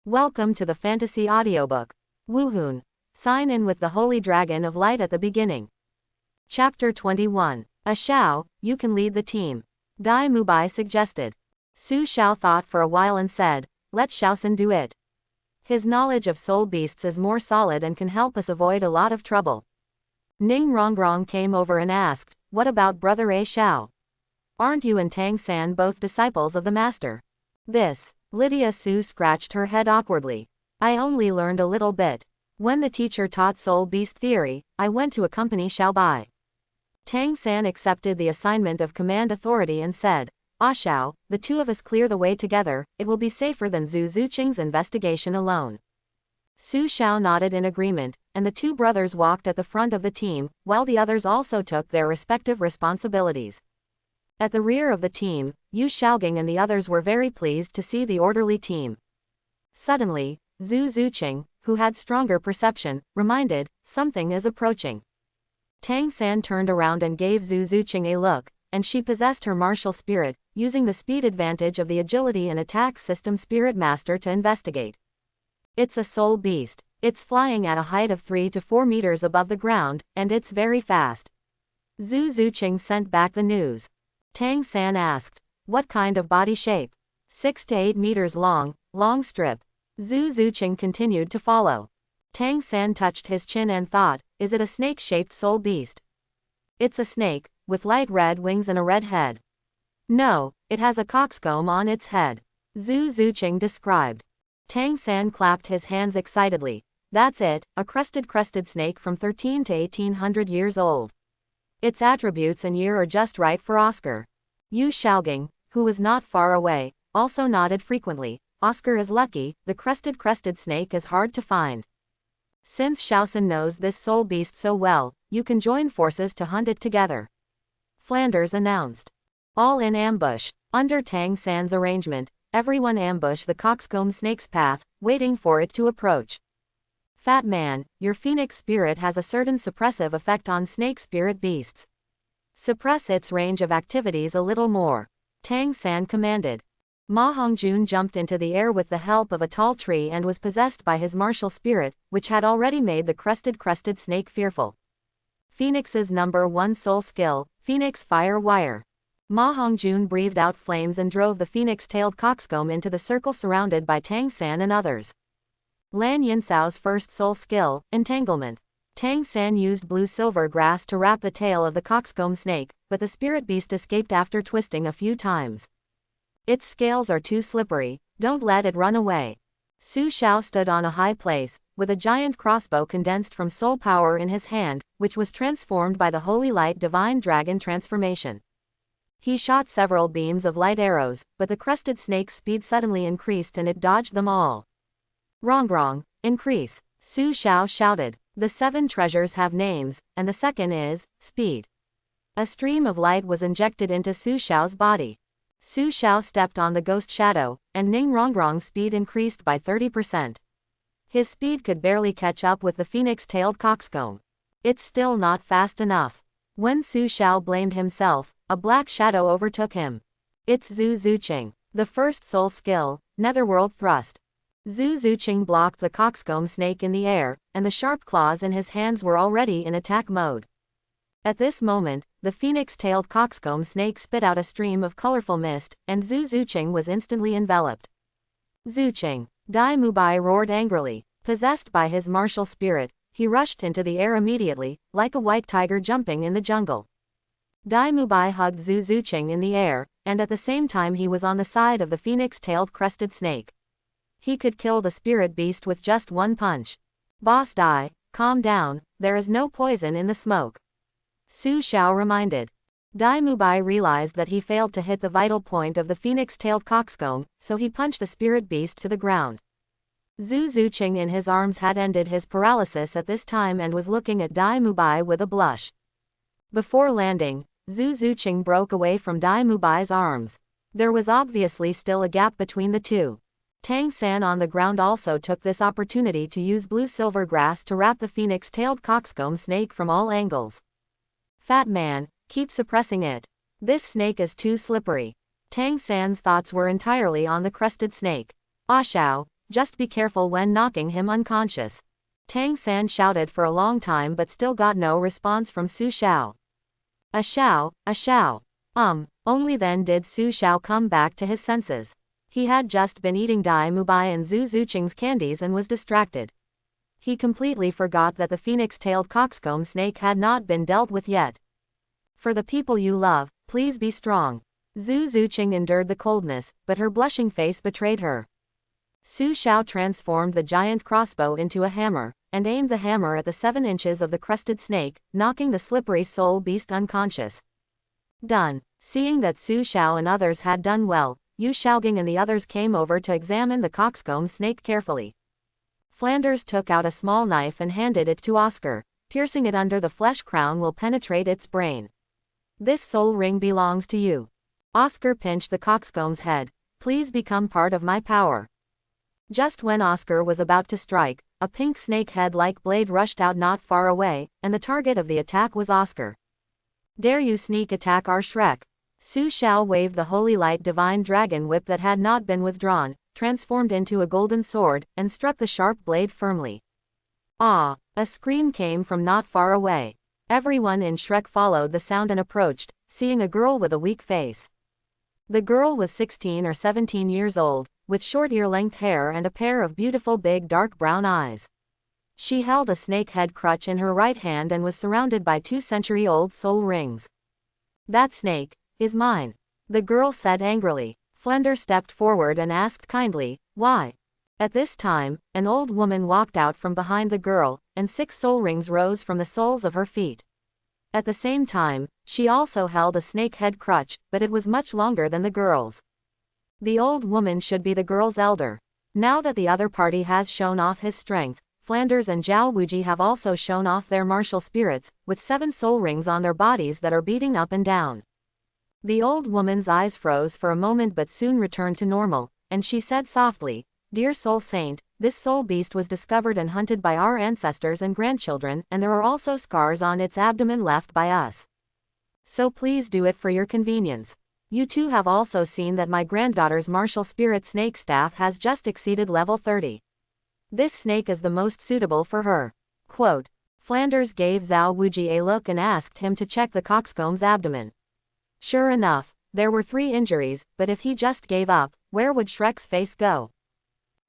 Welcome to the fantasy audiobook. Wuhun. Sign in with the Holy Dragon of Light at the beginning. Chapter 21. Shao, you can lead the team. Dai Mubai suggested. Susha thought for a while and said, let Shaosan do it. His knowledge of soul beasts is more solid and can help us avoid a lot of trouble. Ning Rongrong came over and asked, what about brother A Shao? Aren't you and Tang San both disciples of the master? Lydia Su scratched her head awkwardly. I only learned a little bit. When the teacher taught soul beast theory, I went to accompany Xiao Bai. Tang San accepted the assignment of command authority and said, Xiao, the two of us clear the way together, it will be safer than Zhu Zuqing's investigation alone. Su Xiao nodded in agreement, and the two brothers walked at the front of the team, while the others also took their respective responsibilities. At the rear of the team, Yu Xiaogang and the others were very pleased to see the orderly team. Suddenly, Zhu Zuqing, who had stronger perception, reminded, something is approaching. Tang San turned around and gave Zhu Zuqing a look, and she possessed her martial spirit, using the speed advantage of the agility and attack system Spirit Master to investigate. It's a soul beast. It's flying at a height of 3 to 4 meters above the ground, and it's very fast. Zhu Zuqing sent back the news. Tang San asked, what kind of body shape? 6 to 8 meters long, long strip. Zhu Zuqing continued to follow. Tang San touched his chin and thought, is it a snake-shaped soul beast? It's a snake, with light red wings and a red head. No, it has a coxcomb on its head. Zhu Zuqing described. Tang San clapped his hands excitedly. That's it, a crested snake from 13 to 1800 years old. Its attributes and year are just right for Oscar. Yu Xiaogang, who was not far away, also nodded frequently. Oscar is lucky, the crested snake is hard to find. Since Shaosan knows this soul beast so well, you can join forces to hunt it together. Flanders announced. All in ambush. Under Tang San's arrangement, everyone ambushed the coxcomb snake's path, waiting for it to approach. Fat man, your phoenix spirit has a certain suppressive effect on snake spirit beasts. Suppress its range of activities a little more. Tang San commanded. Ma Hongjun jumped into the air with the help of a tall tree and was possessed by his martial spirit, which had already made the crested snake fearful. Phoenix's number 1 soul skill, Phoenix Fire Wire. Ma Hongjun breathed out flames and drove the phoenix-tailed coxcomb into the circle surrounded by Tang San and others. Lan Yinsao's first soul skill, Entanglement. Tang San used blue-silver grass to wrap the tail of the coxcomb snake, but the spirit beast escaped after twisting a few times. Its scales are too slippery, don't let it run away. Su Xiao stood on a high place, with a giant crossbow condensed from soul power in his hand, which was transformed by the Holy Light Divine Dragon transformation. He shot several beams of light arrows, but the crested snake's speed suddenly increased and it dodged them all. Rongrong, increase, Su Xiao shouted. The 7 treasures have names, and the second is, speed. A stream of light was injected into Su Xiao's body. Su Xiao stepped on the ghost shadow, and Ning Rongrong's speed increased by 30%. His speed could barely catch up with the phoenix-tailed coxcomb. It's still not fast enough. When Su Xiao blamed himself, a black shadow overtook him. It's Zhu Zuqing. The first soul skill, Netherworld Thrust. Zhu Zuqing blocked the coxcomb snake in the air, and the sharp claws in his hands were already in attack mode. At this moment, the phoenix-tailed coxcomb snake spit out a stream of colorful mist, and Zhu Zuqing was instantly enveloped. Zuqing! Dai Mubai roared angrily. Possessed by his martial spirit, he rushed into the air immediately, like a white tiger jumping in the jungle. Dai Mubai hugged Zhu Zuqing in the air, and at the same time he was on the side of the phoenix-tailed crested snake. He could kill the spirit beast with just one punch. Boss Dai, calm down, there is no poison in the smoke. Su Xiao reminded. Dai Mubai realized that he failed to hit the vital point of the phoenix-tailed coxcomb, so he punched the spirit beast to the ground. Zhu Zuqing in his arms had ended his paralysis at this time and was looking at Dai Mubai with a blush. Before landing, Zhu Zuqing broke away from Dai Mubai's arms. There was obviously still a gap between the two. Tang San on the ground also took this opportunity to use blue-silver grass to wrap the phoenix-tailed coxcomb snake from all angles. Fat man, keep suppressing it. This snake is too slippery. Tang San's thoughts were entirely on the crested snake. Xiao, just be careful when knocking him unconscious. Tang San shouted for a long time but still got no response from Su Xiao. A xiao. Only then did Su Xiao come back to his senses. He had just been eating Dai Mubai and Zhu Zuqing's candies and was distracted. He completely forgot that the phoenix-tailed coxcomb snake had not been dealt with yet. For the people you love, please be strong. Zhu Zuqing endured the coldness, but her blushing face betrayed her. Su Xiao transformed the giant crossbow into a hammer, and aimed the hammer at the 7 inches of the crested snake, knocking the slippery soul beast unconscious. Done. Seeing that Su Xiao and others had done well, Yu Xiaogang and the others came over to examine the coxcomb snake carefully. Flanders took out a small knife and handed it to Oscar. Piercing it under the flesh crown will penetrate its brain. This soul ring belongs to you. Oscar pinched the coxcomb's head. Please become part of my power. Just when Oscar was about to strike, a pink snake head-like blade rushed out not far away, and the target of the attack was Oscar. Dare you sneak attack our Shrek? Su Xiao waved the holy light divine dragon whip that had not been withdrawn, transformed into a golden sword, and struck the sharp blade firmly. Ah! A scream came from not far away. Everyone in Shrek followed the sound and approached, seeing a girl with a weak face. The girl was 16 or 17 years old, with short ear-length hair and a pair of beautiful big dark brown eyes. She held a snake head crutch in her right hand and was surrounded by 2-century-old soul rings. That snake is mine, the girl said angrily. Flender stepped forward and asked kindly, why? At this time, an old woman walked out from behind the girl, and 6 soul rings rose from the soles of her feet. At the same time, she also held a snake head crutch, but it was much longer than the girl's. The old woman should be the girl's elder. Now that the other party has shown off his strength, Flanders and Zhao Wuji have also shown off their martial spirits, with 7 soul rings on their bodies that are beating up and down. The old woman's eyes froze for a moment but soon returned to normal, and she said softly, Dear Soul Saint, this soul beast was discovered and hunted by our ancestors and grandchildren, and there are also scars on its abdomen left by us. So please do it for your convenience. You too have also seen that my granddaughter's martial spirit snake staff has just exceeded level 30. This snake is the most suitable for her. Quote. Flanders gave Zhao Wuji a look and asked him to check the coxcomb's abdomen. Sure enough, there were 3 injuries, but if he just gave up, where would Shrek's face go?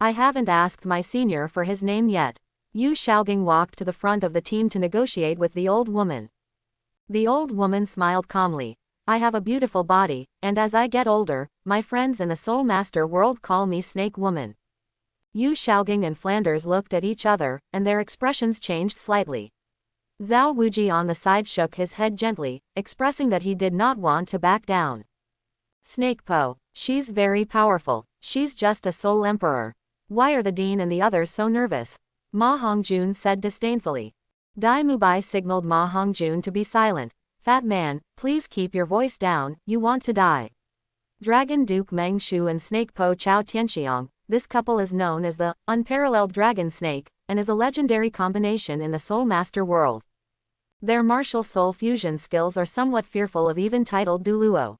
I haven't asked my senior for his name yet. Yu Xiaogang walked to the front of the team to negotiate with the old woman. The old woman smiled calmly. I have a beautiful body, and as I get older, my friends in the Soul Master world call me Snake Woman. Yu Xiaogang and Flanders looked at each other, and their expressions changed slightly. Zhao Wuji on the side shook his head gently, expressing that he did not want to back down. Snake Po, she's very powerful, she's just a soul emperor. Why are the dean and the others so nervous? Ma Hongjun said disdainfully. Dai Mubai signaled Ma Hongjun to be silent. Fat man, please keep your voice down, you want to die. Dragon Duke Meng Shu and Snake Po Chao Tianxiang, this couple is known as the unparalleled dragon snake, and is a legendary combination in the Soul Master world. Their martial soul fusion skills are somewhat fearful of even titled Douluo.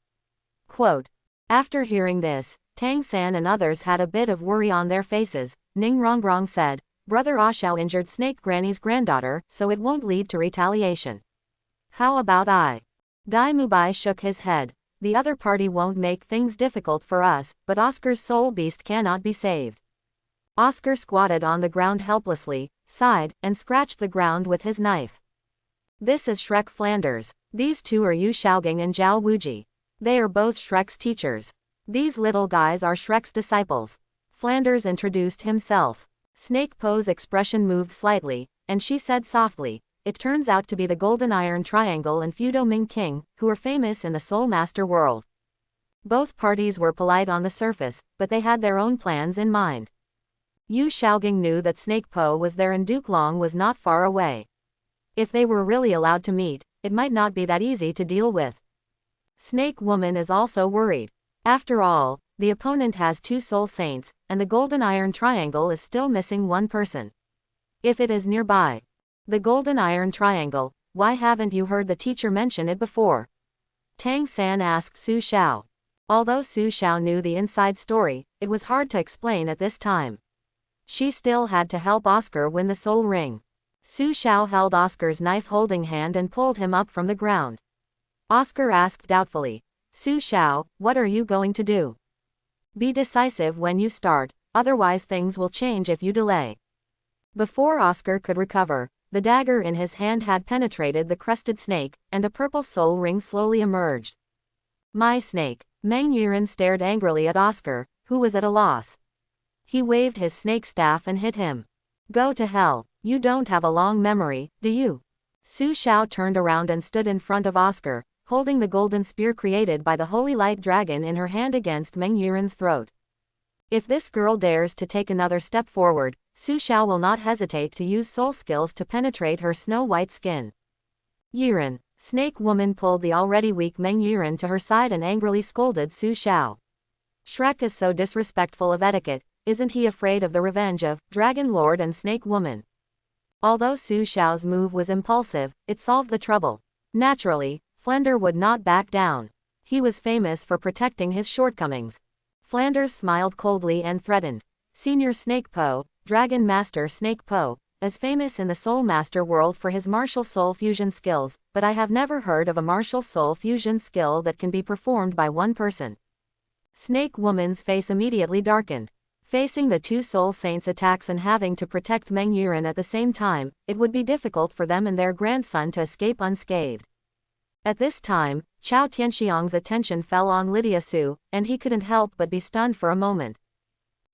Quote. After hearing this, Tang San and others had a bit of worry on their faces. Ning Rongrong said, Brother Ashao injured Snake Granny's granddaughter, so it won't lead to retaliation. How about I? Dai Mubai shook his head. The other party won't make things difficult for us, but Oscar's soul beast cannot be saved. Oscar squatted on the ground helplessly, sighed, and scratched the ground with his knife. This is Shrek Flanders. These two are Yu Xiaogang and Zhao Wuji. They are both Shrek's teachers. These little guys are Shrek's disciples. Flanders introduced himself. Snake Po's expression moved slightly, and she said softly, It turns out to be the Golden Iron Triangle and Fudo Ming King, who are famous in the Soul Master world. Both parties were polite on the surface, but they had their own plans in mind. Yu Xiaogang knew that Snake Po was there and Duke Long was not far away. If they were really allowed to meet, it might not be that easy to deal with. Snake Woman is also worried. After all, the opponent has 2 soul saints, and the Golden Iron Triangle is still missing 1 person. If it is nearby. The Golden Iron Triangle, why haven't you heard the teacher mention it before? Tang San asked Su Xiao. Although Su Xiao knew the inside story, it was hard to explain at this time. She still had to help Oscar win the soul ring. Susha held Oscar's knife-holding hand and pulled him up from the ground. Oscar asked doubtfully, Susha, what are you going to do? Be decisive when you start, otherwise things will change if you delay. Before Oscar could recover, the dagger in his hand had penetrated the crested snake, and a purple soul ring slowly emerged. My snake. Meng Yiren stared angrily at Oscar, who was at a loss. He waved his snake staff and hit him. Go to hell, you don't have a long memory, do you? Susha turned around and stood in front of Oscar, holding the golden spear created by the holy light dragon in her hand against Meng Yiren's throat. If this girl dares to take another step forward, Susha will not hesitate to use soul skills to penetrate her snow-white skin. Yiren. Snake woman pulled the already weak Meng Yiren to her side and angrily scolded Susha. Shrek is so disrespectful of etiquette, isn't he afraid of the revenge of Dragon Lord and Snake Woman? Although Susha's move was impulsive, it solved the trouble. Naturally, Flender would not back down. He was famous for protecting his shortcomings. Flanders smiled coldly and threatened. Senior Snake Po, Dragon Master Snake Po, is famous in the Soul Master world for his martial soul fusion skills, but I have never heard of a martial soul fusion skill that can be performed by one person. Snake Woman's face immediately darkened. Facing the two Soul Saints' attacks and having to protect Meng Yiren at the same time, it would be difficult for them and their grandson to escape unscathed. At this time, Chao Tianxiang's attention fell on Lydia Su, and he couldn't help but be stunned for a moment.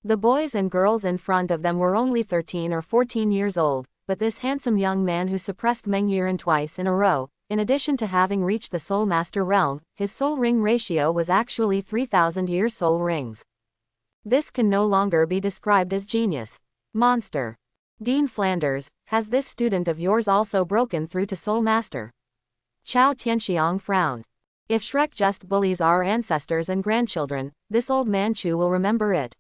The boys and girls in front of them were only 13 or 14 years old, but this handsome young man who suppressed Meng Yiren twice in a row, in addition to having reached the Soul Master realm, his soul ring ratio was actually 3,000-year soul rings. This can no longer be described as genius. Monster. Dean Flanders, has this student of yours also broken through to Soul Master? Chao Tianxiang frowned. If Shrek just bullies our ancestors and grandchildren, this old Manchu will remember it.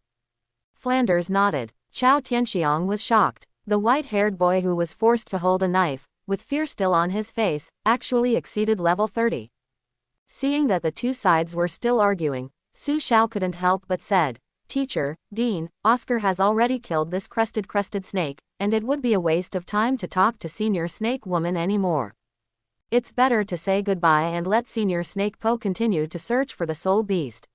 Flanders nodded. Chao Tianxiang was shocked. The white-haired boy who was forced to hold a knife, with fear still on his face, actually exceeded level 30. Seeing that the two sides were still arguing, Su Xiao couldn't help but said, Teacher, Dean, Oscar has already killed this crested snake, and it would be a waste of time to talk to Senior Snake Woman anymore. It's better to say goodbye and let Senior Snake Po continue to search for the soul beast.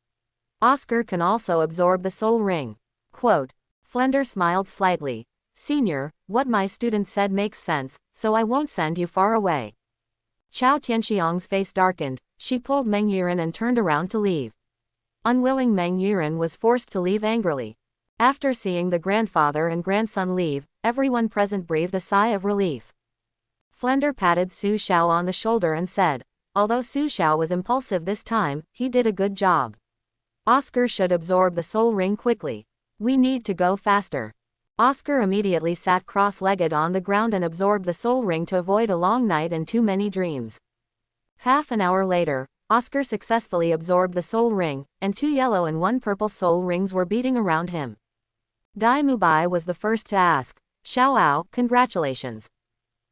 Oscar can also absorb the soul ring. Quote. Flender smiled slightly. Senior, what my student said makes sense, so I won't send you far away. Chao Tianxiang's face darkened. She pulled Meng Yiren and turned around to leave. Unwilling, Meng Yiren was forced to leave angrily. After seeing the grandfather and grandson leave, everyone present breathed a sigh of relief. Flender patted Su Xiao on the shoulder and said, although Su Xiao was impulsive this time, he did a good job. Oscar should absorb the soul ring quickly. We need to go faster. Oscar immediately sat cross-legged on the ground and absorbed the soul ring to avoid a long night and too many dreams. Half an hour later, Oscar successfully absorbed the soul ring, and 2 yellow and 1 purple soul rings were beating around him. Dai Mubai was the first to ask, Xiaoao, congratulations.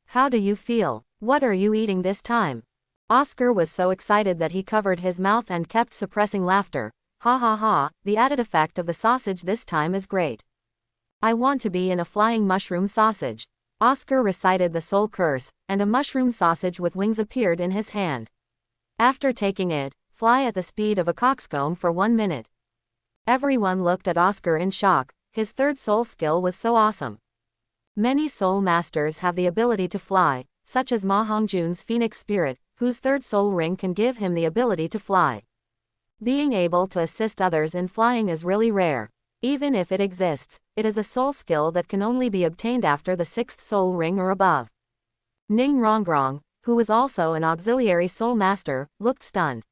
How do you feel? What are you eating this time? Oscar was so excited that he covered his mouth and kept suppressing laughter. Ha ha ha, the added effect of the sausage this time is great. I want to be in a flying mushroom sausage. Oscar recited the soul curse, and a mushroom sausage with wings appeared in his hand. After taking it, fly at the speed of a coxcomb for 1 minute. Everyone looked at Oscar in shock. His third soul skill was so awesome. Many soul masters have the ability to fly, such as Ma Hongjun's Phoenix Spirit, whose third soul ring can give him the ability to fly. Being able to assist others in flying is really rare. Even if it exists, it is a soul skill that can only be obtained after the 6th soul ring or above. Ning Rongrong, who was also an auxiliary soul master, looked stunned.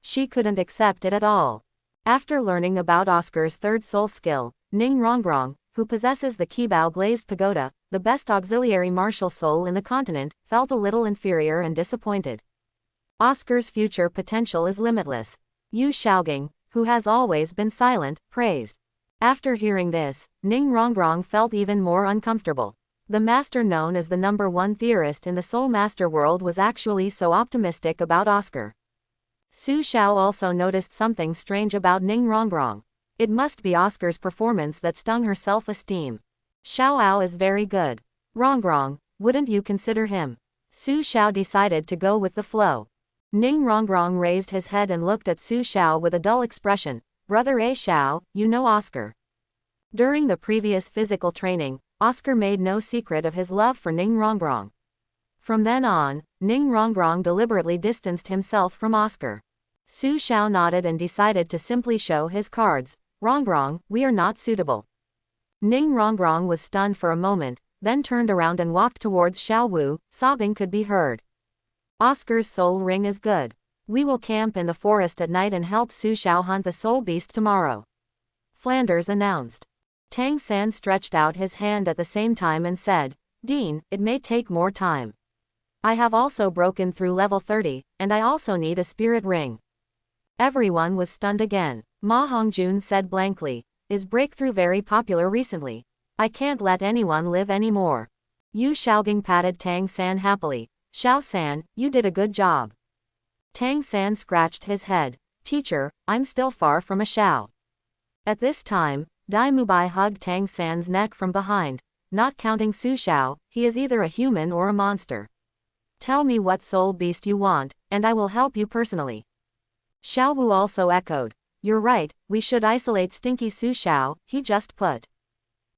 She couldn't accept it at all. After learning about Oscar's third soul skill, Ning Rongrong, who possesses the Qibao Glazed Pagoda, the best auxiliary martial soul in the continent, felt a little inferior and disappointed. Oscar's future potential is limitless. Yu Xiaogang, who has always been silent, praised. After hearing this, Ning Rongrong felt even more uncomfortable. The master known as the #1 theorist in the Soul Master world was actually so optimistic about Oscar. Su Xiao also noticed something strange about Ning Rongrong. It must be Oscar's performance that stung her self-esteem. Xiao Ao is very good. Rongrong, wouldn't you consider him? Su Xiao decided to go with the flow. Ning Rongrong raised his head and looked at Su Xiao with a dull expression. Brother A Xiao, you know Oscar. During the previous physical training, Oscar made no secret of his love for Ning Rongrong. From then on, Ning Rongrong deliberately distanced himself from Oscar. Su Xiao nodded and decided to simply show his cards. Rongrong, we are not suitable. Ning Rongrong was stunned for a moment, then turned around and walked towards Xiao Wu, sobbing could be heard. Oscar's soul ring is good. We will camp in the forest at night and help Su Xiao hunt the soul beast tomorrow. Flanders announced. Tang San stretched out his hand at the same time and said, Dean, it may take more time. I have also broken through level 30, and I also need a spirit ring. Everyone was stunned again. Ma Hongjun said blankly, is breakthrough very popular recently? I can't let anyone live anymore. Yu Xiaogang patted Tang San happily. Xiao San, you did a good job. Tang San scratched his head. Teacher, I'm still far from a Xiao. At this time, Dai Mubai hugged Tang San's neck from behind. Not counting Su Xiao, he is either a human or a monster. Tell me what soul beast you want, and I will help you personally. Xiao Wu also echoed. You're right, we should isolate stinky Su Xiao, he just put.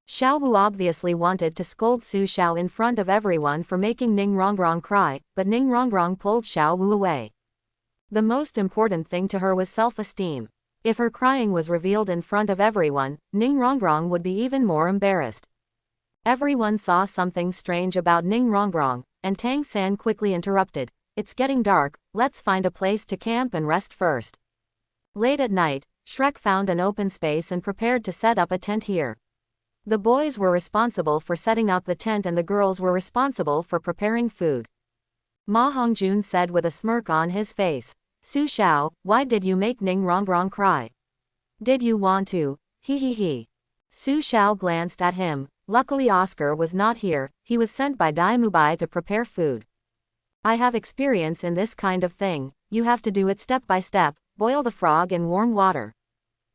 Xiao Wu obviously wanted to scold Su Xiao in front of everyone for making Ning Rongrong cry, but Ning Rongrong pulled Xiao Wu away. The most important thing to her was self-esteem. If her crying was revealed in front of everyone, Ning Rongrong would be even more embarrassed. Everyone saw something strange about Ning Rongrong, and Tang San quickly interrupted. It's getting dark, let's find a place to camp and rest first. Late at night, Shrek found an open space and prepared to set up a tent here. The boys were responsible for setting up the tent and the girls were responsible for preparing food. Ma Hongjun said with a smirk on his face, Su Xiao, why did you make Ning Rongrong cry? Did you want to? He. Su Xiao glanced at him. Luckily Oscar was not here, he was sent by Dai Mubai to prepare food. I have experience in this kind of thing, you have to do it step by step, boil the frog in warm water.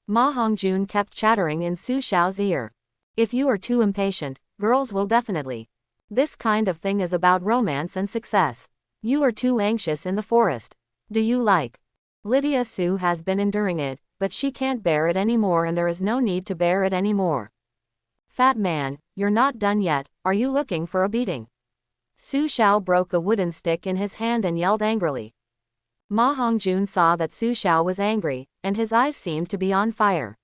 Ma Hongjun kept chattering in Su Xiao's ear. If you are too impatient, girls will definitely. This kind of thing is about romance and success. You are too anxious in the forest. Do you like? Lydia Su has been enduring it, but she can't bear it anymore and there is no need to bear it anymore. Fat man, you're not done yet, are you looking for a beating? Su Xiao broke the wooden stick in his hand and yelled angrily. Ma Hongjun saw that Su Xiao was angry, and his eyes seemed to be on fire.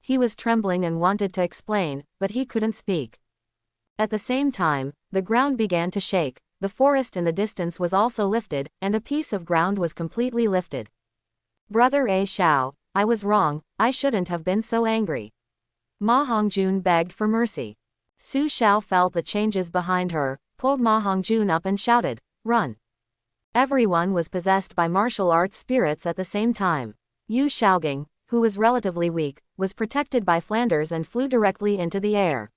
He was trembling and wanted to explain, but he couldn't speak. At the same time, the ground began to shake, the forest in the distance was also lifted, and a piece of ground was completely lifted. Brother A Xiao, I was wrong, I shouldn't have been so angry. Ma Hongjun begged for mercy. Su Xiao felt the changes behind her, pulled Ma Hongjun up and shouted, run. Everyone was possessed by martial arts spirits at the same time. Yu Xiaogang, who was relatively weak, was protected by Flanders and flew directly into the air.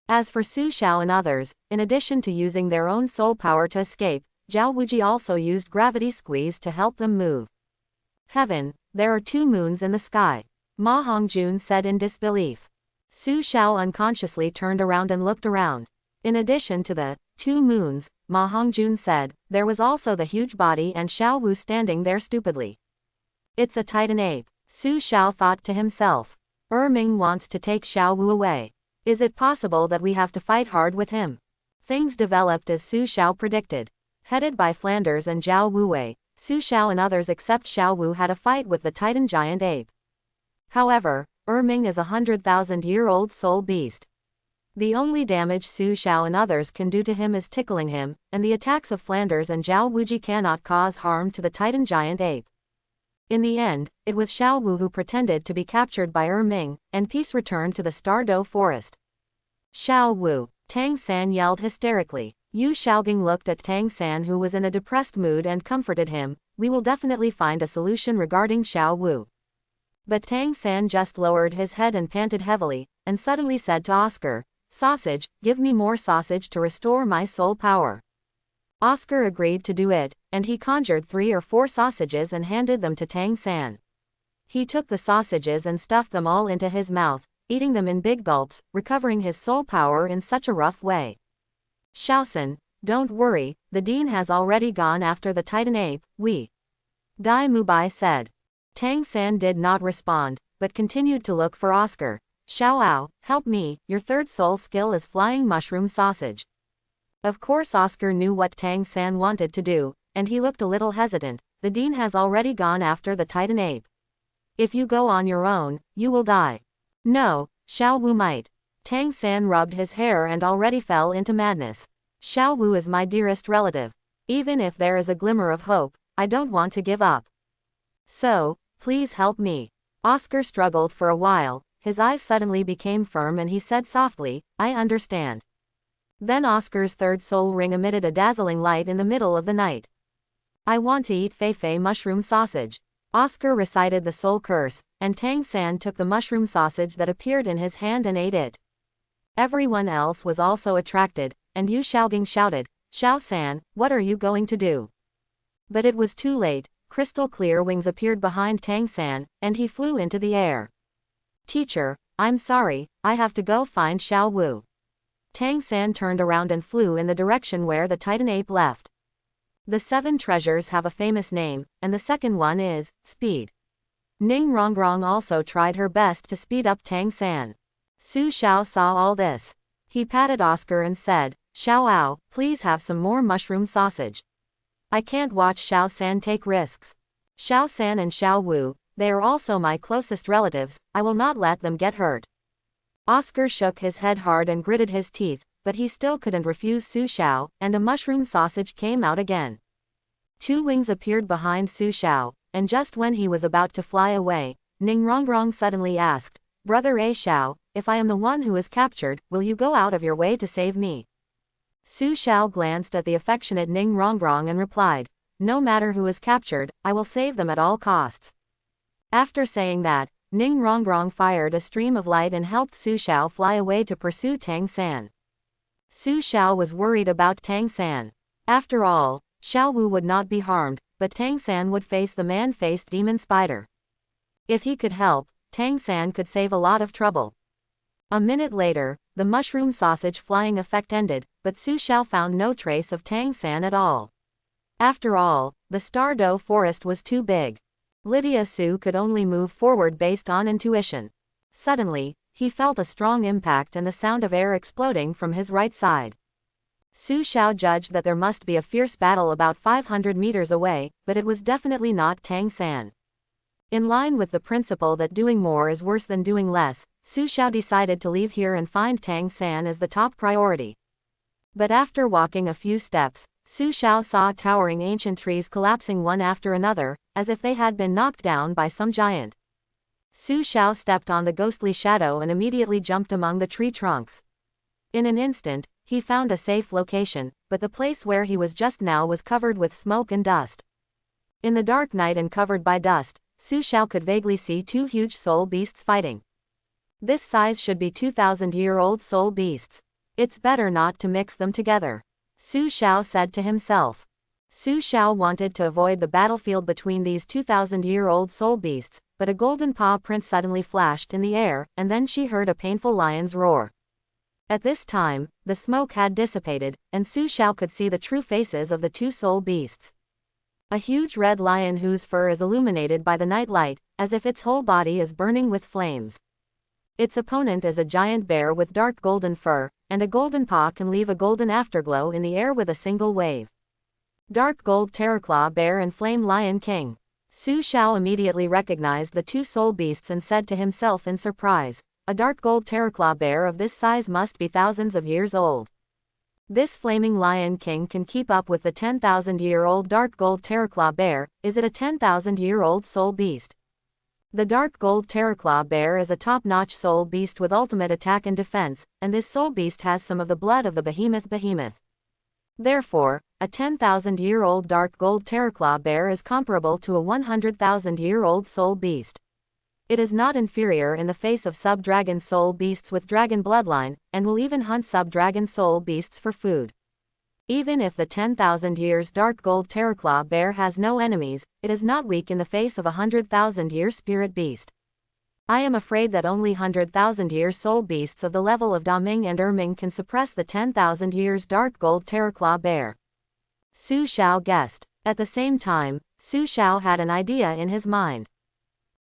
As for Su Xiao and others, in addition to using their own soul power to escape, Zhao Wuji also used gravity squeeze to help them move. Heaven, there are 2 moons in the sky. Ma Hongjun said in disbelief. Su Xiao unconsciously turned around and looked around. In addition to the 2 moons, Ma Hongjun said, there was also the huge body and Xiao Wu standing there stupidly. It's a titan ape, Su Xiao thought to himself. Ming wants to take Xiao Wu away. Is it possible that we have to fight hard with him? Things developed as Su Xiao predicted. Headed by Flanders and Zhao Wuwei, Su Xiao and others except Xiao Wu had a fight with the titan giant ape. However, Ming is a 100,000-year-old soul beast. The only damage Su Xiao and others can do to him is tickling him, and the attacks of Flanders and Zhao Wuji cannot cause harm to the titan giant ape. In the end, it was Xiao Wu who pretended to be captured by Ming, and peace returned to the Stardow forest. Xiao Wu, Tang San yelled hysterically. Yu Xiaogang looked at Tang San who was in a depressed mood and comforted him, we will definitely find a solution regarding Xiao Wu. But Tang San just lowered his head and panted heavily, and suddenly said to Oscar, sausage, give me more sausage to restore my soul power. Oscar agreed to do it, and he conjured 3 or 4 sausages and handed them to Tang San. He took the sausages and stuffed them all into his mouth, eating them in big gulps, recovering his soul power in such a rough way. Shaosan, don't worry, the dean has already gone after the Titan ape, Dai Mubai said. Tang San did not respond, but continued to look for Oscar. Xiaoao, help me, your third soul skill is flying mushroom sausage. Of course Oscar knew what Tang San wanted to do, and he looked a little hesitant. The dean has already gone after the Titan ape. If you go on your own, you will die. No, Xiao Wu might. Tang San rubbed his hair and already fell into madness. Xiao Wu is my dearest relative. Even if there is a glimmer of hope, I don't want to give up. So, please help me. Oscar struggled for a while, his eyes suddenly became firm and he said softly, I understand. Then Oscar's third soul ring emitted a dazzling light in the middle of the night. I want to eat Fei mushroom sausage. Oscar recited the soul curse, and Tang San took the mushroom sausage that appeared in his hand and ate it. Everyone else was also attracted, and Yu Xiaogang shouted, Xiao San, what are you going to do? But it was too late. Crystal clear wings appeared behind Tang San, and he flew into the air. Teacher, I'm sorry, I have to go find Xiao Wu. Tang San turned around and flew in the direction where the Titan ape left. The 7 treasures have a famous name, and the second one is speed. Ning Rongrong also tried her best to speed up Tang San. Su Xiao saw all this. He patted Oscar and said, Xiaoao, please have some more mushroom sausage. I can't watch Xiao San take risks. Xiao San and Xiao Wu, they are also my closest relatives, I will not let them get hurt. Oscar shook his head hard and gritted his teeth, but he still couldn't refuse Su Xiao, and a mushroom sausage came out again. 2 wings appeared behind Su Xiao, and just when he was about to fly away, Ning Rongrong suddenly asked, Brother A Xiao, if I am the one who is captured, will you go out of your way to save me? Su Xiao glanced at the affectionate Ning Rongrong and replied, no matter who is captured, I will save them at all costs. After saying that, Ning Rongrong fired a stream of light and helped Su Xiao fly away to pursue Tang San. Su Xiao was worried about Tang San. After all, Xiao Wu would not be harmed, but Tang San would face the man-faced demon spider. If he could help, Tang San could save a lot of trouble. A minute later, the mushroom sausage flying effect ended, but Su Xiao found no trace of Tang San at all. After all, the Stardow forest was too big. Lydia Su could only move forward based on intuition. Suddenly, he felt a strong impact and the sound of air exploding from his right side. Su Xiao judged that there must be a fierce battle about 500 meters away, but it was definitely not Tang San. In line with the principle that doing more is worse than doing less, Su Xiao decided to leave here and find Tang San as the top priority. But after walking a few steps, Su Xiao saw towering ancient trees collapsing one after another, as if they had been knocked down by some giant. Su Xiao stepped on the ghostly shadow and immediately jumped among the tree trunks. In an instant, he found a safe location, but the place where he was just now was covered with smoke and dust. In the dark night and covered by dust, Su Xiao could vaguely see 2 huge soul beasts fighting. This size should be 2,000-year-old soul beasts. It's better not to mix them together, Su Xiao said to himself. Su Xiao wanted to avoid the battlefield between these 2,000-year-old soul beasts, but a golden paw print suddenly flashed in the air, and then she heard a painful lion's roar. At this time, the smoke had dissipated, and Su Xiao could see the true faces of the 2 soul beasts. A huge red lion whose fur is illuminated by the night light, as if its whole body is burning with flames. Its opponent is a giant bear with dark golden fur, and a golden paw can leave a golden afterglow in the air with a single wave. Dark gold Terraclaw bear and flame lion king. Su Xiao immediately recognized the 2 soul beasts and said to himself in surprise, a dark gold Terraclaw bear of this size must be thousands of years old. This flaming lion king can keep up with the 10,000-year-old dark gold Terraclaw bear. Is it a 10,000-year-old soul beast? The dark gold Terraclaw bear is a top-notch soul beast with ultimate attack and defense, and this soul beast has some of the blood of the behemoth. Therefore, a 10,000-year-old dark gold Terraclaw bear is comparable to a 100,000-year-old soul beast. It is not inferior in the face of sub-dragon soul beasts with dragon bloodline, and will even hunt sub-dragon soul beasts for food. Even if the 10,000 years dark gold terraclaw bear has no enemies, it is not weak in the face of a 100,000-year spirit beast. I am afraid that only 100,000-year soul beasts of the level of Daming and Erming can suppress the 10,000 years dark gold terraclaw bear. Su Xiao guessed. At the same time, Su Xiao had an idea in his mind.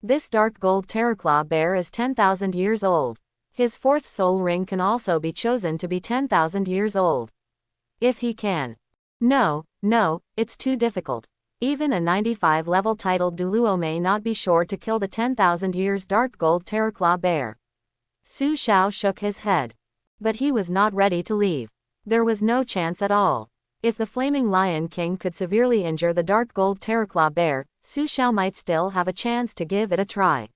This dark gold terraclaw bear is 10,000 years old. His fourth soul ring can also be chosen to be 10,000 years old. If he can. No, it's too difficult. Even a 95 level titled Douluo may not be sure to kill the 10,000 years dark gold terraclaw bear. Su Xiao shook his head. But he was not ready to leave. There was no chance at all. If the Flaming Lion King could severely injure the dark gold terraclaw bear, Su Xiao might still have a chance to give it a try.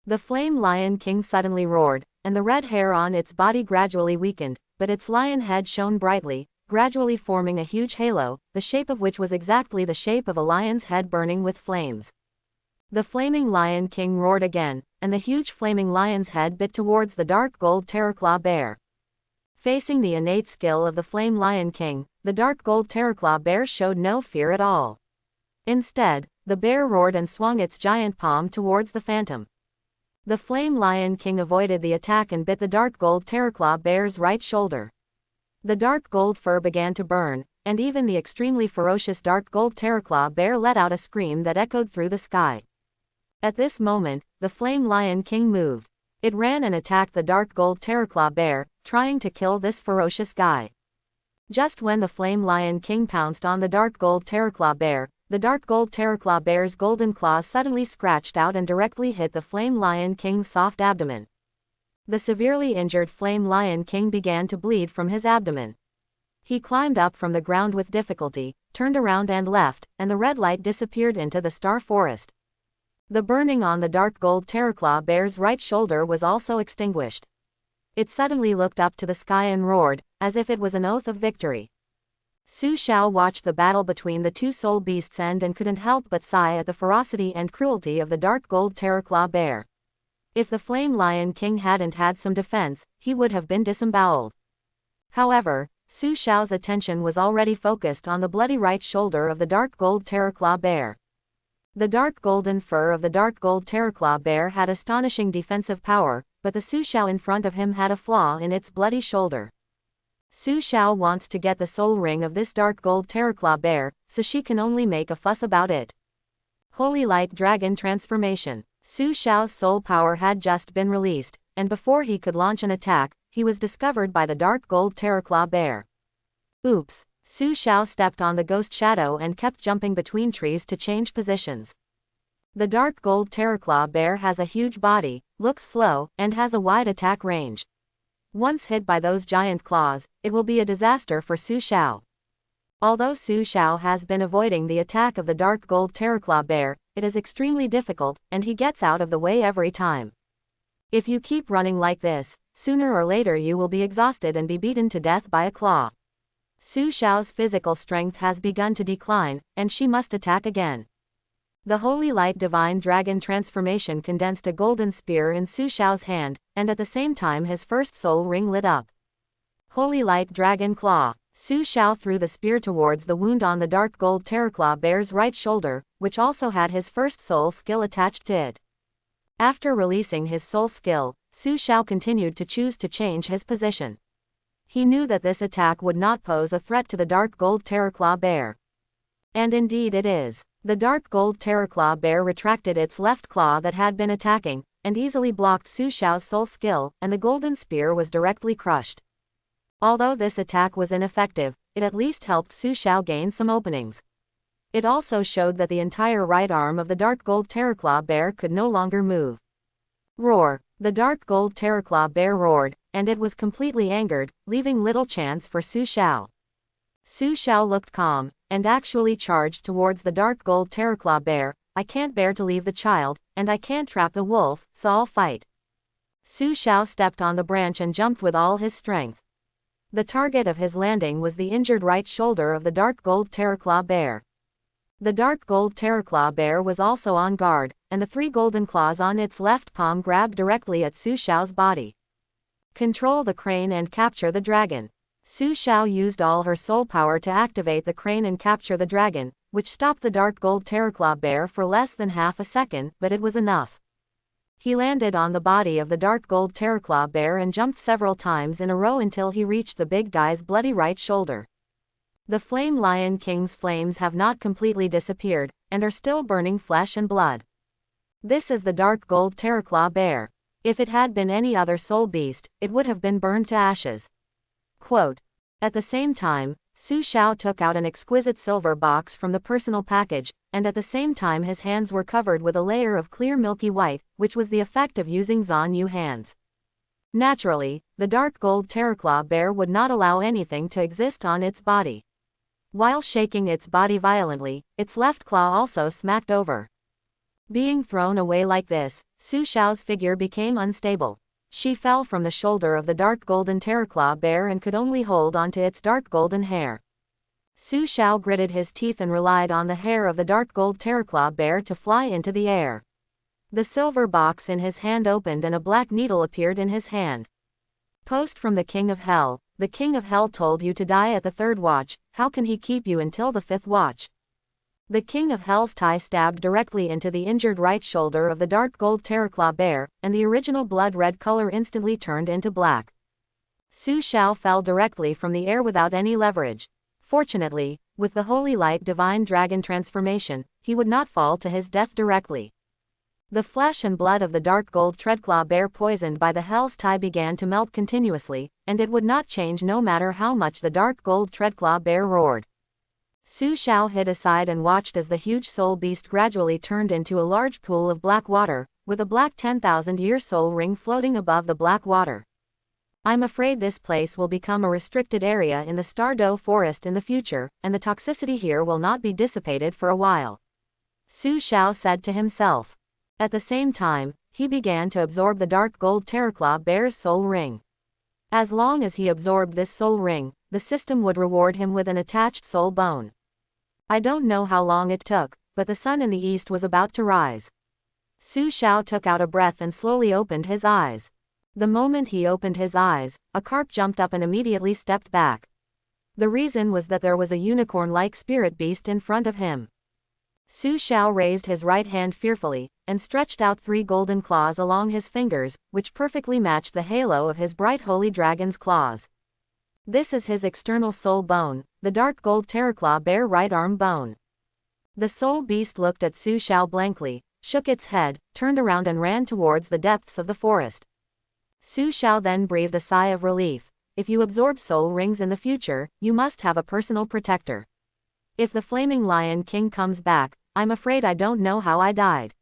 The Flame Lion King suddenly roared, and the red hair on its body gradually weakened, but its lion head shone brightly, gradually forming a huge halo, the shape of which was exactly the shape of a lion's head burning with flames. The Flaming Lion King roared again, and the huge flaming lion's head bit towards the dark gold terraclaw bear. Facing the innate skill of the Flame Lion King, the dark gold terraclaw bear showed no fear at all. Instead, the bear roared and swung its giant palm towards the phantom. The Flame Lion King avoided the attack and bit the dark gold terraclaw bear's right shoulder. The dark gold fur began to burn, and even the extremely ferocious dark gold terraclaw bear let out a scream that echoed through the sky. At this moment, the Flame Lion King moved. It ran and attacked the dark gold terraclaw bear, trying to kill this ferocious guy. Just when the Flame Lion King pounced on the dark gold terraclaw bear, the dark gold terraclaw bear's golden claws suddenly scratched out and directly hit the Flame Lion King's soft abdomen. The severely injured Flame Lion King began to bleed from his abdomen. He climbed up from the ground with difficulty, turned around and left, and the red light disappeared into the star forest. The burning on the dark gold terraclaw bear's right shoulder was also extinguished. It suddenly looked up to the sky and roared, as if it was an oath of victory. Su Xiao watched the battle between the two soul beasts end and couldn't help but sigh at the ferocity and cruelty of the dark gold terraclaw bear. If the Flame Lion King hadn't had some defense, he would have been disemboweled. However, Su Xiao's attention was already focused on the bloody right shoulder of the dark gold terraclaw bear. The dark golden fur of the dark gold terraclaw bear had astonishing defensive power, but the Su Xiao in front of him had a flaw in its bloody shoulder. Su Xiao wants to get the soul ring of this dark gold terraclaw bear, so she can only make a fuss about it. Holy Light Dragon Transformation. Su Xiao's soul power had just been released, and before he could launch an attack, he was discovered by the dark gold terraclaw bear. Oops! Su Xiao stepped on the ghost shadow and kept jumping between trees to change positions. The dark gold terraclaw bear has a huge body, looks slow, and has a wide attack range. Once hit by those giant claws, it will be a disaster for Su Xiao. Although Su Xiao has been avoiding the attack of the dark gold terraclaw bear, it is extremely difficult, and he gets out of the way every time. If you keep running like this, sooner or later you will be exhausted and be beaten to death by a claw. Su Xiao's physical strength has begun to decline, and she must attack again. The Holy Light Divine Dragon Transformation condensed a golden spear in Su Xiao's hand, and at the same time his first soul ring lit up. Holy Light Dragon Claw. Su Xiao threw the spear towards the wound on the dark gold terraclaw bear's right shoulder, which also had his first soul skill attached to it. After releasing his soul skill, Su Xiao continued to choose to change his position. He knew that this attack would not pose a threat to the dark gold terraclaw bear. And indeed it is. The dark gold terraclaw bear retracted its left claw that had been attacking, and easily blocked Su Xiao's soul skill, and the golden spear was directly crushed. Although this attack was ineffective, it at least helped Su Xiao gain some openings. It also showed that the entire right arm of the dark gold terraclaw bear could no longer move. Roar! The dark gold terraclaw bear roared, and it was completely angered, leaving little chance for Su Xiao. Su Xiao looked calm, and actually charged towards the dark gold terraclaw bear. I can't bear to leave the child, and I can't trap the wolf, so I'll fight. Su Xiao stepped on the branch and jumped with all his strength. The target of his landing was the injured right shoulder of the dark gold terraclaw bear. The dark gold terraclaw bear was also on guard, and the three golden claws on its left palm grabbed directly at Su Xiao's body. Control the crane and capture the dragon. Su Xiao used all her soul power to activate the crane and capture the dragon, which stopped the dark gold terraclaw bear for less than half a second, but it was enough. He landed on the body of the dark gold terraclaw bear and jumped several times in a row until he reached the big guy's bloody right shoulder. The Flame Lion King's flames have not completely disappeared, and are still burning flesh and blood. This is the dark gold terraclaw bear. If it had been any other soul beast, it would have been burned to ashes. Quote. At the same time, Su Xiao took out an exquisite silver box from the personal package, and at the same time his hands were covered with a layer of clear milky white, which was the effect of using Zhan Yu hands. Naturally, the dark gold terraclaw bear would not allow anything to exist on its body. While shaking its body violently, its left claw also smacked over. Being thrown away like this, Su Xiao's figure became unstable. She fell from the shoulder of the dark golden terraclaw bear and could only hold onto its dark golden hair. Su Xiao gritted his teeth and relied on the hair of the dark gold terraclaw bear to fly into the air. The silver box in his hand opened and a black needle appeared in his hand. Post from the King of Hell. The King of Hell told you to die at the 3rd watch, how can he keep you until the 5th watch? The King of Hell's tie stabbed directly into the injured right shoulder of the dark gold terraclaw bear, and the original blood-red color instantly turned into black. Su Xiao fell directly from the air without any leverage. Fortunately, with the Holy Light Divine Dragon transformation, he would not fall to his death directly. The flesh and blood of the dark gold treadclaw bear poisoned by the Hell's tie began to melt continuously, and it would not change no matter how much the dark gold treadclaw bear roared. Su Xiao hid aside and watched as the huge soul beast gradually turned into a large pool of black water, with a black 10,000-year soul ring floating above the black water. I'm afraid this place will become a restricted area in the Stardow Forest in the future, and the toxicity here will not be dissipated for a while. Su Xiao said to himself. At the same time, he began to absorb the dark gold terraclaw bear's soul ring. As long as he absorbed this soul ring, the system would reward him with an attached soul bone. I don't know how long it took, but the sun in the east was about to rise. Su Xiao took out a breath and slowly opened his eyes. The moment he opened his eyes, a carp jumped up and immediately stepped back. The reason was that there was a unicorn-like spirit beast in front of him. Su Xiao raised his right hand fearfully, and stretched out 3 golden claws along his fingers, which perfectly matched the halo of his bright holy dragon's claws. This is his external soul bone, the dark gold terraclaw bear right arm bone. The soul beast looked at Su Xiao blankly, shook its head, turned around and ran towards the depths of the forest. Su Xiao then breathed a sigh of relief. If you absorb soul rings in the future, you must have a personal protector. If the Flaming Lion King comes back, I'm afraid I don't know how I died.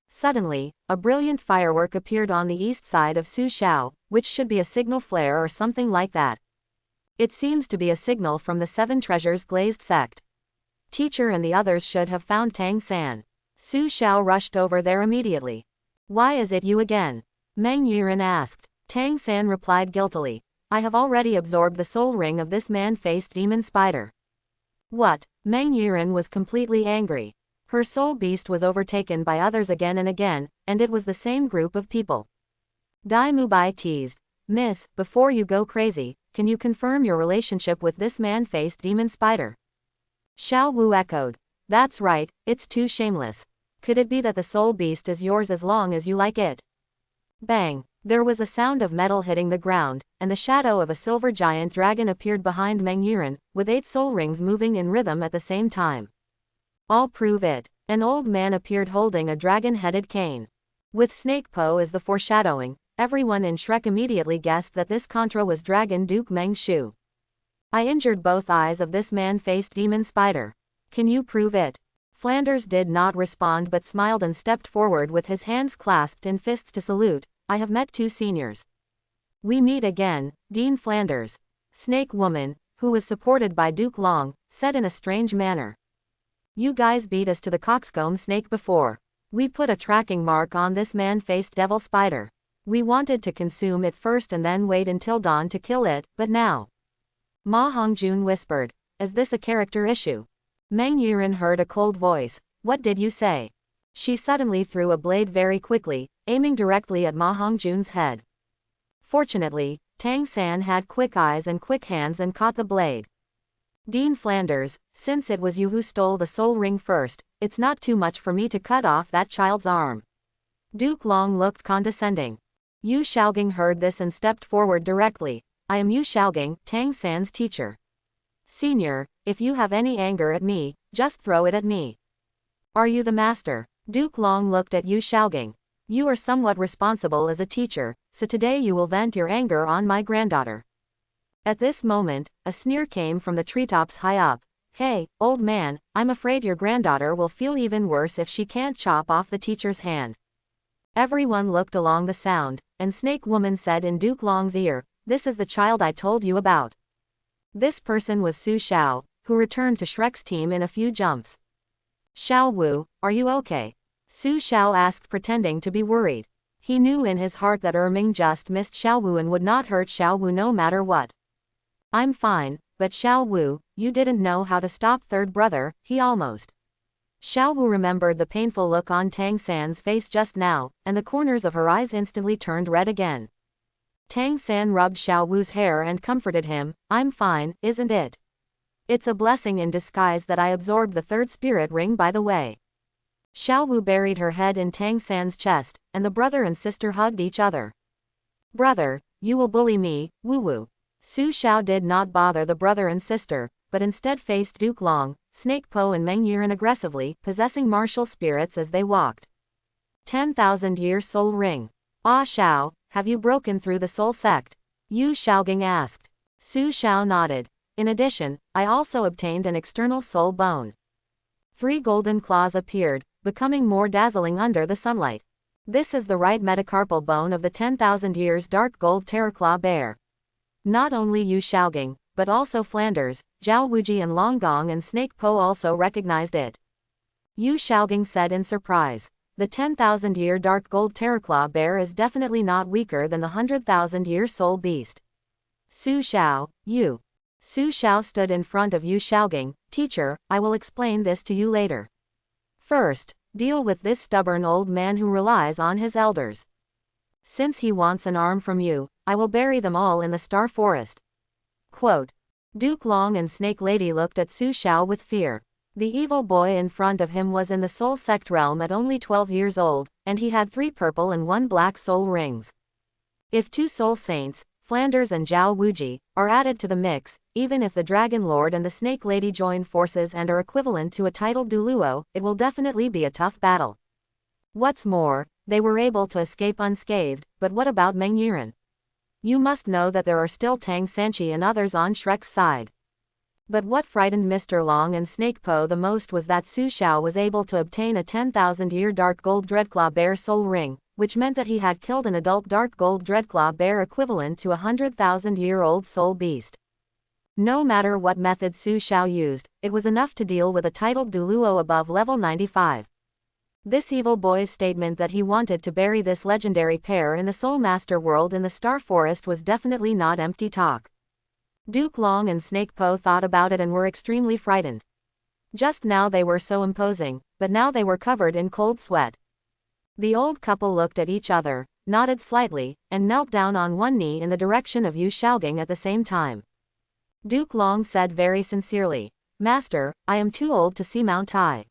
Suddenly, a brilliant firework appeared on the east side of Su Xiao, which should be a signal flare or something like that. It seems to be a signal from the 7 Treasures Glazed sect. Teacher and the others should have found Tang San. Su Xiao rushed over there immediately. Why is it you again? Meng Yuren asked. Tang San replied guiltily. I have already absorbed the soul ring of this man-faced demon spider. What? Meng Yuren was completely angry. Her soul beast was overtaken by others again and again, and it was the same group of people. Dai Mubai teased. Miss, before you go crazy, can you confirm your relationship with this man-faced demon spider? Xiao Wu echoed. That's right, it's too shameless. Could it be that the soul beast is yours as long as you like it? Bang! There was a sound of metal hitting the ground, and the shadow of a silver giant dragon appeared behind Meng Yuren, with 8 soul rings moving in rhythm at the same time. I'll prove it. An old man appeared holding a dragon-headed cane. With Snake Po as the foreshadowing, everyone in Shrek immediately guessed that this Contra was Dragon Duke Meng Shu. I injured both eyes of this man-faced demon spider. Can you prove it? Flanders did not respond but smiled and stepped forward with his hands clasped in fists to salute. I have met 2 seniors. We meet again, Dean Flanders. Snake Woman, who was supported by Duke Long, said in a strange manner. You guys beat us to the coxcomb snake before. We put a tracking mark on this man-faced devil spider. We wanted to consume it first and then wait until dawn to kill it, but now. Ma Hongjun whispered. Is this a character issue? Meng Yuren heard a cold voice. What did you say? She suddenly threw a blade very quickly, aiming directly at Ma Hongjun's head. Fortunately, Tang San had quick eyes and quick hands and caught the blade. Dean Flanders, since it was you who stole the soul ring first, it's not too much for me to cut off that child's arm. Duke Long looked condescending. Yu Xiaogang heard this and stepped forward directly. I am Yu Xiaogang, Tang San's teacher. Senior, if you have any anger at me, just throw it at me. Are you the master? Duke Long looked at Yu Xiaogang. You are somewhat responsible as a teacher, so today you will vent your anger on my granddaughter. At this moment, a sneer came from the treetops high up. Hey, old man, I'm afraid your granddaughter will feel even worse if she can't chop off the teacher's hand. Everyone looked along the sound, and Snake Woman said in Duke Long's ear, this is the child I told you about. This person was Su Xiao, who returned to Shrek's team in a few jumps. Xiao Wu, are you okay? Su Xiao asked, pretending to be worried. He knew in his heart that Ming just missed Xiao Wu and would not hurt Xiao Wu no matter what. I'm fine, but Xiao Wu, you didn't know how to stop third brother, he almost. Xiao Wu remembered the painful look on Tang San's face just now, and the corners of her eyes instantly turned red again. Tang San rubbed Xiao Wu's hair and comforted him. I'm fine, isn't it? It's a blessing in disguise that I absorbed the third spirit ring, by the way. Xiao Wu buried her head in Tang San's chest, and the brother and sister hugged each other. Brother, you will bully me, Wu Wu. Su Xiao did not bother the brother and sister, but instead faced Duke Long, Snake Po and Meng Yiren aggressively, possessing martial spirits as they walked. 10,000-year soul ring. Ah Xiao, have you broken through the soul sect? Yu Xiaogang asked. Su Xiao nodded. In addition, I also obtained an external soul bone. 3 golden claws appeared, becoming more dazzling under the sunlight. This is the right metacarpal bone of the 10,000 years dark gold terraclaw bear. Not only Yu Xiaogang, but also Flanders, Zhao Wuji and Longgong and Snake Po also recognized it. Yu Xiaogang said in surprise. The 10,000-year dark gold terraclaw bear is definitely not weaker than the 100,000-year soul beast. Su Xiao, you. Su Xiao stood in front of Yu Xiaogang. Teacher, I will explain this to you later. First, deal with this stubborn old man who relies on his elders. Since he wants an arm from you, I will bury them all in the Star Forest. Quote. Duke Long and Snake Lady looked at Su Xiao with fear. The evil boy in front of him was in the soul sect realm at only 12 years old, and he had 3 purple and 1 black soul rings. If 2 soul saints, Flanders and Zhao Wuji, are added to the mix, even if the Dragon Lord and the Snake Lady join forces and are equivalent to a titled Douluo, it will definitely be a tough battle. What's more, they were able to escape unscathed, but what about Meng Yiren? You must know that there are still Tang Sanchi and others on Shrek's side. But what frightened Mr. Long and Snake Po the most was that Su Xiao was able to obtain a 10,000-year dark gold dreadclaw bear soul ring, which meant that he had killed an adult dark gold dreadclaw bear equivalent to a 100,000-year-old soul beast. No matter what method Su Xiao used, it was enough to deal with a titled Douluo above level 95. This evil boy's statement that he wanted to bury this legendary pair in the Soul Master world in the Star Forest was definitely not empty talk. Duke Long and Snake Po thought about it and were extremely frightened. Just now they were so imposing, but now they were covered in cold sweat. The old couple looked at each other, nodded slightly, and knelt down on one knee in the direction of Yu Xiaogang at the same time. Duke Long said very sincerely, Master, I am too old to see Mount High.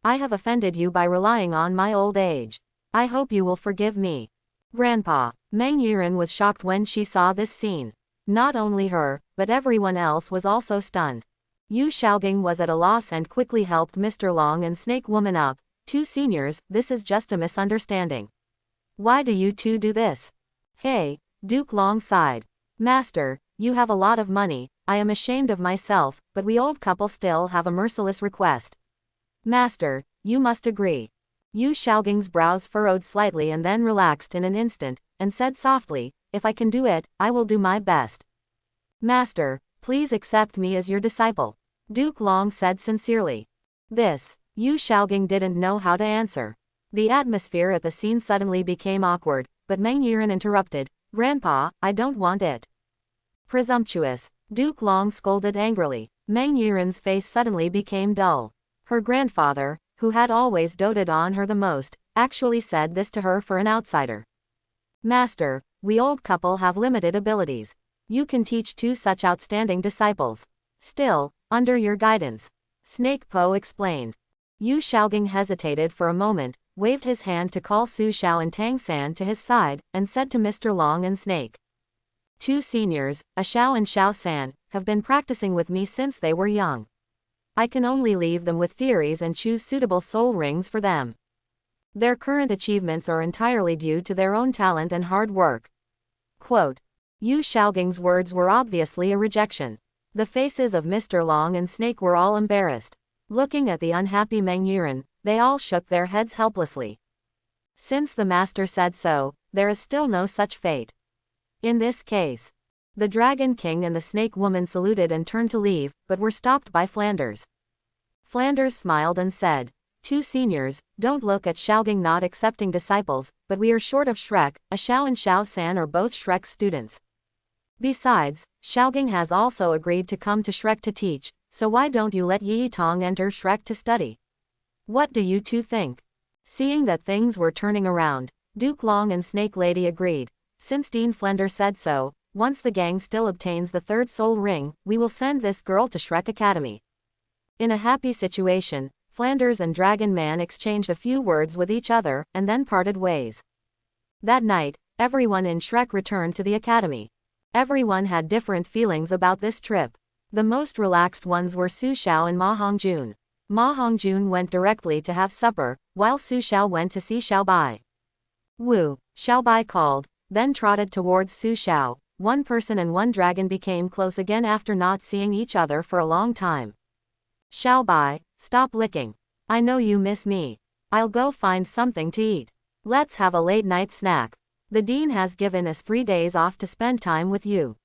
I have offended you by relying on my old age. I hope you will forgive me. Grandpa. Meng Yiren was shocked when she saw this scene. Not only her, but everyone else was also stunned. Yu Xiaogang was at a loss and quickly helped Mr. Long and Snake Woman up. 2 seniors, this is just a misunderstanding. Why do you 2 do this? Hey, Duke Long sighed. Master, you have a lot of money, I am ashamed of myself, but we old couple still have a merciless request. Master, you must agree. Yu Xiaogang's brows furrowed slightly and then relaxed in an instant, and said softly, if I can do it, I will do my best. Master, please accept me as your disciple. Duke Long said sincerely. This, Yu Xiaogang didn't know how to answer. The atmosphere at the scene suddenly became awkward, but Meng Yiren interrupted, Grandpa, I don't want it. Presumptuous. Duke Long scolded angrily. Meng Yiren's face suddenly became dull. Her grandfather, who had always doted on her the most, actually said this to her for an outsider. Master, we old couple have limited abilities. You can teach 2 such outstanding disciples. Still, under your guidance. Snake Po explained. Yu Xiaogang hesitated for a moment, waved his hand to call Susha and Tang San to his side, and said to Mr. Long and Snake. 2 seniors, A Xiao and Xiao San, have been practicing with me since they were young. I can only leave them with theories and choose suitable soul rings for them. Their current achievements are entirely due to their own talent and hard work. Quote. Yu Xiaogang's words were obviously a rejection. The faces of Mr. Long and Snake were all embarrassed. Looking at the unhappy Meng Yuran, they all shook their heads helplessly. Since the master said so, there is still no such fate. In this case, the Dragon King and the Snake Woman saluted and turned to leave, but were stopped by Flanders. Flanders smiled and said, 2 seniors, don't look at Xiaogang not accepting disciples, but we are short of Shrek. A Xiao and Xiao San are both Shrek's students. Besides, Xiaogang has also agreed to come to Shrek to teach, so why don't you let Yi Tong enter Shrek to study? What do you 2 think? Seeing that things were turning around, Duke Long and Snake Lady agreed. Since Dean Flender said so, once the gang still obtains the 3rd soul ring, we will send this girl to Shrek Academy. In a happy situation, Flanders and Dragon Man exchanged a few words with each other, and then parted ways. That night, everyone in Shrek returned to the academy. Everyone had different feelings about this trip. The most relaxed ones were Su Xiao and Ma Hongjun. Ma Hongjun went directly to have supper, while Su Xiao went to see Xiao Bai. Wu, Xiao Bai called, then trotted towards Su Xiao. One person and one dragon became close again after not seeing each other for a long time. Xiao Bai, stop licking. I know you miss me. I'll go find something to eat. Let's have a late night snack. The dean has given us 3 days off to spend time with you.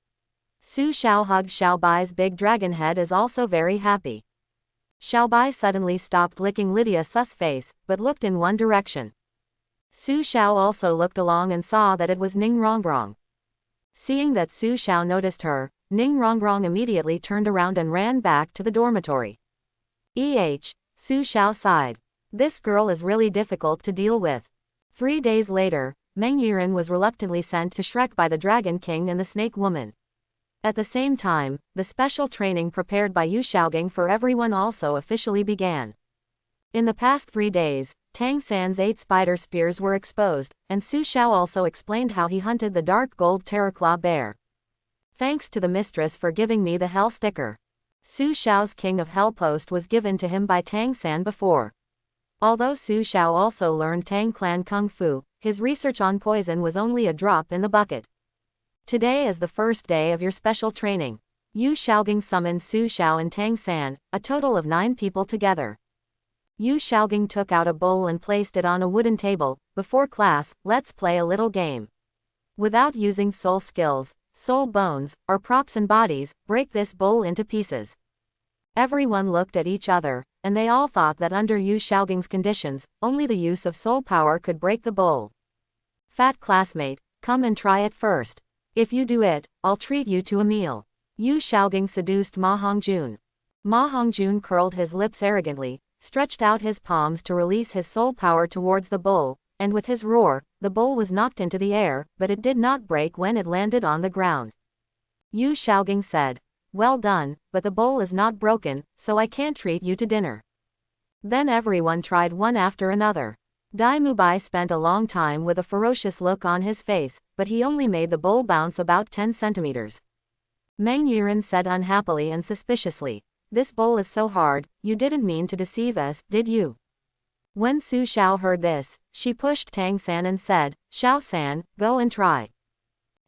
Su Xiao hugged Xiao Bai's big dragon head, is also very happy. Xiao Bai suddenly stopped licking Lydia Su's face, but looked in one direction. Su Xiao also looked along and saw that it was Ning Rongrong. Seeing that Su Xiao noticed her, Ning Rongrong immediately turned around and ran back to the dormitory. Su Xiao sighed. This girl is really difficult to deal with. 3 days later, Meng Yuran was reluctantly sent to Shrek by the Dragon King and the Snake Woman. At the same time, the special training prepared by Yu Xiaogang for everyone also officially began. In the past 3 days, Tang San's 8 spider spears were exposed, and Su Xiao also explained how he hunted the dark gold terraclaw bear. Thanks to the mistress for giving me the hell sticker. Su Xiao's King of Hell post was given to him by Tang San before. Although Su Xiao also learned Tang Clan Kung Fu, his research on poison was only a drop in the bucket. Today is the first day of your special training. Yu Xiaogang summoned Su Xiao and Tang San, a total of 9 people together. Yu Xiaogang took out a bowl and placed it on a wooden table. Before class, let's play a little game. Without using soul skills, soul bones, or props and bodies, break this bowl into pieces. Everyone looked at each other, and they all thought that under Yu Xiaogang's conditions, only the use of soul power could break the bowl. Fat classmate, come and try it first. If you do it, I'll treat you to a meal. Yu Xiaogang seduced Ma Hongjun. Ma Hongjun curled his lips arrogantly, stretched out his palms to release his soul power towards the bowl, and with his roar, the bowl was knocked into the air, but it did not break when it landed on the ground. Yu Xiaogang said, well done, but the bowl is not broken, so I can't treat you to dinner. Then everyone tried one after another. Dai Mubai spent a long time with a ferocious look on his face, but he only made the bowl bounce about 10 centimeters. Meng Yuran said unhappily and suspiciously, this bowl is so hard, you didn't mean to deceive us, did you? When Su Xiao heard this, she pushed Tang San and said, Xiao San, go and try.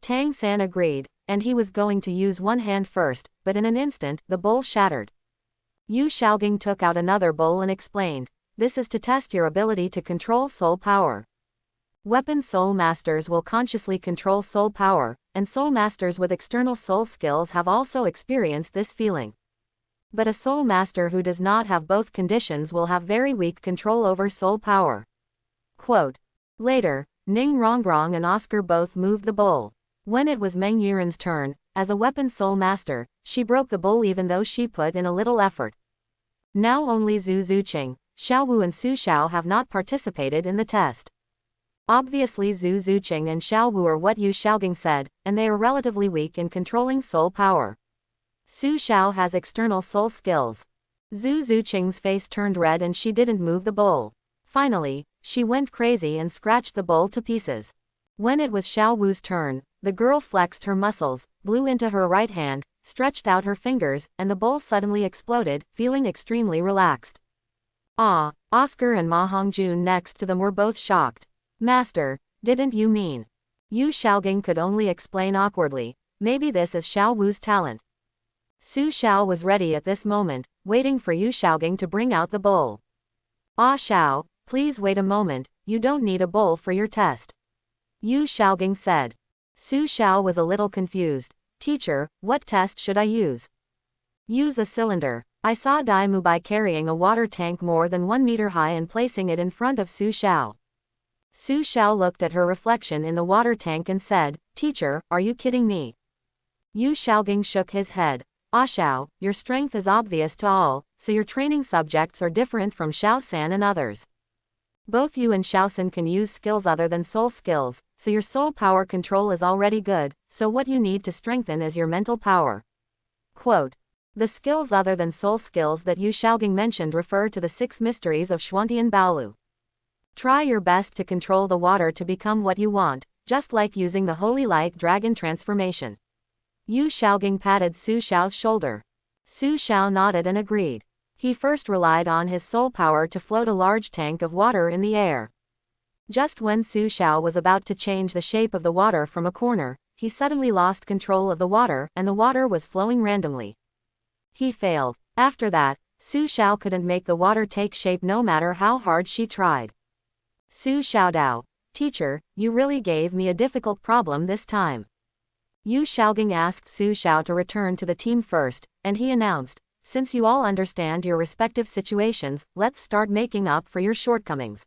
Tang San agreed, and he was going to use one hand first, but in an instant, the bowl shattered. Yu Xiaogang took out another bowl and explained, this is to test your ability to control soul power. Weapon soul masters will consciously control soul power, and soul masters with external soul skills have also experienced this feeling. But a soul master who does not have both conditions will have very weak control over soul power. Quote. Later, Ning Rongrong and Oscar both moved the bowl. When it was Meng Yuran's turn, as a weapon soul master, she broke the bowl even though she put in a little effort. Now only Zhu Zuqing, Xiao Wu and Su Xiao have not participated in the test. Obviously Zhu Zuqing and Xiao Wu are what Yu Xiaogang said, and they are relatively weak in controlling soul power. Su Xiao has external soul skills. Zhu Zuqing's face turned red and she didn't move the bowl. Finally, she went crazy and scratched the bowl to pieces. When it was Xiao Wu's turn, the girl flexed her muscles, blew into her right hand, stretched out her fingers, and the bowl suddenly exploded, feeling extremely relaxed. Ah, Oscar and Ma Hongjun next to them were both shocked. Master, didn't you mean? Yu Xiaogang could only explain awkwardly, maybe this is Xiao Wu's talent. Su Xiao was ready at this moment, waiting for Yu Xiaogang to bring out the bowl. Ah Xiao, please wait a moment, you don't need a bowl for your test. Yu Xiaogang said. Su Xiao was a little confused. Teacher, what test should I use? Use a cylinder. I saw Dai Mubai carrying a water tank more than 1 meter high and placing it in front of Su Xiao. Su Xiao looked at her reflection in the water tank and said, Teacher, are you kidding me? Yu Xiaogang shook his head. Ah Xiao, your strength is obvious to all, so your training subjects are different from Xiao San and others. Both you and Xiao San can use skills other than soul skills, so your soul power control is already good, so what you need to strengthen is your mental power. Quote. The skills other than soul skills that Yu Xiaogang mentioned refer to the 6 mysteries of Xuantian Baolu. Try your best to control the water to become what you want, just like using the Holy Light Dragon transformation. Yu Xiaogang patted Su Xiao's shoulder. Su Xiao nodded and agreed. He first relied on his soul power to float a large tank of water in the air. Just when Su Xiao was about to change the shape of the water from a corner, he suddenly lost control of the water and the water was flowing randomly. He failed. After that, Su Xiao couldn't make the water take shape no matter how hard she tried. Su Xiaodao, teacher, you really gave me a difficult problem this time. Yu Xiaogang asked Su Xiao to return to the team first, and he announced, since you all understand your respective situations, let's start making up for your shortcomings.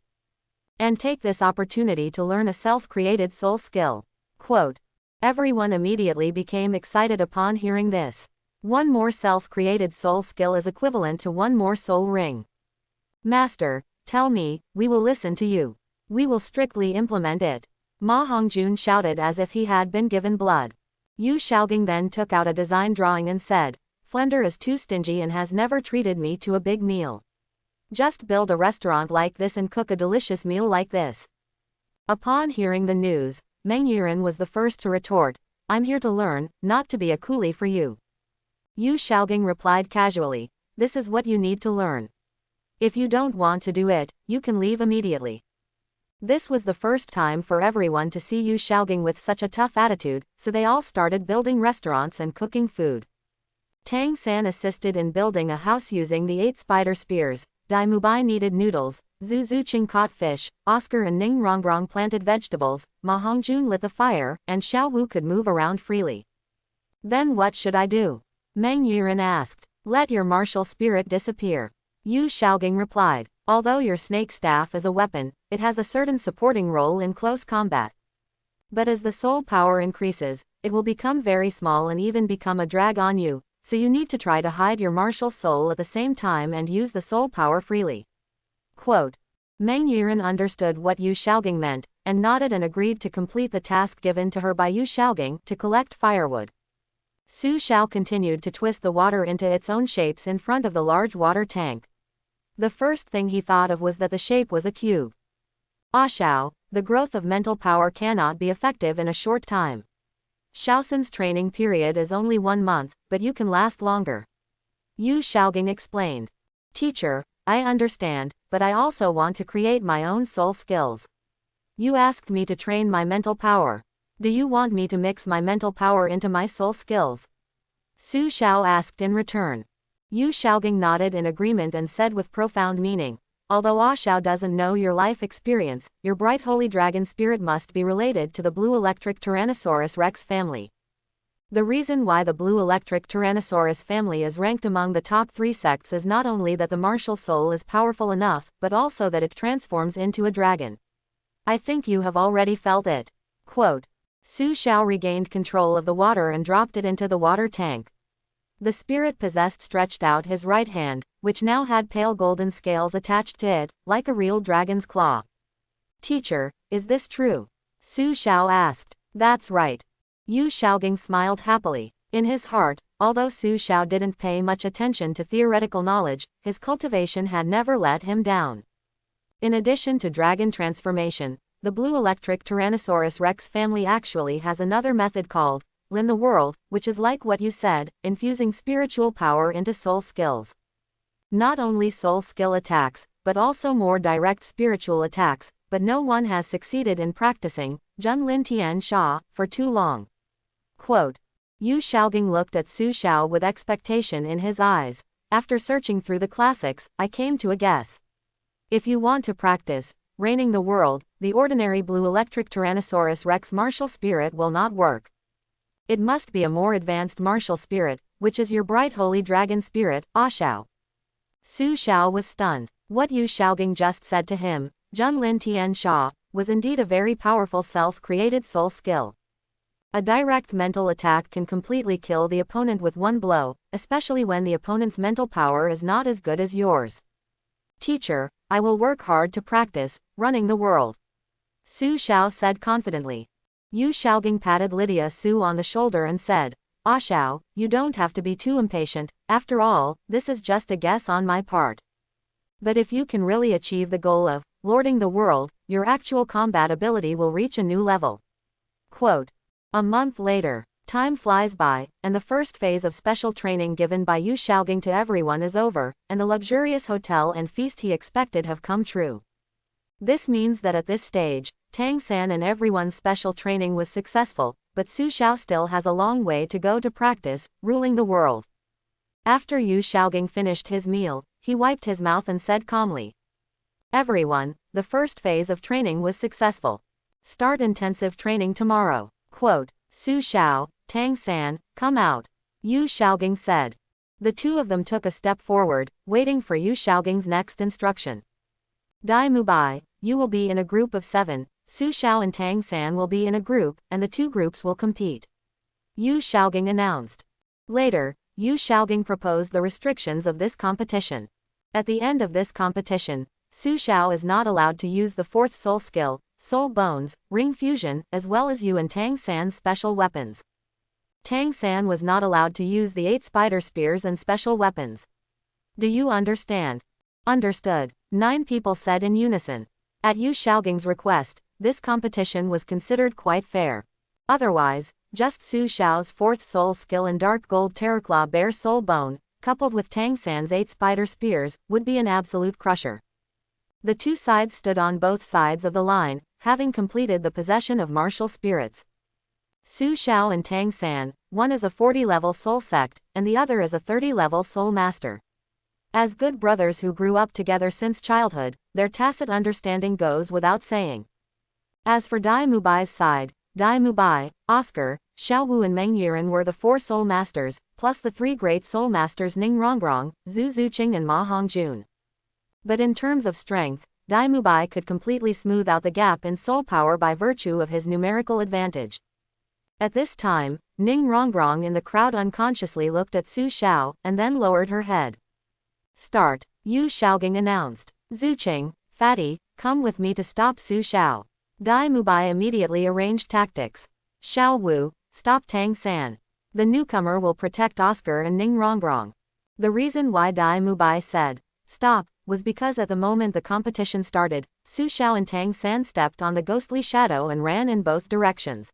And take this opportunity to learn a self-created soul skill. Quote. Everyone immediately became excited upon hearing this. 1 more self-created soul skill is equivalent to 1 more soul ring. Master, tell me, we will listen to you. We will strictly implement it. Ma Hongjun shouted as if he had been given blood. Yu Xiaogang then took out a design drawing and said, Flender is too stingy and has never treated me to a big meal. Just build a restaurant like this and cook a delicious meal like this. Upon hearing the news, Meng Yiren was the first to retort, I'm here to learn, not to be a coolie for you. Yu Xiaogang replied casually, this is what you need to learn. If you don't want to do it, you can leave immediately. This was the first time for everyone to see Yu Xiaogang with such a tough attitude, so they all started building restaurants and cooking food. Tang San assisted in building a house using the 8 spider spears, Dai Mubai kneaded noodles, Zhu Zuqing caught fish, Oscar and Ning Rongrong planted vegetables, Ma Hongjun lit the fire, and Xiao Wu could move around freely. Then what should I do? Meng Yiren asked. Let your martial spirit disappear. Yu Xiaogang replied. Although your snake staff is a weapon, it has a certain supporting role in close combat. But as the soul power increases, it will become very small and even become a drag on you, so you need to try to hide your martial soul at the same time and use the soul power freely. Quote. Meng Yiren understood what Yu Xiaogang meant, and nodded and agreed to complete the task given to her by Yu Xiaogang to collect firewood. Su Xiao continued to twist the water into its own shapes in front of the large water tank. The first thing he thought of was that the shape was a cube. Ah Xiao, the growth of mental power cannot be effective in a short time. Xiaosan's training period is only 1 month, but you can last longer. Yu Xiaogang explained. Teacher, I understand, but I also want to create my own soul skills. You asked me to train my mental power. Do you want me to mix my mental power into my soul skills? Su Xiao asked in return. Yu Xiaogang nodded in agreement and said with profound meaning, although Ah Xiao doesn't know your life experience, your bright holy dragon spirit must be related to the blue electric Tyrannosaurus rex family. The reason why the blue electric Tyrannosaurus family is ranked among the top 3 sects is not only that the martial soul is powerful enough, but also that it transforms into a dragon. I think you have already felt it. Quote. Su Xiao regained control of the water and dropped it into the water tank. The spirit possessed stretched out his right hand, which now had pale golden scales attached to it, like a real dragon's claw. Teacher, is this true? Su Xiao asked. That's right. Yu Xiaogang smiled happily. In his heart, although Su Xiao didn't pay much attention to theoretical knowledge, his cultivation had never let him down. In addition to dragon transformation, the blue electric Tyrannosaurus Rex family actually has another method called Lin the World, which is like what you said, infusing spiritual power into soul skills. Not only soul skill attacks, but also more direct spiritual attacks, but no one has succeeded in practicing Zhen Lin Tian Sha for too long. Quote. Yu Xiaogang looked at Su Xiao with expectation in his eyes. After searching through the classics, I came to a guess. If you want to practice reigning the world, the ordinary blue electric Tyrannosaurus Rex martial spirit will not work. It must be a more advanced martial spirit, which is your bright holy dragon spirit, Xiao. Su Xiao was stunned. What Yu Xiaogang just said to him, Zhen Lin Tian Sha, was indeed a very powerful self-created soul skill. A direct mental attack can completely kill the opponent with one blow, especially when the opponent's mental power is not as good as yours. Teacher, I will work hard to practice running the world. Su Xiao said confidently. Yu Xiaogang patted Lydia Su on the shoulder and said, Xiao, you don't have to be too impatient, after all, this is just a guess on my part. But if you can really achieve the goal of lording the world, your actual combat ability will reach a new level. Quote. A month later, time flies by, and the first phase of special training given by Yu Xiaogang to everyone is over, and the luxurious hotel and feast he expected have come true. This means that at this stage, Tang San and everyone's special training was successful, but Su Xiao still has a long way to go to practice ruling the world. After Yu Xiaogang finished his meal, he wiped his mouth and said calmly. Everyone, the first phase of training was successful. Start intensive training tomorrow. Quote. Su Xiao, Tang San, come out. Yu Xiaogang said. The two of them took a step forward, waiting for Yu Xiaogang's next instruction. Dai Mubai, you will be in a group of 7, Su Xiao and Tang San will be in a group, and the two groups will compete. Yu Xiaogang announced. Later, Yu Xiaogang proposed the restrictions of this competition. At the end of this competition, Su Xiao is not allowed to use the fourth soul skill, Soul Bones, Ring Fusion, as well as Yu and Tang San's special weapons. Tang San was not allowed to use the 8 spider spears and special weapons. Do you understand? Understood, 9 people said in unison. At Yu Xiaogang's request, this competition was considered quite fair. Otherwise, just Su Xiao's 4th soul skill and dark gold Terraclaw Bear Soul Bone, coupled with Tang San's 8 spider spears, would be an absolute crusher. The two sides stood on both sides of the line, having completed the possession of martial spirits. Su Xiao and Tang San, one is a 40-level soul sect, and the other is a 30-level soul master. As good brothers who grew up together since childhood, their tacit understanding goes without saying. As for Dai Mubai's side, Dai Mubai, Oscar, Xiao Wu and Meng Yiren were the 4 soul masters, plus the 3 great soul masters Ning Rongrong, Zhu Zuqing and Ma Hongjun. But in terms of strength, Dai Mubai could completely smooth out the gap in soul power by virtue of his numerical advantage. At this time, Ning Rongrong in the crowd unconsciously looked at Su Xiao, and then lowered her head. Start, Yu Xiaogang announced. Zuqing, Fatty, come with me to stop Su Xiao. Dai Mubai immediately arranged tactics. Xiao Wu, stop Tang San. The newcomer will protect Oscar and Ning Rongrong. The reason why Dai Mubai said, stop, was because at the moment the competition started, Su Xiao and Tang San stepped on the ghostly shadow and ran in both directions.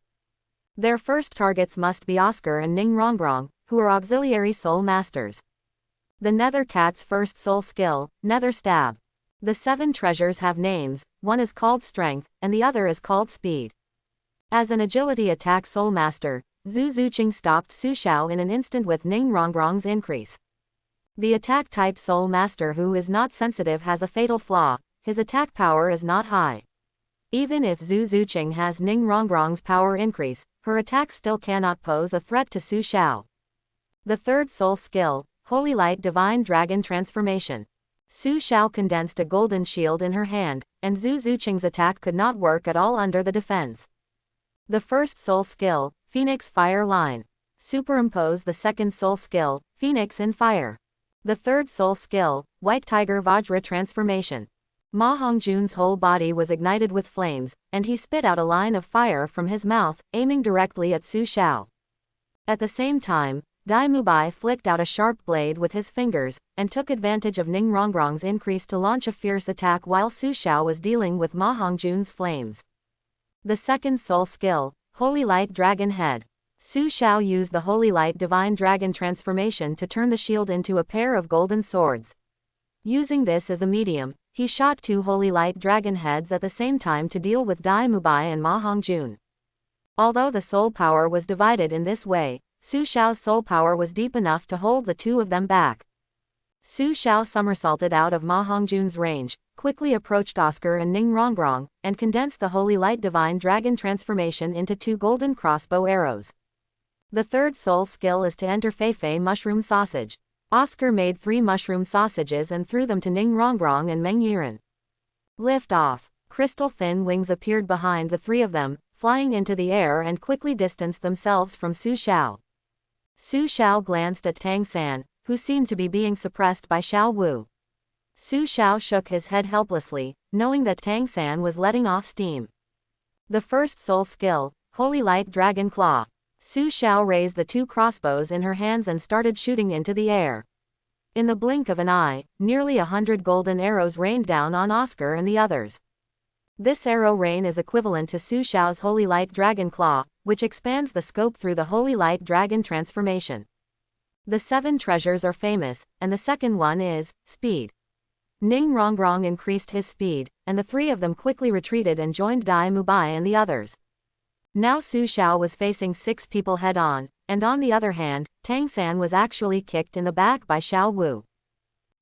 Their first targets must be Oscar and Ning Rongrong, who are auxiliary soul masters. The Nether Cat's first soul skill, Nether Stab. The 7 treasures have names, one is called Strength, and the other is called Speed. As an agility attack soul master, Zhu Zuqing stopped Su Xiao in an instant with Ning Rongrong's increase. The attack type soul master who is not sensitive has a fatal flaw, his attack power is not high. Even if Zhu Zuqing has Ning Rongrong's power increase, her attack still cannot pose a threat to Su Xiao. The third soul skill, Holy Light Divine Dragon Transformation. Su Xiao condensed a golden shield in her hand, and Zhu Zuqing's attack could not work at all under the defense. The first soul skill, Phoenix Fire Line. Superimpose the second soul skill, Phoenix in Fire. The third soul skill, White Tiger Vajra Transformation. Ma Hongjun's whole body was ignited with flames, and he spit out a line of fire from his mouth, aiming directly at Su Xiao. At the same time, Dai Mubai flicked out a sharp blade with his fingers, and took advantage of Ning Rongrong's increase to launch a fierce attack while Su Xiao was dealing with Ma Hongjun's flames. The second soul skill, Holy Light Dragon Head. Su Xiao used the Holy Light Divine Dragon transformation to turn the shield into a pair of golden swords. Using this as a medium, he shot 2 Holy Light Dragon Heads at the same time to deal with Dai Mubai and Ma Hongjun. Although the soul power was divided in this way, Su Xiao's soul power was deep enough to hold the 2 of them back. Su Xiao somersaulted out of Ma Hongjun's range, quickly approached Oscar and Ning Rongrong, and condensed the Holy Light Divine Dragon transformation into 2 golden crossbow arrows. The third soul skill is to enter Feifei Mushroom Sausage. Oscar made 3 mushroom sausages and threw them to Ning Rongrong and Meng Yiren. Lift off. Crystal thin wings appeared behind the 3 of them, flying into the air and quickly distanced themselves from Su Xiao. Su Xiao glanced at Tang San, who seemed to be being suppressed by Xiao Wu. Su Xiao shook his head helplessly, knowing that Tang San was letting off steam. The first soul skill, Holy Light Dragon Claw. Su Xiao raised the 2 crossbows in her hands and started shooting into the air. In the blink of an eye, nearly 100 golden arrows rained down on Oscar and the others. This arrow rain is equivalent to Su Xiao's Holy Light Dragon Claw, which expands the scope through the Holy Light Dragon transformation. The 7 treasures are famous, and the second one is speed. Ning Rongrong increased his speed, and the 3 of them quickly retreated and joined Dai Mubai and the others. Now Su Xiao was facing 6 people head-on, and on the other hand, Tang San was actually kicked in the back by Xiao Wu.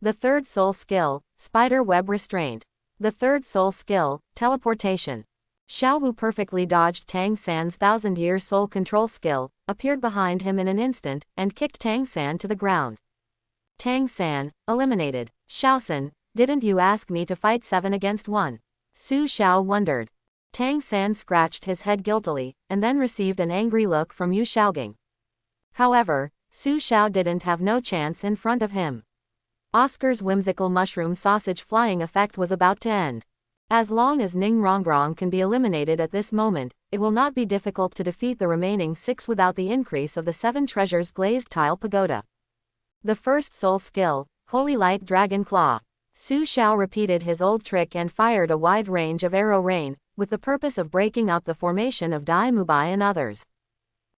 The third soul skill, Spider Web Restraint. The third soul skill, Teleportation. Xiao Wu perfectly dodged Tang San's 1,000-year soul control skill, appeared behind him in an instant, and kicked Tang San to the ground. Tang San, eliminated. Xiaosan, didn't you ask me to fight 7 against 1? Su Xiao wondered. Tang San scratched his head guiltily, and then received an angry look from Yu Xiaoging. However, Su Xiao didn't have no chance in front of him. Oscar's whimsical mushroom sausage flying effect was about to end. As long as Ning Rongrong can be eliminated at this moment, it will not be difficult to defeat the remaining 6 without the increase of the 7 treasures glazed tile pagoda. The first soul skill, Holy Light Dragon Claw. Su Xiao repeated his old trick and fired a wide range of arrow rain, with the purpose of breaking up the formation of Dai Mubai and others.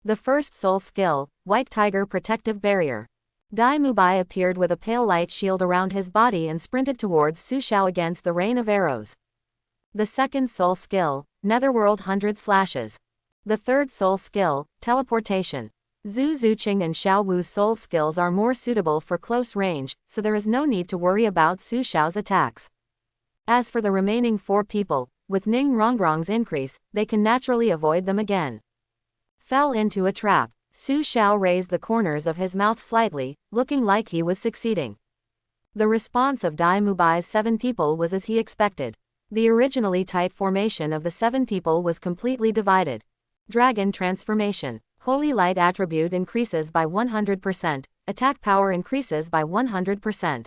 The first soul skill, White Tiger Protective Barrier. Dai Mubai appeared with a pale light shield around his body and sprinted towards Su Xiao against the rain of arrows. The second soul skill, Netherworld 100 Slashes. The third soul skill, Teleportation. Zhu Zuqing and Xiao Wu's soul skills are more suitable for close range, so there is no need to worry about Su Xiao's attacks. As for the remaining 4 people, with Ning Rongrong's increase, they can naturally avoid them again. Fell into a trap. Su Xiao raised the corners of his mouth slightly, looking like he was succeeding. The response of Dai Mubai's 7 people was as he expected. The originally tight formation of the 7 people was completely divided. Dragon Transformation. Holy Light attribute increases by 100%, attack power increases by 100%.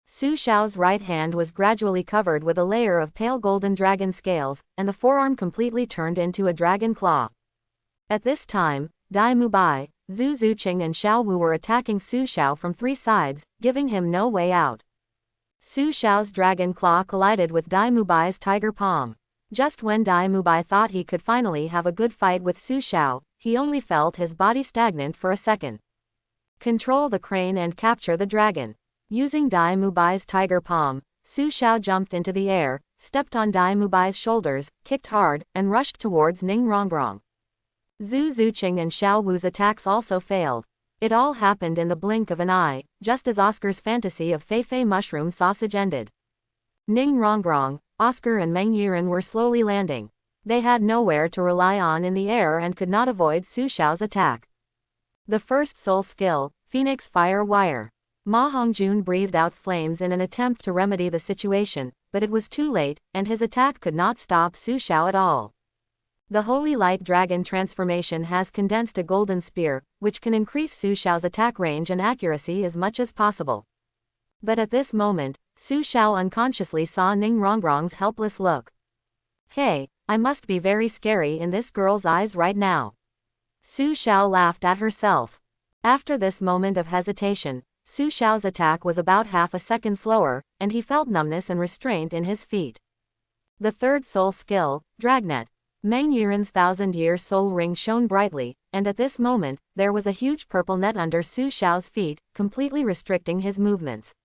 Su Xiao's right hand was gradually covered with a layer of pale golden dragon scales, and the forearm completely turned into a dragon claw. At this time, Dai Mubai, Zhu Zuqing and Xiao Wu were attacking Su Xiao from 3 sides, giving him no way out. Su Xiao's dragon claw collided with Dai Mubai's tiger palm. Just when Dai Mubai thought he could finally have a good fight with Su Xiao, he only felt his body stagnant for a second. Control the crane and capture the dragon. Using Dai Mubai's tiger palm, Su Xiao jumped into the air, stepped on Dai Mubai's shoulders, kicked hard, and rushed towards Ning Rongrong. Zhu Zuqing and Xiao Wu's attacks also failed. It all happened in the blink of an eye, just as Oscar's fantasy of Feifei mushroom sausage ended. Ning Rongrong, Oscar and Meng Yiren were slowly landing. They had nowhere to rely on in the air and could not avoid Su Xiao's attack. The first soul skill, Phoenix Fire Wire. Ma Hongjun breathed out flames in an attempt to remedy the situation, but it was too late, and his attack could not stop Su Xiao at all. The Holy Light Dragon transformation has condensed a golden spear, which can increase Su Xiao's attack range and accuracy as much as possible. But at this moment, Su Xiao unconsciously saw Ning Rongrong's helpless look. Hey, I must be very scary in this girl's eyes right now. Su Xiao laughed at herself. After this moment of hesitation, Su Xiao's attack was about half a second slower, and he felt numbness and restraint in his feet. The third soul skill, Dragnet. Meng Yiren's 1,000-year soul ring shone brightly, and at this moment, there was a huge purple net under Su Xiao's feet, completely restricting his movements.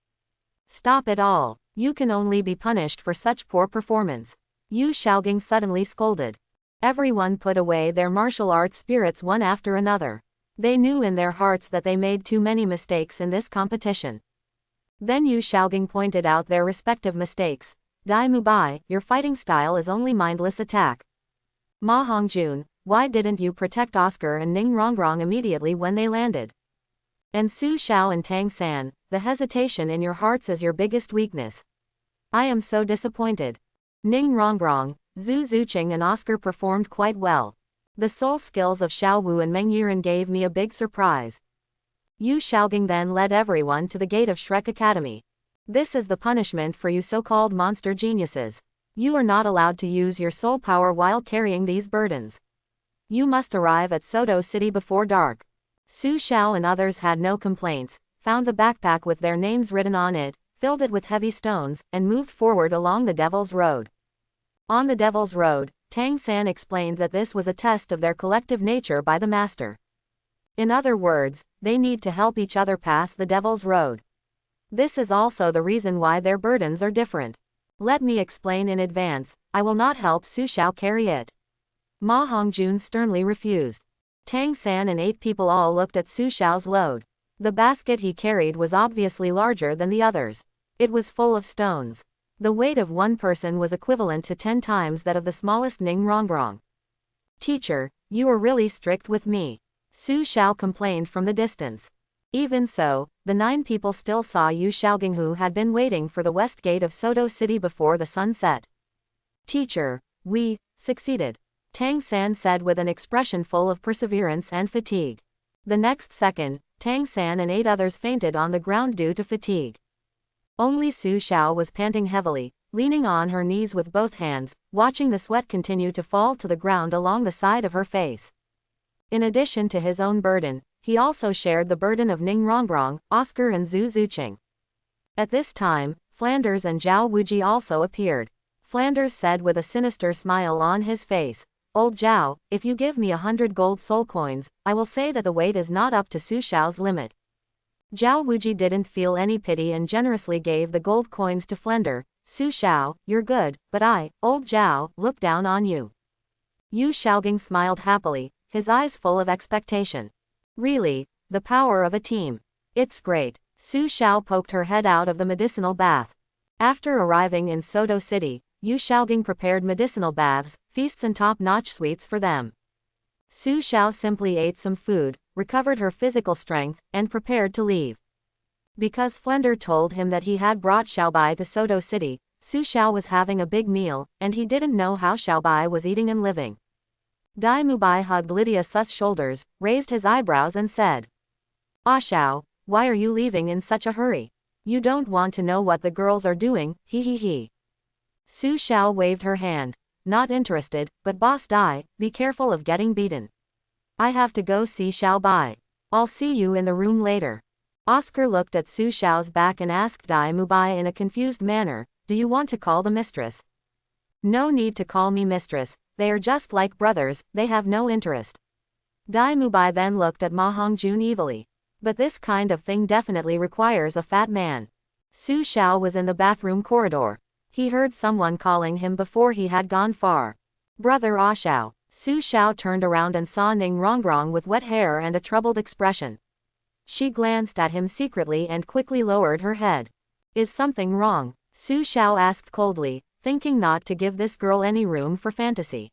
Stop it all. You can only be punished for such poor performance. Yu Xiaogang suddenly scolded. Everyone put away their martial arts spirits one after another. They knew in their hearts that they made too many mistakes in this competition. Then Yu Xiaogang pointed out their respective mistakes. Dai Mubai, your fighting style is only mindless attack. Ma Hongjun, why didn't you protect Oscar and Ning Rongrong immediately when they landed? And Su Xiao and Tang San, the hesitation in your hearts is your biggest weakness. I am so disappointed. Ning Rongrong, Zhu Zuqing and Oscar performed quite well. The soul skills of Xiao Wu and Meng Yiren gave me a big surprise. Yu Xiaogang then led everyone to the gate of Shrek Academy. This is the punishment for you so-called monster geniuses. You are not allowed to use your soul power while carrying these burdens. You must arrive at Soto City before dark. Su Xiao and others had no complaints, found the backpack with their names written on it, filled it with heavy stones, and moved forward along the Devil's Road. On the Devil's Road, Tang San explained that this was a test of their collective nature by the master. In other words, they need to help each other pass the Devil's Road. This is also the reason why their burdens are different. Let me explain in advance, I will not help Su Xiao carry it. Ma Hongjun sternly refused. Tang San and 8 people all looked at Su Xiao's load. The basket he carried was obviously larger than the others. It was full of stones. The weight of one person was equivalent to 10 times that of the smallest Ning Rongrong. Teacher, you are really strict with me. Su Xiao complained from the distance. Even so, the 9 people still saw Yu Xiaogang who had been waiting for the west gate of Soto City before the sun set. Teacher, we succeeded. Tang San said with an expression full of perseverance and fatigue. The next second, Tang San and 8 others fainted on the ground due to fatigue. Only Su Xiao was panting heavily, leaning on her knees with both hands, watching the sweat continue to fall to the ground along the side of her face. In addition to his own burden, he also shared the burden of Ning Rongrong, Oscar and Zhu Zuqing. At this time, Flanders and Zhao Wuji also appeared. Flanders said with a sinister smile on his face, Old Zhao, if you give me 100 gold soul coins, I will say that the weight is not up to Su Xiao's limit. Zhao Wuji didn't feel any pity and generously gave the gold coins to Flander. Su Xiao, you're good, but I, Old Zhao, look down on you. Yu Xiaogang smiled happily, his eyes full of expectation. Really, the power of a team. It's great. Su Xiao poked her head out of the medicinal bath. After arriving in Soto City, Yu Xiaogang prepared medicinal baths, feasts and top-notch sweets for them. Su Xiao simply ate some food, recovered her physical strength, and prepared to leave. Because Flender told him that he had brought Xiaobai to Soto City, Su Xiao was having a big meal, and he didn't know how Xiaobai was eating and living. Dai Mubai hugged Lydia Su's shoulders, raised his eyebrows and said, Ah Xiao, why are you leaving in such a hurry? You don't want to know what the girls are doing, he he he. Su Xiao waved her hand. Not interested, but Boss Dai, be careful of getting beaten. I have to go see Xiaobai. I'll see you in the room later. Oscar looked at Su Xiao's back and asked Dai Mubai in a confused manner, do you want to call the mistress? No need to call me mistress, they are just like brothers, they have no interest. Dai Mubai then looked at Ma Hongjun evilly. But this kind of thing definitely requires a fat man. Su Xiao was in the bathroom corridor. He heard someone calling him before he had gone far. Brother Ah Xiao. Su Xiao turned around and saw Ning Rongrong with wet hair and a troubled expression. She glanced at him secretly and quickly lowered her head. Is something wrong? Su Xiao asked coldly, thinking not to give this girl any room for fantasy.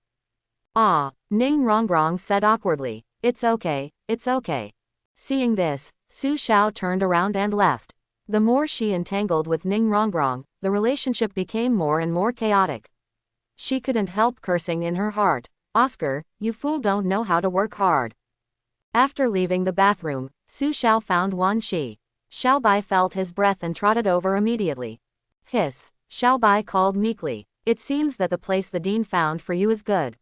Ah, Ning Rongrong said awkwardly. It's okay, it's okay. Seeing this, Su Xiao turned around and left. The more she entangled with Ning Rongrong, the relationship became more and more chaotic. She couldn't help cursing in her heart. Oscar, you fool don't know how to work hard. After leaving the bathroom, Su Xiao found Wan Shi. Xiaobai felt his breath and trotted over immediately. Hiss, Xiaobai called meekly. It seems that the place the dean found for you is good.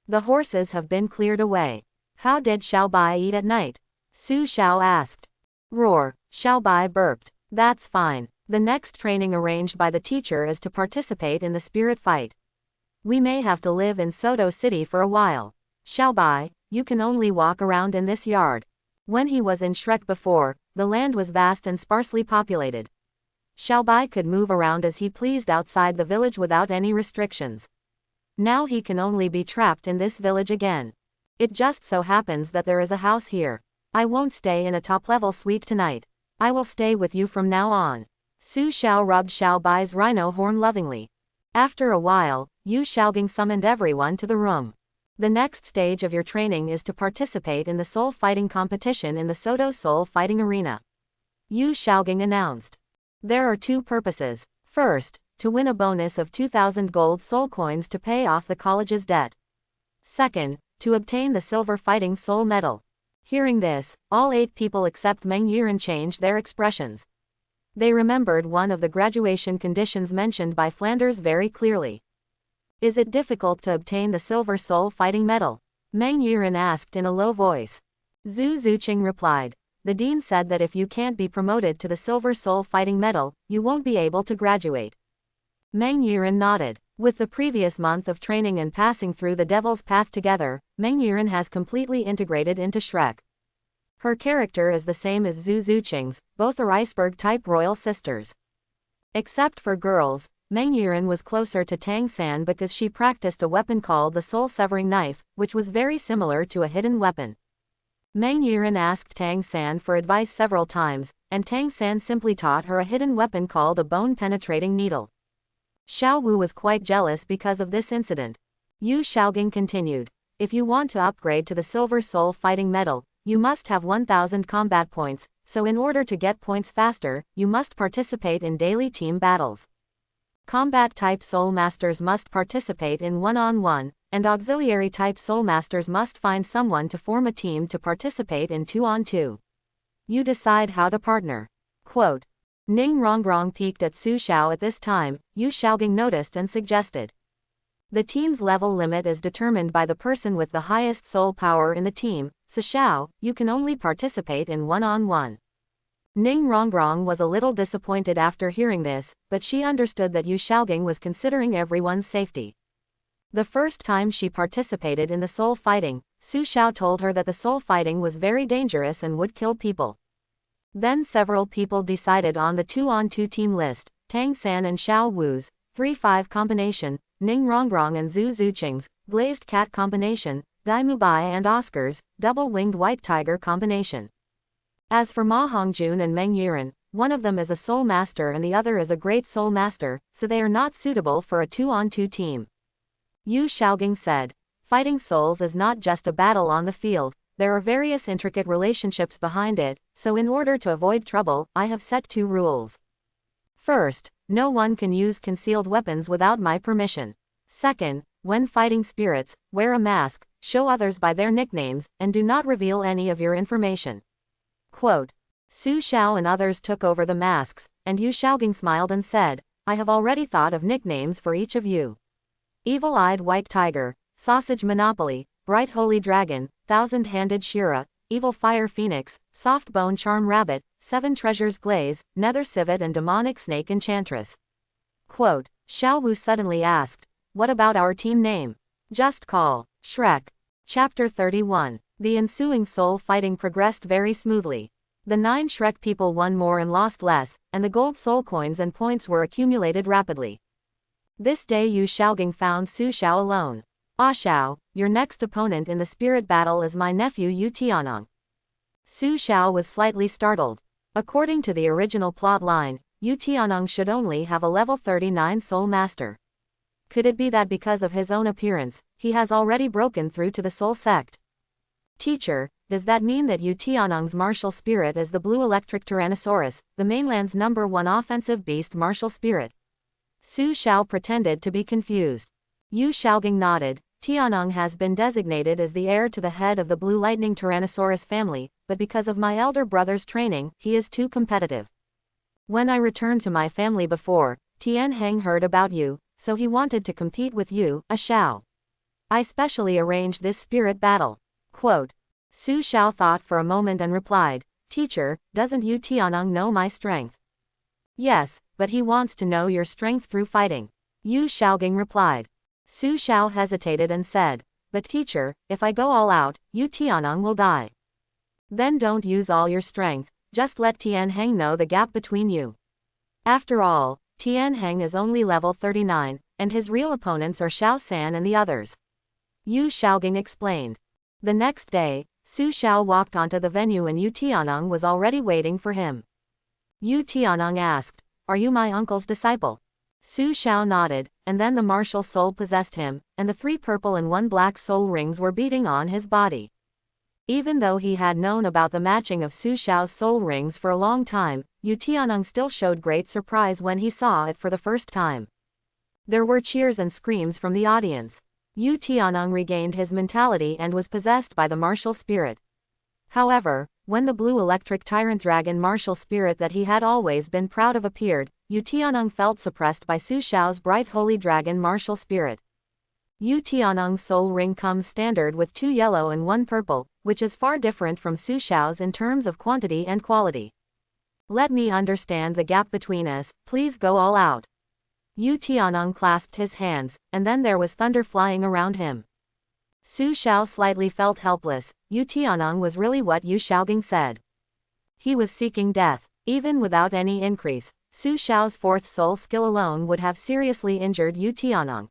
The horses have been cleared away. How did Xiaobai eat at night? Su Xiao asked. Roar, Xiaobai burped. That's fine. The next training arranged by the teacher is to participate in the spirit fight. We may have to live in Soto City for a while. Xiaobai, you can only walk around in this yard. When he was in Shrek before, the land was vast and sparsely populated. Xiaobai could move around as he pleased outside the village without any restrictions. Now he can only be trapped in this village again. It just so happens that there is a house here. I won't stay in a top-level suite tonight. I will stay with you from now on. Su Xiao rubbed Xiaobai's rhino horn lovingly. After a while, Yu Xiaogang summoned everyone to the room. The next stage of your training is to participate in the soul fighting competition in the Soto Soul Fighting Arena. Yu Xiaogang announced. There are two purposes. First, to win a bonus of 2,000 gold soul coins to pay off the college's debt. Second, to obtain the silver fighting soul medal. Hearing this, all 8 people except Meng Yiren changed their expressions. They remembered one of the graduation conditions mentioned by Flanders very clearly. Is it difficult to obtain the silver soul fighting medal? Meng Yiren asked in a low voice. Zhu Zuqing replied. The dean said that if you can't be promoted to the silver soul fighting medal, you won't be able to graduate. Meng Yiren nodded. With the previous month of training and passing through the Devil's Path together, Meng Yiren has completely integrated into Shrek. Her character is the same as Zhu Zuqing's, both are iceberg-type royal sisters. Except for girls, Meng Yiren was closer to Tang San because she practiced a weapon called the soul-severing knife, which was very similar to a hidden weapon. Meng Yiren asked Tang San for advice several times, and Tang San simply taught her a hidden weapon called a bone-penetrating needle. Xiao Wu was quite jealous because of this incident. Yu Xiaogang continued. If you want to upgrade to the Silver Soul Fighting Medal, you must have 1,000 combat points, so in order to get points faster, you must participate in daily team battles. Combat-type Soul Masters must participate in one-on-one, and auxiliary-type Soul Masters must find someone to form a team to participate in 2-on-2. You decide how to partner. Quote. Ning Rongrong peeked at Su Xiao at this time. Yu Xiaogang noticed and suggested. The team's level limit is determined by the person with the highest soul power in the team, so Xiao, you can only participate in one-on-one. Ning Rongrong was a little disappointed after hearing this, but she understood that Yu Xiaogang was considering everyone's safety. The first time she participated in the soul fighting, Su Xiao told her that the soul fighting was very dangerous and would kill people. Then several people decided on the 2-on-2 team list, Tang San and Xiao Wu's 3-5 combination, Ning Rongrong and Zhu Zuqing's glazed cat combination, Dai Mubai and Oscar's double-winged white tiger combination. As for Ma Hongjun and Meng Yiren, one of them is a soul master and the other is a great soul master, so they are not suitable for a 2-on-2 team. Yu Xiaogang said, fighting souls is not just a battle on the field, there are various intricate relationships behind it, so in order to avoid trouble, I have set 2 rules. First, no one can use concealed weapons without my permission. Second, when fighting spirits, wear a mask, show others by their nicknames, and do not reveal any of your information. Quote. Su Xiao and others took over the masks, and Yu Xiaogang smiled and said, I have already thought of nicknames for each of you. Evil-eyed White Tiger, Sausage Monopoly, Bright Holy Dragon, Thousand-Handed Shira, Evil Fire Phoenix, Soft Bone Charm Rabbit, 7 Treasures Glaze, Nether Civet and Demonic Snake Enchantress. Quote. Xiao Wu suddenly asked, what about our team name? Just call Shrek. Chapter 31. The ensuing soul fighting progressed very smoothly. The 9 Shrek people won more and lost less, and the gold soul coins and points were accumulated rapidly. This day Yu Xiaogang found Su Xiao alone. Ah Xiao, your next opponent in the spirit battle is my nephew Yu Tianong. Su Xiao was slightly startled. According to the original plot line, Yu Tianong should only have a level 39 soul master. Could it be that because of his own appearance, he has already broken through to the soul sect? Teacher, does that mean that Yu Tianong's martial spirit is the blue electric Tyrannosaurus, the mainland's #1 offensive beast martial spirit? Su Xiao pretended to be confused. Yu Xiaogang nodded. Tianong has been designated as the heir to the head of the Blue Lightning Tyrannosaurus family, but because of my elder brother's training, he is too competitive. When I returned to my family before, Tian Heng heard about you, so he wanted to compete with you, a Xiao. I specially arranged this spirit battle. Quote. Su Xiao thought for a moment and replied, Teacher, doesn't Yu Tianong know my strength? Yes, but he wants to know your strength through fighting. Yu Xiaoging replied. Su Xiao hesitated and said, But teacher, if I go all out, Yu Tianong will die. Then don't use all your strength, just let Tian Heng know the gap between you. After all, Tian Heng is only level 39, and his real opponents are Xiao San and the others. Yu Xiaoging explained. The next day, Su Xiao walked onto the venue and Yu Tianong was already waiting for him. Yu Tianong asked, Are you my uncle's disciple? Su Xiao nodded, and then the martial soul possessed him, and the 3 purple and 1 black soul rings were beating on his body. Even though he had known about the matching of Su Xiao's soul rings for a long time, Yu Tianong still showed great surprise when he saw it for the first time. There were cheers and screams from the audience. Yu Tianong regained his mentality and was possessed by the martial spirit. However, when the blue electric tyrant dragon martial spirit that he had always been proud of appeared, Yu Tianong felt suppressed by Su Xiao's bright holy dragon martial spirit. Yu Tianong's soul ring comes standard with 2 yellow and 1 purple, which is far different from Su Xiao's in terms of quantity and quality. Let me understand the gap between us, please go all out. Yu Tianong clasped his hands, and then there was thunder flying around him. Su Xiao slightly felt helpless. Yu Tianong was really what Yu Xiaoging said. He was seeking death. Even without any increase, Su Xiao's 4th soul skill alone would have seriously injured Yu Tianong.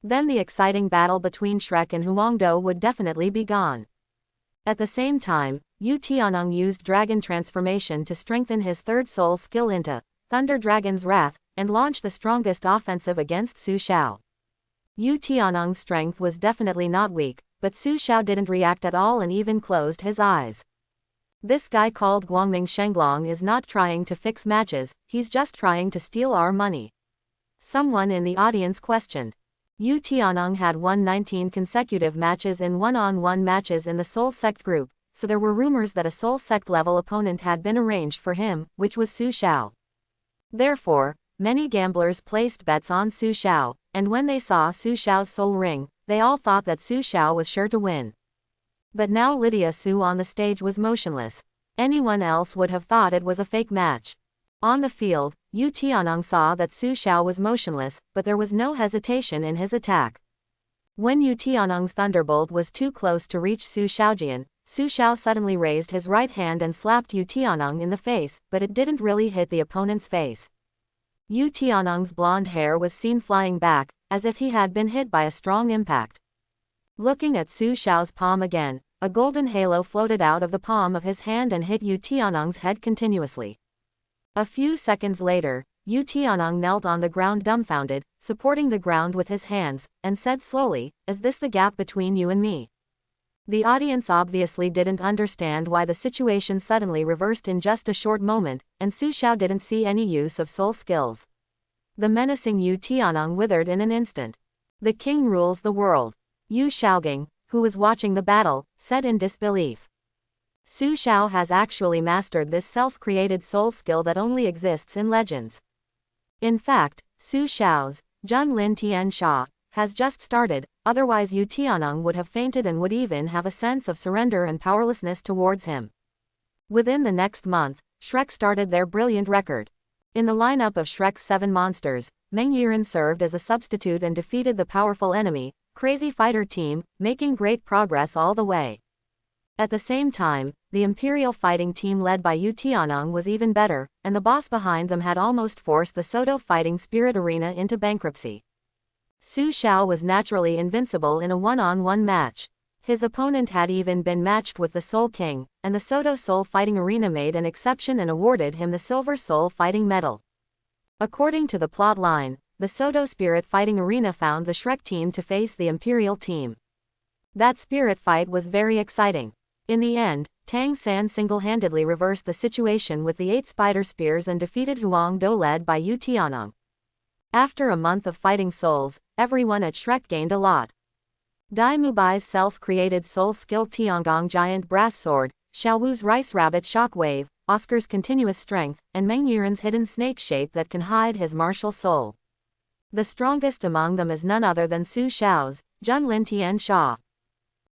Then the exciting battle between Shrek and Huangdo would definitely be gone. At the same time, Yu Tianong used Dragon Transformation to strengthen his 3rd soul skill into Thunder Dragon's Wrath, and launch the strongest offensive against Su Xiao. Yu Tianong's strength was definitely not weak, but Su Xiao didn't react at all and even closed his eyes. This guy called Guangming Shenglong is not trying to fix matches, he's just trying to steal our money. Someone in the audience questioned. Yu Tianong had won 19 consecutive matches in one-on-one matches in the Soul Sect group, so there were rumors that a Soul Sect level opponent had been arranged for him, which was Su Xiao. Therefore, many gamblers placed bets on Su Xiao, and when they saw Su Xiao's soul ring, they all thought that Su Xiao was sure to win. But now Lydia Su on the stage was motionless. Anyone else would have thought it was a fake match. On the field, Yu Tianong saw that Su Xiao was motionless, but there was no hesitation in his attack. When Yu Tianong's thunderbolt was too close to reach Su Xiaojian, Su Xiao suddenly raised his right hand and slapped Yu Tianong in the face, but it didn't really hit the opponent's face. Yu Tianong's blonde hair was seen flying back, as if he had been hit by a strong impact. Looking at Su Xiao's palm again, a golden halo floated out of the palm of his hand and hit Yu Tianong's head continuously. A few seconds later, Yu Tianong knelt on the ground dumbfounded, supporting the ground with his hands, and said slowly, Is this the gap between you and me? The audience obviously didn't understand why the situation suddenly reversed in just a short moment, and Su Xiao didn't see any use of soul skills. The menacing Yu Tianong withered in an instant. The king rules the world. Yu Xiaoging, who was watching the battle, said in disbelief. Su Xiao has actually mastered this self-created soul skill that only exists in legends. In fact, Su Xiao's Zheng Lin Tian Sha has just started, otherwise Yu Tianong would have fainted and would even have a sense of surrender and powerlessness towards him. Within the next month, Shrek started their brilliant record. In the lineup of Shrek's 7 monsters, Meng Yiren served as a substitute and defeated the powerful enemy, Crazy Fighter team, making great progress all the way. At the same time, the Imperial fighting team led by Yu Tianong was even better, and the boss behind them had almost forced the Soto Fighting Spirit Arena into bankruptcy. Su Xiao was naturally invincible in a one-on-one match. His opponent had even been matched with the Soul King, and the Soto Soul Fighting Arena made an exception and awarded him the Silver Soul Fighting Medal. According to the plot line, the Soto Spirit Fighting Arena found the Shrek team to face the Imperial team. That spirit fight was very exciting. In the end, Tang San single-handedly reversed the situation with the 8 spider spears and defeated Huangdo led by Yu Tianong. After a month of fighting souls, everyone at Shrek gained a lot. Dai Mubai's self-created soul skill Tiangong Giant Brass Sword, Xiaowu's Rice Rabbit Shockwave, Oscar's continuous strength, and Meng Yiren's hidden snake shape that can hide his martial soul. The strongest among them is none other than Su Xiao's, Junlin Tian Sha.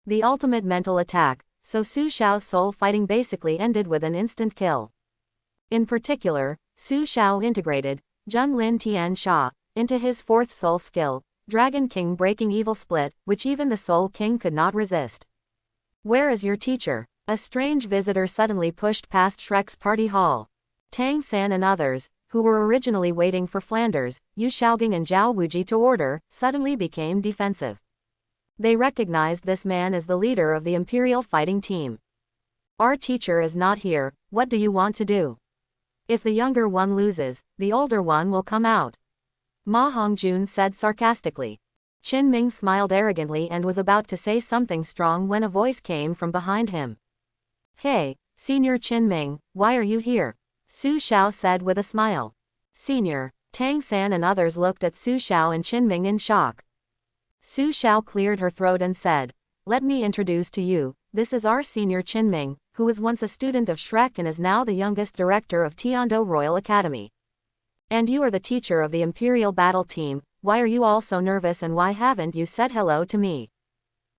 The ultimate mental attack, so Su Xiao's soul fighting basically ended with an instant kill. In particular, Su Xiao integrated Junlin Tian Sha into his fourth soul skill, Dragon King Breaking Evil Split, which even the Soul King could not resist. "Where is your teacher?" A strange visitor suddenly pushed past Shrek's party hall. Tang San and others, who were originally waiting for Flanders, Yu Xiaogang and Zhao Wuji to order, suddenly became defensive. They recognized this man as the leader of the Imperial fighting team. "Our teacher is not here, what do you want to do? If the younger one loses, the older one will come out," Ma Hongjun said sarcastically. Qin Ming smiled arrogantly and was about to say something strong when a voice came from behind him. "Hey, Senior Qin Ming, why are you here?" Su Xiao said with a smile. "Senior." Tang San and others looked at Su Xiao and Qin Ming in shock. Su Xiao cleared her throat and said, "Let me introduce to you, this is our senior Qin Ming, who was once a student of Shrek and is now the youngest director of Tondo Royal Academy. And you are the teacher of the Imperial Battle Team. Why are you all so nervous and why haven't you said hello to me?"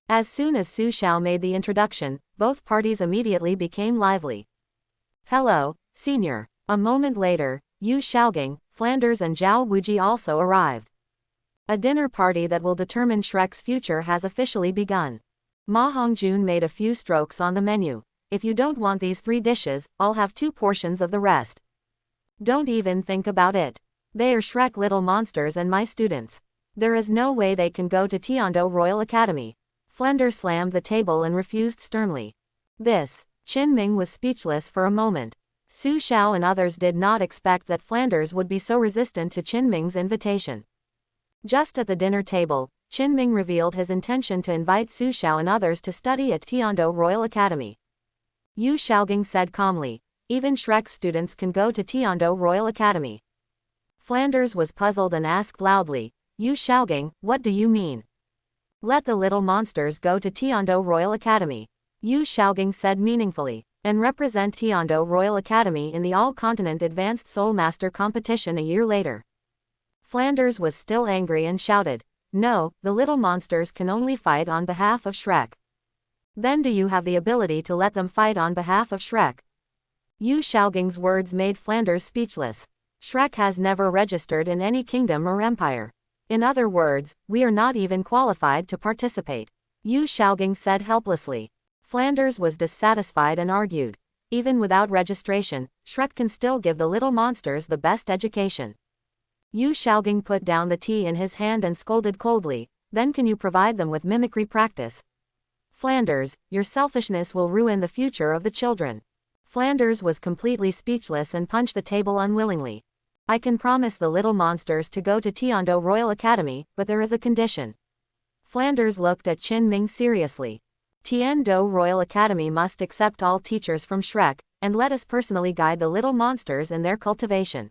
As soon as Su Xiao made the introduction, both parties immediately became lively. "Hello, Senior." A moment later, Yu Xiaogang, Flanders and Zhao Wuji also arrived. A dinner party that will determine Shrek's future has officially begun. Ma Hongjun made a few strokes on the menu. "If you don't want these 3 dishes, I'll have 2 portions of the rest. Don't even think about it. They are Shrek little monsters and my students. There is no way they can go to Tondo Royal Academy." Flanders slammed the table and refused sternly. Qin Ming was speechless for a moment. Su Xiao and others did not expect that Flanders would be so resistant to Qin Ming's invitation. Just at the dinner table, Qin Ming revealed his intention to invite Su Xiao and others to study at Tondo Royal Academy. Yu Xiaogang said calmly, "Even Shrek's students can go to Tondo Royal Academy." Flanders was puzzled and asked loudly, "Yu Xiaogang, what do you mean?" "Let the little monsters go to Tondo Royal Academy," Yu Xiaogang said meaningfully, "and represent Tondo Royal Academy in the All-Continent Advanced Soul Master competition a year later." Flanders was still angry and shouted, "No, the little monsters can only fight on behalf of Shrek." "Then do you have the ability to let them fight on behalf of Shrek?" Yu Xiaogang's words made Flanders speechless. "Shrek has never registered in any kingdom or empire. In other words, we are not even qualified to participate," Yu Xiaogang said helplessly. Flanders was dissatisfied and argued, "Even without registration, Shrek can still give the little monsters the best education." Yu Xiaogang put down the tea in his hand and scolded coldly, "Then can you provide them with mimicry practice?" "Flanders, your selfishness will ruin the future of the children." Flanders was completely speechless and punched the table unwillingly. "I can promise the little monsters to go to Tondo Royal Academy, but there is a condition." Flanders looked at Qin Ming seriously. "Tondo Royal Academy must accept all teachers from Shrek, and let us personally guide the little monsters in their cultivation."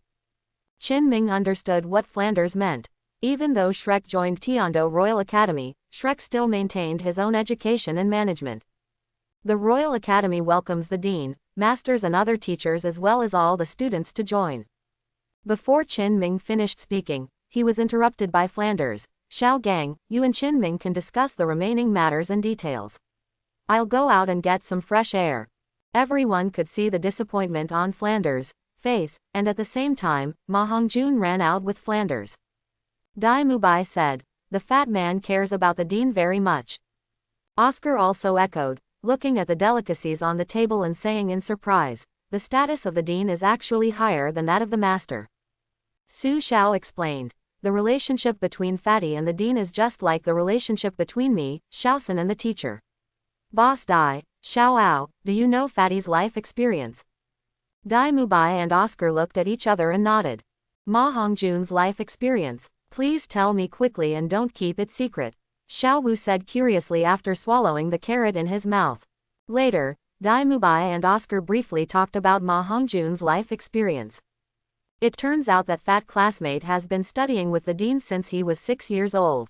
Qin Ming understood what Flanders meant. Even though Shrek joined Tondo Royal Academy, Shrek still maintained his own education and management. The Royal Academy welcomes the dean, masters and other teachers as well as all the students to join. Before Qin Ming finished speaking, he was interrupted by Flanders. "Xiaogang, you and Qin Ming can discuss the remaining matters and details. I'll go out and get some fresh air." Everyone could see the disappointment on Flanders' face, and at the same time, Ma Hongjun ran out with Flanders. Dai Mubai said, "The fat man cares about the dean very much." Oscar also echoed, looking at the delicacies on the table and saying in surprise, "The status of the dean is actually higher than that of the master." Su Xiao explained, "The relationship between Fatty and the dean is just like the relationship between me, Shaosan and the teacher." "Boss Dai, Xiao, do you know Fatty's life experience?" Dai Mubai and Oscar looked at each other and nodded. "Ma Hongjun's life experience. Please tell me quickly and don't keep it secret," Xiao Wu said curiously after swallowing the carrot in his mouth. Later, Dai Mubai and Oscar briefly talked about Ma Hongjun's life experience. It turns out that Fat classmate has been studying with the dean since he was 6 years old.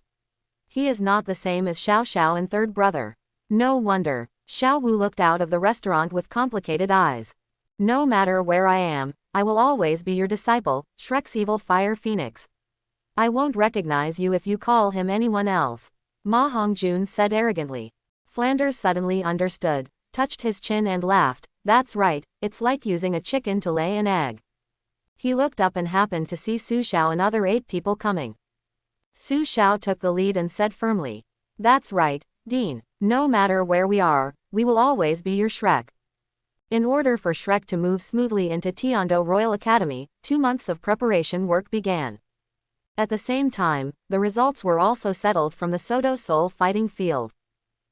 He is not the same as Xiao Xiao and third brother. No wonder. Xiao Wu looked out of the restaurant with complicated eyes. No matter where I am, I will always be your disciple, Shrek's evil fire phoenix. I won't recognize you if you call him anyone else. Ma Hongjun said arrogantly. Flanders suddenly understood, touched his chin and laughed. That's right, it's like using a chicken to lay an egg. He looked up and happened to see Susha and other 8 people coming. Susha took the lead and said firmly, "That's right, Dean. No matter where we are, we will always be your Shrek." In order for Shrek to move smoothly into Tondo Royal Academy, 2 months of preparation work began. At the same time, the results were also settled from the Soto Soul fighting field.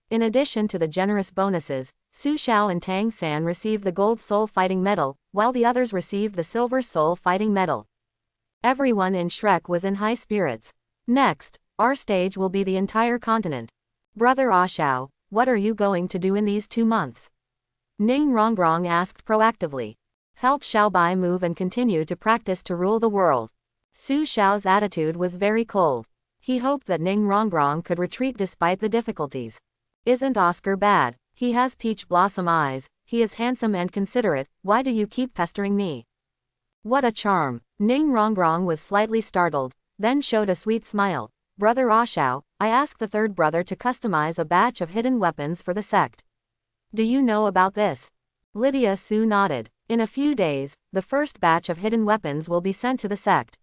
In addition to the generous bonuses, Susha and Tang San received the Gold Soul Fighting Medal, while the others received the Silver Soul Fighting Medal. Everyone in Shrek was in high spirits. Next, our stage will be the entire continent. Brother Ashao, what are you going to do in these 2 months? Ning Rongrong asked proactively. Help Xiaobai move and continue to practice to rule the world. Su Xiao's attitude was very cold. He hoped that Ning Rongrong could retreat despite the difficulties. Isn't Oscar bad? He has peach blossom eyes, he is handsome and considerate, why do you keep pestering me? What a charm. Ning Rongrong was slightly startled, then showed a sweet smile. Brother Ashao, I asked the 3rd brother to customize a batch of hidden weapons for the sect. Do you know about this? Lydia Su nodded. In a few days, the first batch of hidden weapons will be sent to the sect.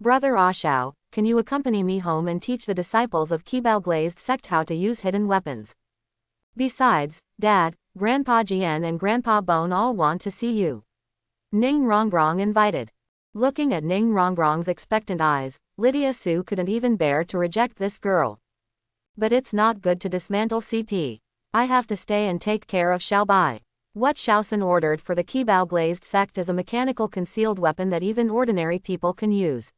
Brother Ashao, can you accompany me home and teach the disciples of Qibao Glazed sect how to use hidden weapons? Besides, Dad, Grandpa Jian and Grandpa Bone all want to see you. Ning Rongrong invited. Looking at Ning Rongrong's expectant eyes, Lydia Su couldn't even bear to reject this girl. But it's not good to dismantle CP. I have to stay and take care of Xiaobai. What Xiaosun ordered for the Qibao Glazed sect is a mechanical concealed weapon that even ordinary people can use.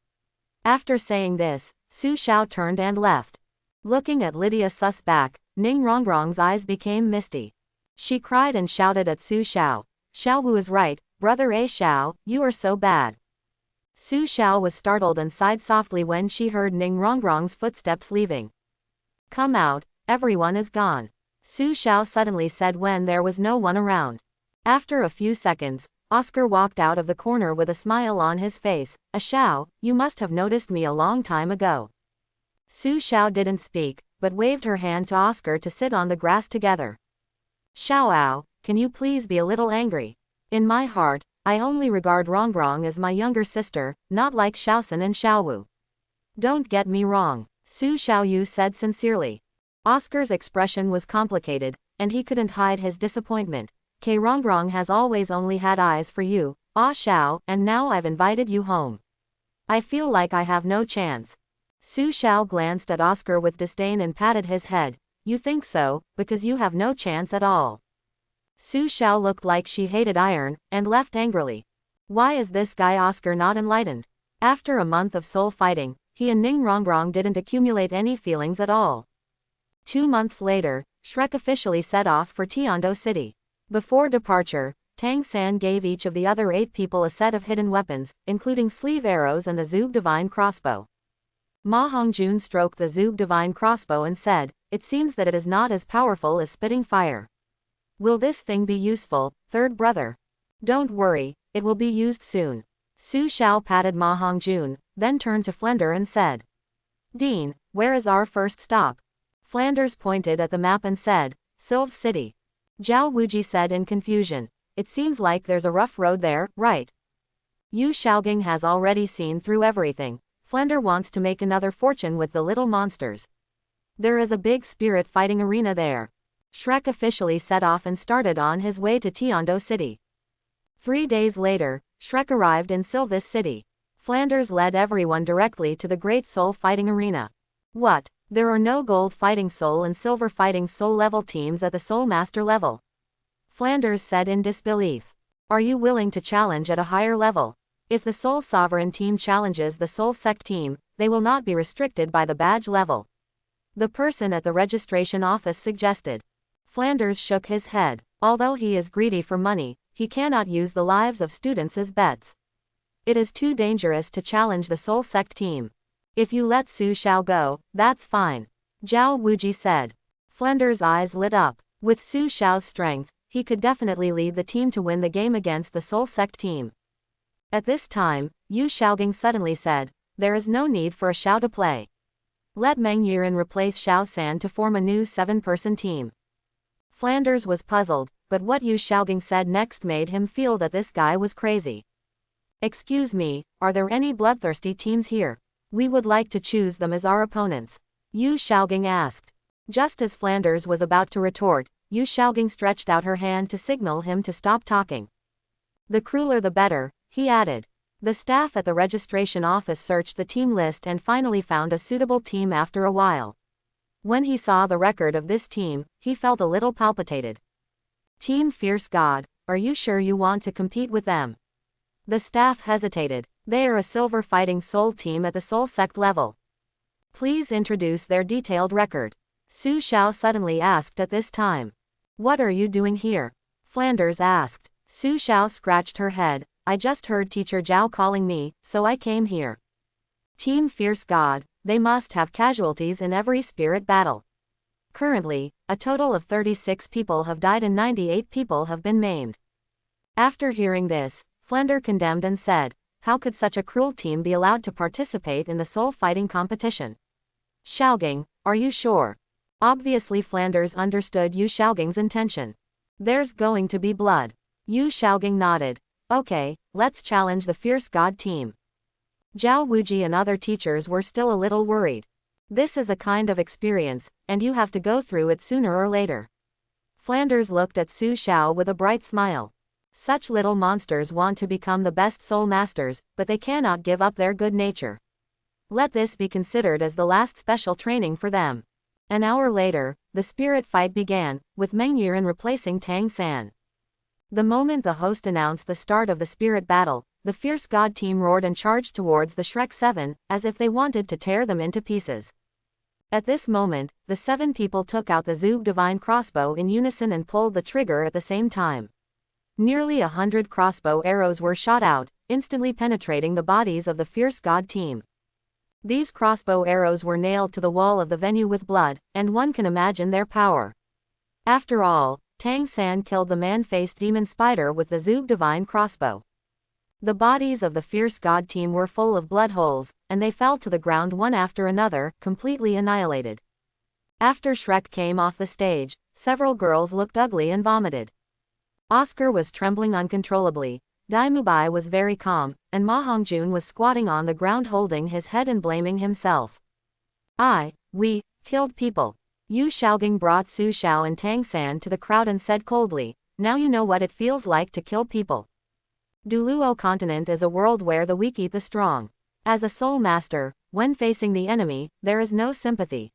After saying this, Su Xiao turned and left. Looking at Lydia Sus back, Ning Rongrong's eyes became misty. She cried and shouted at Su Xiao. Xiaowu is right, brother A Xiao, you are so bad. Su Xiao was startled and sighed softly when she heard Ning Rongrong's footsteps leaving. Come out, everyone is gone. Su Xiao suddenly said when there was no one around. After a few seconds, Oscar walked out of the corner with a smile on his face. Xiao, you must have noticed me a long time ago. Su Xiao didn't speak, but waved her hand to Oscar to sit on the grass together. Xiaoao, can you please be a little angry? In my heart, I only regard Rongrong as my younger sister, not like Xiaosun and Xiaowu. Don't get me wrong, Su Xiaoyu said sincerely. Oscar's expression was complicated, and he couldn't hide his disappointment. Rongrong has always only had eyes for you, Ah Xiao, and now I've invited you home. I feel like I have no chance. Su Xiao glanced at Oscar with disdain and patted his head. You think so, because you have no chance at all. Su Xiao looked like she hated iron, and left angrily. Why is this guy Oscar not enlightened? After a month of soul fighting, he and Ning Rongrong didn't accumulate any feelings at all. 2 months later, Shrek officially set off for Tondo City. Before departure, Tang San gave each of the other 8 people a set of hidden weapons, including sleeve arrows and the Zug Divine Crossbow. Ma Hongjun stroked the Zug Divine Crossbow and said, it seems that it is not as powerful as spitting fire. Will this thing be useful, 3rd brother? Don't worry, it will be used soon. Su Xiao patted Ma Hongjun, then turned to Flender and said. Dean, where is our first stop? Flanders pointed at the map and said, Sylve City. Zhao Wuji said in confusion. It seems like there's a rough road there, right? Yu Xiaogang has already seen through everything. Flender wants to make another fortune with the little monsters. There is a big spirit fighting arena there. Shrek officially set off and started on his way to Tondo City. 3 days later, Shrek arrived in Sylvis City. Flanders led everyone directly to the Great Soul Fighting Arena. What? There are no Gold Fighting Soul and Silver Fighting Soul level teams at the Soul Master level. Flanders said in disbelief. Are you willing to challenge at a higher level? If the Soul Sovereign team challenges the Soul Sect team, they will not be restricted by the badge level. The person at the registration office suggested. Flanders shook his head. Although he is greedy for money, he cannot use the lives of students as bets. It is too dangerous to challenge the Soul Sect team. If you let Su Xiao go, that's fine. Zhao Wuji said. Flanders' eyes lit up. With Su Xiao's strength, he could definitely lead the team to win the game against the Soul Sect team. At this time, Yu Xiaogang suddenly said, "There is no need for a Xiao to play. Let Meng Yiren replace Xiao San to form a new 7-person team." Flanders was puzzled, but what Yu Xiaogang said next made him feel that this guy was crazy. "Excuse me, are there any bloodthirsty teams here? We would like to choose them as our opponents," Yu Xiaogang asked. Just as Flanders was about to retort, Yu Xiaogang stretched out her hand to signal him to stop talking. "The crueler the better," he added. The staff at the registration office searched the team list and finally found a suitable team after a while. When he saw the record of this team, he felt a little palpitated. "Team Fierce God, are you sure you want to compete with them?" The staff hesitated. "They are a silver fighting soul team at the Soul Sect level. Please introduce their detailed record," Su Xiao suddenly asked at this time. "What are you doing here?" Flanders asked. Su Xiao scratched her head. "I just heard Teacher Zhao calling me, so I came here." Team Fierce God, they must have casualties in every spirit battle. Currently, a total of 36 people have died and 98 people have been maimed. After hearing this, Flander condemned and said, "How could such a cruel team be allowed to participate in the soul fighting competition?" "Xiaogang, are you sure?" Obviously Flanders understood Yu Xiaogang's intention. "There's going to be blood." Yu Xiaogang nodded. "Okay, let's challenge the Fierce God team." Zhao Wuji and other teachers were still a little worried. "This is a kind of experience, and you have to go through it sooner or later." Flanders looked at Su Xiao with a bright smile. Such little monsters want to become the best soul masters, but they cannot give up their good nature. Let this be considered as the last special training for them. An hour later, the spirit fight began, with Meng Yiren replacing Tang San. The moment the host announced the start of the spirit battle, the Fierce God team roared and charged towards the Shrek 7, as if they wanted to tear them into pieces. At this moment, the 7 people took out the Zug Divine crossbow in unison and pulled the trigger at the same time. Nearly 100 crossbow arrows were shot out, instantly penetrating the bodies of the Fierce God team. These crossbow arrows were nailed to the wall of the venue with blood, and one can imagine their power. After all, Tang San killed the man-faced demon spider with the Zug Divine crossbow. The bodies of the Fierce God team were full of blood holes, and they fell to the ground one after another, completely annihilated. After Shrek came off the stage, several girls looked ugly and vomited. Oscar was trembling uncontrollably, Dai Mubai was very calm, and Ma Hongjun was squatting on the ground holding his head and blaming himself. We killed people." Yu Xiaogang brought Su Xiao and Tang San to the crowd and said coldly, "Now you know what it feels like to kill people. Douluo continent is a world where the weak eat the strong. As a soul master, when facing the enemy, there is no sympathy.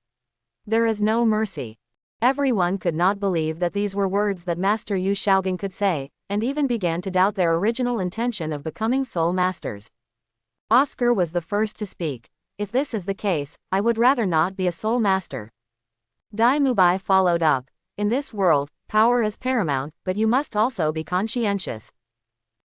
There is no mercy." Everyone could not believe that these were words that Master Yu Xiaogang could say, and even began to doubt their original intention of becoming soul masters. Oscar was the first to speak. "If this is the case, I would rather not be a soul master." Dai Mubai followed up, "In this world, power is paramount, but you must also be conscientious."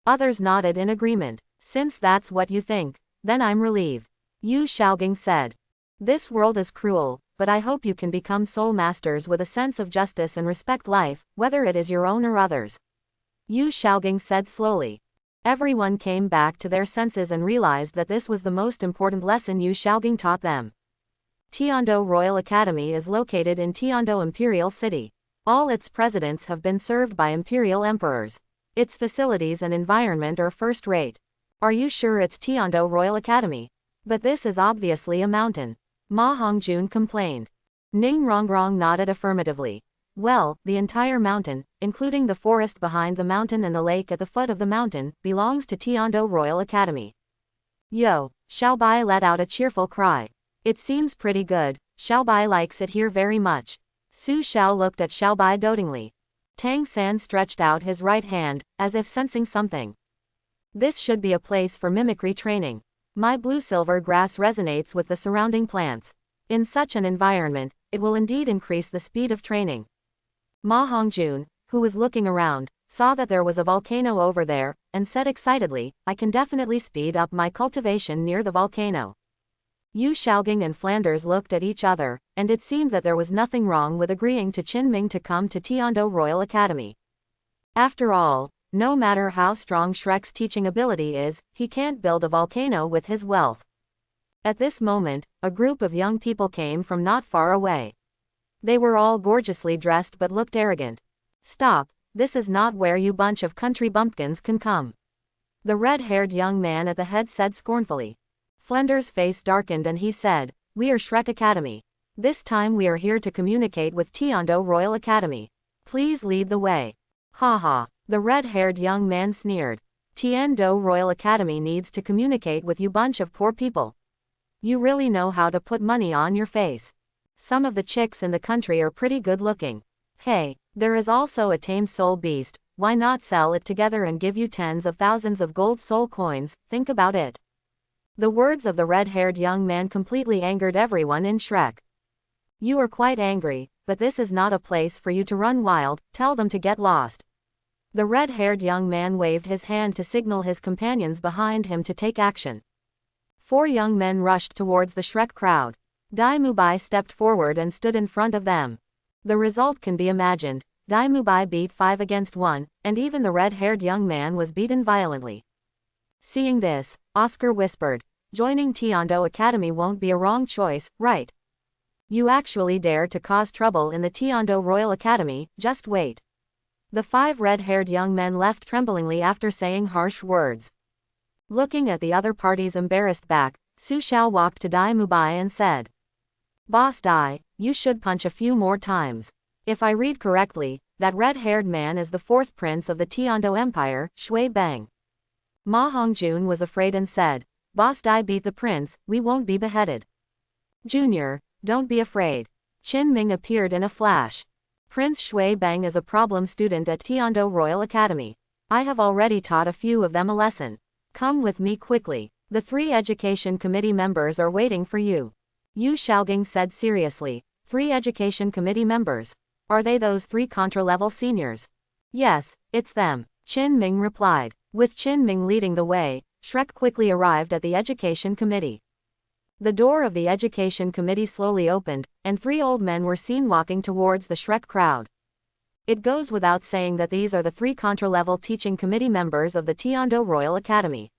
Others nodded in agreement. "Since that's what you think, then I'm relieved," Yu Xiaogang said. "This world is cruel, but I hope you can become soul masters with a sense of justice and respect life, whether it is your own or others," Yu Xiaogang said slowly. Everyone came back to their senses and realized that this was the most important lesson Yu Xiaogang taught them. Tondo Royal Academy is located in Tondo Imperial City. All its presidents have been served by imperial emperors. Its facilities and environment are first-rate. "Are you sure it's Tondo Royal Academy? But this is obviously a mountain," Ma Hongjun complained. Ning Rongrong nodded affirmatively. "Well, the entire mountain, including the forest behind the mountain and the lake at the foot of the mountain, belongs to Tondo Royal Academy." "Yo!" Xiaobai let out a cheerful cry. "It seems pretty good, Xiaobai likes it here very much." Su Xiao looked at Xiaobai dotingly. Tang San stretched out his right hand, as if sensing something. "This should be a place for mimicry training. My blue-silver grass resonates with the surrounding plants. In such an environment, it will indeed increase the speed of training." Ma Hongjun, who was looking around, saw that there was a volcano over there, and said excitedly, "I can definitely speed up my cultivation near the volcano." Yu Xiaogang and Flanders looked at each other, and it seemed that there was nothing wrong with agreeing to Qin Ming to come to Tondo Royal Academy. After all, no matter how strong Shrek's teaching ability is, he can't build a volcano with his wealth. At this moment, a group of young people came from not far away. They were all gorgeously dressed but looked arrogant. Stop, this is not where you bunch of country bumpkins can come. The red-haired young man at the head said scornfully. Flender's face darkened and he said, "We are Shrek Academy. This time we are here to communicate with Tondo Royal Academy. Please lead the way." Ha ha, the red-haired young man sneered. Tondo Royal Academy needs to communicate with you bunch of poor people. You really know how to put money on your face. Some of the chicks in the country are pretty good looking. Hey, there is also a tame soul beast, why not sell it together and give you tens of thousands of gold soul coins, think about it. The words of the red-haired young man completely angered everyone in Shrek. You are quite angry, but this is not a place for you to run wild, tell them to get lost. The red-haired young man waved his hand to signal his companions behind him to take action. 4 young men rushed towards the Shrek crowd. Dai Mubai stepped forward and stood in front of them. The result can be imagined. Dai Mubai beat 5 against 1, and even the red-haired young man was beaten violently. Seeing this, Oscar whispered, "Joining Tondo Academy won't be a wrong choice, right? You actually dare to cause trouble in the Tondo Royal Academy, just wait." The 5 red-haired young men left tremblingly after saying harsh words. Looking at the other party's embarrassed back, Susha walked to Dai Mubai and said, "Boss Dai, you should punch a few more times. If I read correctly, that red-haired man is the 4th prince of the Tondo Empire, Shui Bang." Ma Hongjun was afraid and said, "Boss Dai beat the prince, we won't be beheaded." "Junior, don't be afraid." Qin Ming appeared in a flash. "Prince Shui Bang is a problem student at Tondo Royal Academy. I have already taught a few of them a lesson. Come with me quickly. The 3 education committee members are waiting for you." Yu Xiaogang said seriously, 3 education committee members? Are they those 3 contra-level seniors? Yes, it's them, Qin Ming replied. With Qin Ming leading the way, Shrek quickly arrived at the education committee. The door of the education committee slowly opened, and 3 old men were seen walking towards the Shrek crowd. It goes without saying that these are the 3 contra-level teaching committee members of the Tondo Royal Academy.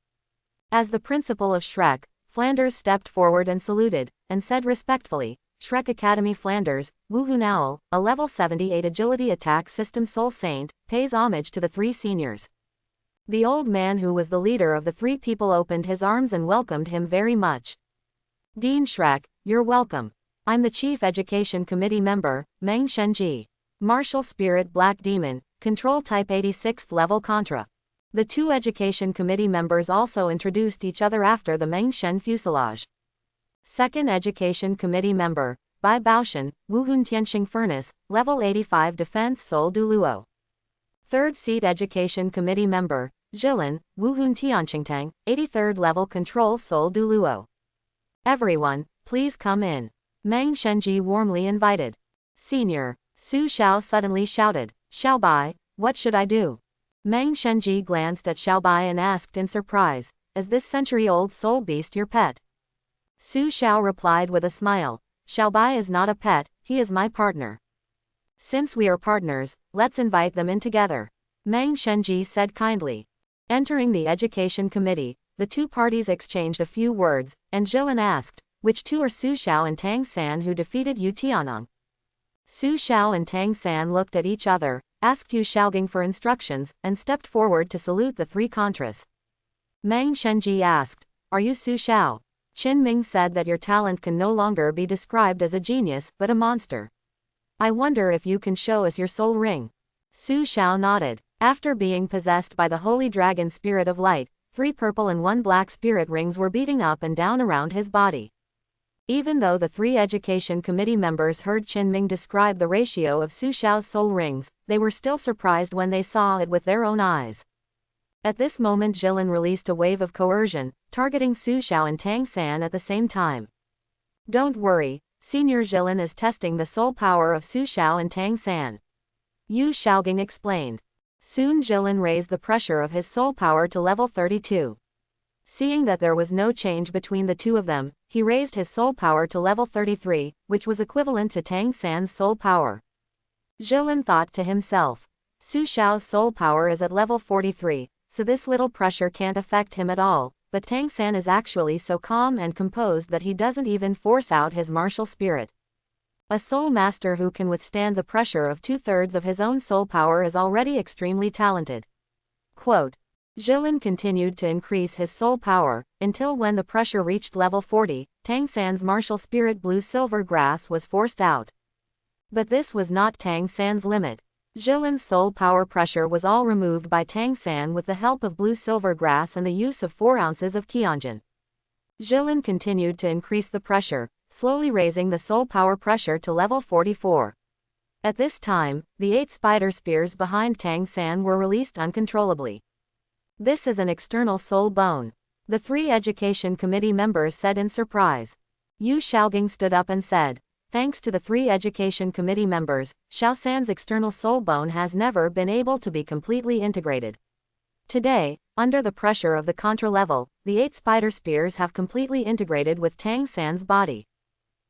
As the principal of Shrek, Flanders stepped forward and saluted, and said respectfully, "Shrek Academy Flanders, Wuhun Owl, a level 78 agility attack system soul saint, pays homage to the 3 seniors." The old man who was the leader of the 3 people opened his arms and welcomed him very much. "Dean Shrek, you're welcome. I'm the Chief Education Committee member, Meng Shenji. Martial Spirit Black Demon, Control Type 86th Level Contra." The 2 Education Committee members also introduced each other after the Meng Shen fuselage. 2nd Education Committee member, Bai Baoshan, Wuhun Tianxing Furnace, Level 85 Defense Soul Douluo. 3rd Seat Education Committee member, Jilin, Wuhun Tianqingtang, 83rd Level Control Soul Douluo. "Everyone, please come in." Meng Shenji warmly invited. "Senior," Su Xiao suddenly shouted, "Xiaobai, what should I do?" Meng Shenji glanced at Xiaobai and asked in surprise, "Is this century-old soul beast your pet?" Su Xiao replied with a smile, "Xiaobai is not a pet, he is my partner." "Since we are partners, let's invite them in together," Meng Shenji said kindly. Entering the education committee, the 2 parties exchanged a few words, and Jilin asked, "Which 2 are Su Xiao and Tang San who defeated Yu Tianong?" Su Xiao and Tang San looked at each other, asked Yu Xiaogang for instructions, and stepped forward to salute the 3 contras. Meng Shenji asked, "Are you Su Xiao?" Qin Ming said that your talent can no longer be described as a genius, but a monster. "I wonder if you can show us your soul ring." Su Xiao nodded. After being possessed by the holy dragon spirit of light, 3 purple and 1 black spirit rings were beating up and down around his body. Even though the 3 education committee members heard Qin Ming describe the ratio of Su Xiao's soul rings, they were still surprised when they saw it with their own eyes. At this moment Jilin released a wave of coercion, targeting Su Xiao and Tang San at the same time. "Don't worry, Senior Jilin is testing the soul power of Su Xiao and Tang San," Yu Xiaogang explained. Soon Jilin raised the pressure of his soul power to level 32. Seeing that there was no change between the 2 of them, he raised his soul power to level 33, which was equivalent to Tang San's soul power. Jilin thought to himself, Su Shao's soul power is at level 43, so this little pressure can't affect him at all, but Tang San is actually so calm and composed that he doesn't even force out his martial spirit. A soul master who can withstand the pressure of 2/3 of his own soul power is already extremely talented. Quote, Jilin continued to increase his soul power, until when the pressure reached level 40, Tang San's martial spirit blue-silver grass was forced out. But this was not Tang San's limit. Jilin's soul power pressure was all removed by Tang San with the help of blue-silver grass and the use of 4 ounces of Qianjin. Jilin continued to increase the pressure, slowly raising the soul power pressure to level 44. At this time, the 8 spider spears behind Tang San were released uncontrollably. This is an external soul bone. The 3 education committee members said in surprise. Yu Xiaogang stood up and said, thanks to the 3 education committee members, Xiao San's external soul bone has never been able to be completely integrated. Today, under the pressure of the contra level, the 8 spider spears have completely integrated with Tang San's body.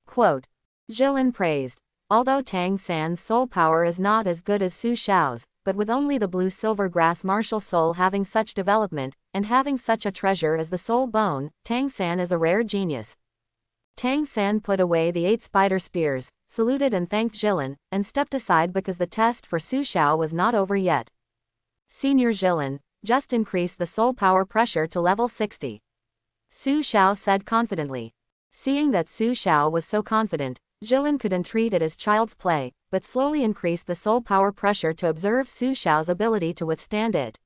Quote, Jilin praised. Although Tang San's soul power is not as good as Su Shao's, but with only the blue-silver grass martial soul having such development, and having such a treasure as the soul bone, Tang San is a rare genius. Tang San put away the 8 spider spears, saluted and thanked Jilin, and stepped aside because the test for Su Shao was not over yet. Senior Jilin, just increase the soul power pressure to level 60. Su Shao said confidently. Seeing that Su Shao was so confident, Jilin couldn't treat it as child's play, but slowly increased the soul power pressure to observe Su Shao's ability to withstand it.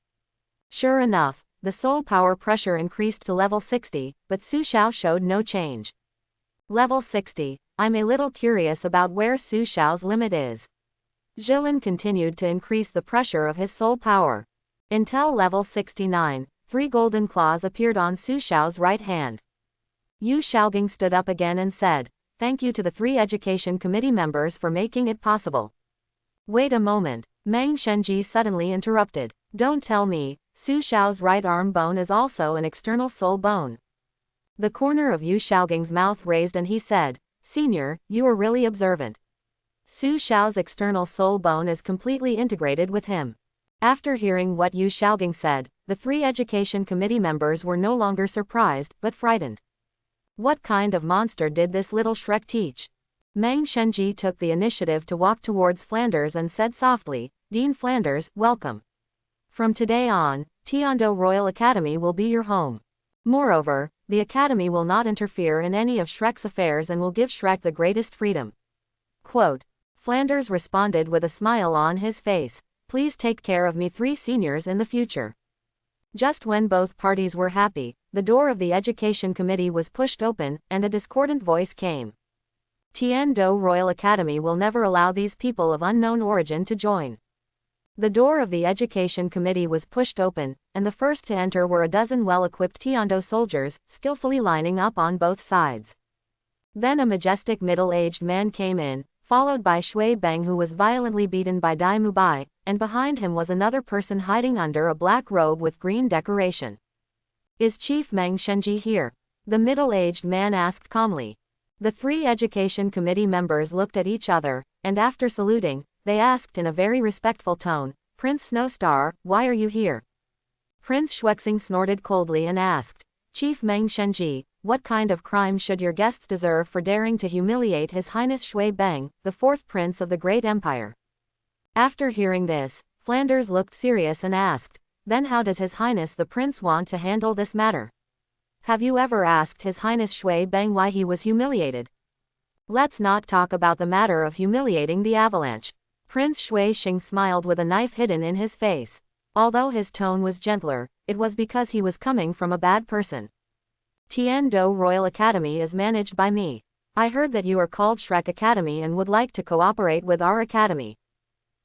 Sure enough, the soul power pressure increased to level 60, but Su Shao showed no change. Level 60, I'm a little curious about where Su Shao's limit is. Jilin continued to increase the pressure of his soul power. Until level 69, 3 golden claws appeared on Su Shao's right hand. Yu Xiaogang stood up again and said, thank you to the 3 education committee members for making it possible. Wait a moment, Meng Shenji suddenly interrupted. Don't tell me, Su Shao's right arm bone is also an external soul bone. The corner of Yu Xiaogang's mouth raised and he said, Senior, you are really observant. Su Shao's external soul bone is completely integrated with him. After hearing what Yu Xiaogang said, the 3 education committee members were no longer surprised, but frightened. What kind of monster did this little Shrek teach? Meng Shenji took the initiative to walk towards Flanders and said softly, Dean Flanders, welcome. From today on, Tondo Royal Academy will be your home. Moreover, the academy will not interfere in any of Shrek's affairs and will give Shrek the greatest freedom. Quote, Flanders responded with a smile on his face, please take care of me 3 seniors in the future. Just when both parties were happy, the door of the education committee was pushed open, and a discordant voice came. Tondo Royal Academy will never allow these people of unknown origin to join. The door of the education committee was pushed open, and the first to enter were a dozen well-equipped Tondo soldiers, skillfully lining up on both sides. Then a majestic middle-aged man came in, followed by Shui Beng who was violently beaten by Dai Mubai, and behind him was another person hiding under a black robe with green decoration. Is Chief Meng Shenji here? The middle-aged man asked calmly. The 3 education committee members looked at each other, and after saluting, they asked in a very respectful tone, Prince Snowstar, why are you here? Prince Shuexing snorted coldly and asked, Chief Meng Shenji, what kind of crime should your guests deserve for daring to humiliate His Highness Shui Beng, the 4th Prince of the Great Empire? After hearing this, Flanders looked serious and asked, then how does His Highness the Prince want to handle this matter? Have you ever asked His Highness Shui Beng why he was humiliated? Let's not talk about the matter of humiliating the avalanche. Prince Shui Xing smiled with a knife hidden in his face. Although his tone was gentler, it was because he was coming from a bad person. Tondo Royal Academy is managed by me. I heard that you are called Shrek Academy and would like to cooperate with our academy.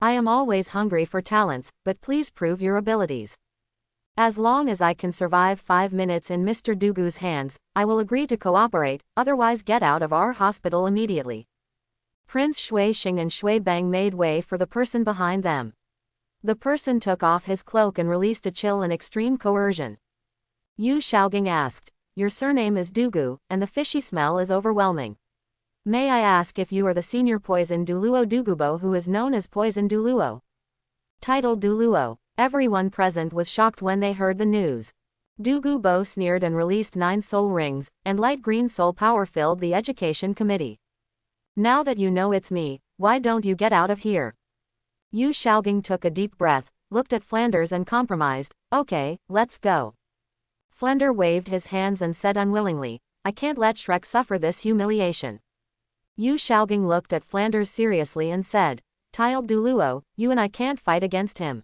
I am always hungry for talents, but please prove your abilities. As long as I can survive 5 minutes in Mr. Dugu's hands, I will agree to cooperate, otherwise get out of our hospital immediately. Prince Shui Xing and Shui Beng made way for the person behind them. The person took off his cloak and released a chill and extreme coercion. Yu Xiaogang asked, your surname is Dugu, and the fishy smell is overwhelming. May I ask if you are the senior poison Douluo Dugubo who is known as Poison Douluo? Titled Douluo. Everyone present was shocked when they heard the news. Douluo sneered and released 9 soul rings, and light green soul power filled the education committee. Now that you know it's me, why don't you get out of here? Yu Xiaogang took a deep breath, looked at Flanders and compromised. Okay, let's go. Flander waved his hands and said unwillingly, I can't let Shrek suffer this humiliation. Yu Xiaogang looked at Flanders seriously and said, Tiled Douluo, you and I can't fight against him.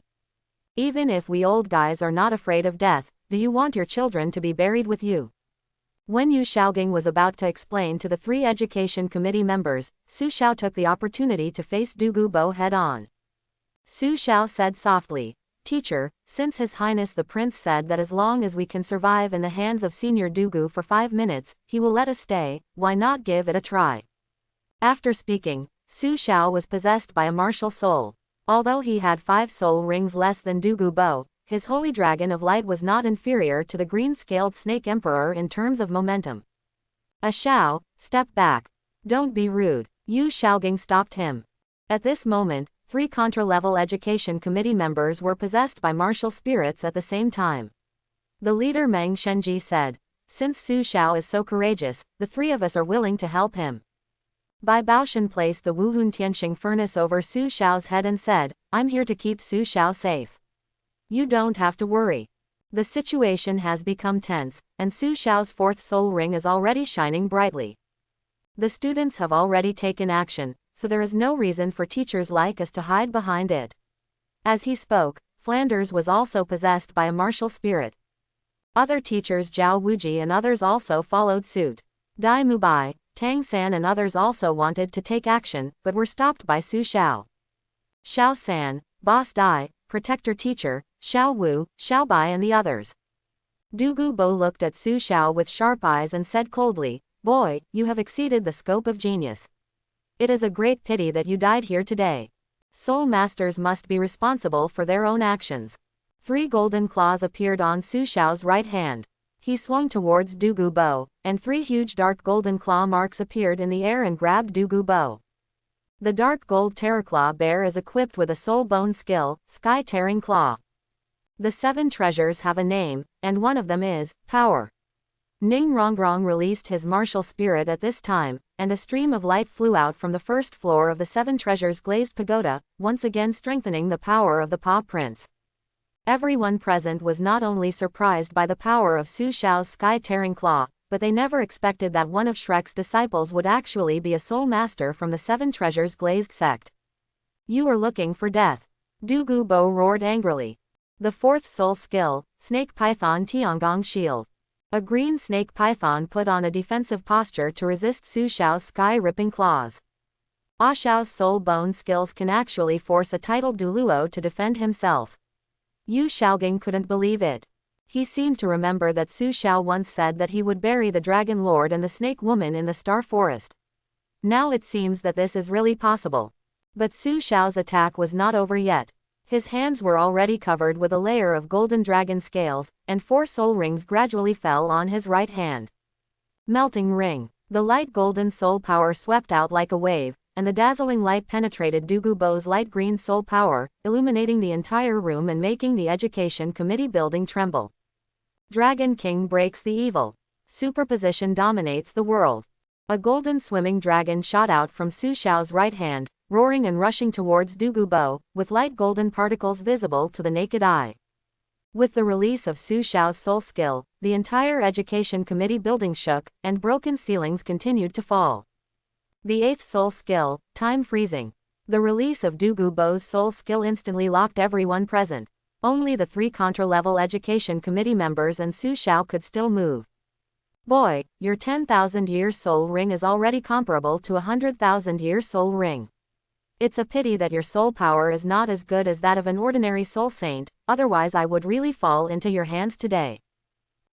Even if we old guys are not afraid of death, do you want your children to be buried with you? When Yu Xiaogang was about to explain to the 3 education committee members, Susha took the opportunity to face Douluo head-on. Susha said softly, Teacher, since His Highness the Prince said that as long as we can survive in the hands of Senior Douluo for 5 minutes, he will let us stay, why not give it a try? After speaking, Susha was possessed by a martial soul. Although he had 5 soul rings less than Douluo, his holy dragon of light was not inferior to the green-scaled snake emperor in terms of momentum. Xiao, step back. Don't be rude. Yu Xiaogang stopped him. At this moment, 3 contra-level education committee members were possessed by martial spirits at the same time. The leader Meng Shenji said, Since Su Xiao is so courageous, the 3 of us are willing to help him. Bai Baoshan placed the Wuhun Tianxing furnace over Su Xiao's head and said, I'm here to keep Su Xiao safe. You don't have to worry. The situation has become tense, and Su Xiao's 4th soul ring is already shining brightly. The students have already taken action, so there is no reason for teachers like us to hide behind it. As he spoke, Flanders was also possessed by a martial spirit. Other teachers Zhao Wuji and others also followed suit. Dai Mubai, Tang San and others also wanted to take action, but were stopped by Su Xiao. Xiao San, Boss Dai, Protector Teacher, Xiao Wu, Xiao Bai and the others. Douluo looked at Su Xiao with sharp eyes and said coldly, Boy, you have exceeded the scope of genius. It is a great pity that you died here today. Soul Masters must be responsible for their own actions. 3 golden claws appeared on Su Xiao's right hand. He swung towards Douluo, and 3 huge dark golden claw marks appeared in the air and grabbed Douluo. The dark gold Terraclaw bear is equipped with a soul bone skill, Sky Tearing Claw. The 7 treasures have a name, and one of them is Power. Ning Rongrong released his martial spirit at this time, and a stream of light flew out from the first floor of the 7 treasures glazed pagoda, once again strengthening the power of the Paw Prince. Everyone present was not only surprised by the power of Su Xiao's sky-tearing claw, but they never expected that one of Shrek's disciples would actually be a soul master from the 7 treasures glazed sect. You are looking for death. Douluo roared angrily. The 4th soul skill, Snake Python Tiangong Shield. A green snake python put on a defensive posture to resist Su Xiao's sky-ripping claws. Xiao's soul bone skills can actually force a titled Douluo to defend himself. Yu Xiaogang couldn't believe it. He seemed to remember that Su Xiao once said that he would bury the Dragon Lord and the Snake Woman in the Star Forest. Now it seems that this is really possible. But Su Xiao's attack was not over yet. His hands were already covered with a layer of golden dragon scales, and 4 soul rings gradually fell on his right hand. Melting ring. The light golden soul power swept out like a wave, and the dazzling light penetrated Douluo's light green soul power, illuminating the entire room and making the education committee building tremble. Dragon King breaks the evil. Superposition dominates the world. A golden swimming dragon shot out from Su Xiao's right hand, roaring and rushing towards Douluo, with light golden particles visible to the naked eye. With the release of Su Xiao's soul skill, the entire education committee building shook, and broken ceilings continued to fall. The 8th soul skill, Time Freezing. The release of Douluo's soul skill instantly locked everyone present. Only the 3 contra-level education committee members and Su Xiao could still move. Boy, your 10,000-year soul ring is already comparable to a 100,000-year soul ring. It's a pity that your soul power is not as good as that of an ordinary soul saint, otherwise I would really fall into your hands today.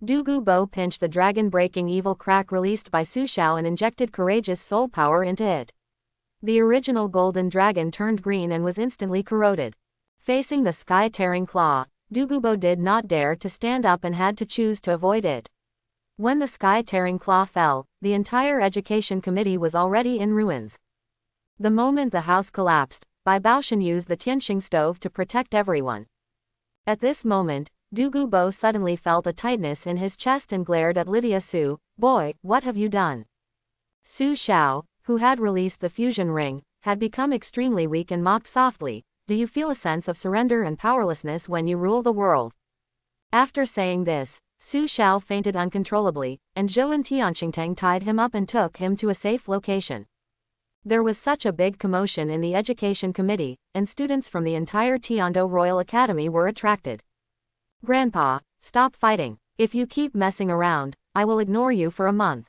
Douluo pinched the dragon-breaking evil crack released by Su Xiao and injected courageous soul power into it. The original golden dragon turned green and was instantly corroded. Facing the sky-tearing claw, Douluo did not dare to stand up and had to choose to avoid it. When the sky-tearing claw fell, the entire education committee was already in ruins. The moment the house collapsed, Bai Baoshan used the Tianxing stove to protect everyone. At this moment, Du Gubo suddenly felt a tightness in his chest and glared at Lydia Su. Boy, what have you done? Su Xiao, who had released the fusion ring, had become extremely weak and mocked softly. Do you feel a sense of surrender and powerlessness when you rule the world? After saying this, Su Xiao fainted uncontrollably, and Zhou and Tianqingtang tied him up and took him to a safe location. There was such a big commotion in the education committee, and students from the entire Tondo Royal Academy were attracted. Grandpa, stop fighting. If you keep messing around, I will ignore you for a month.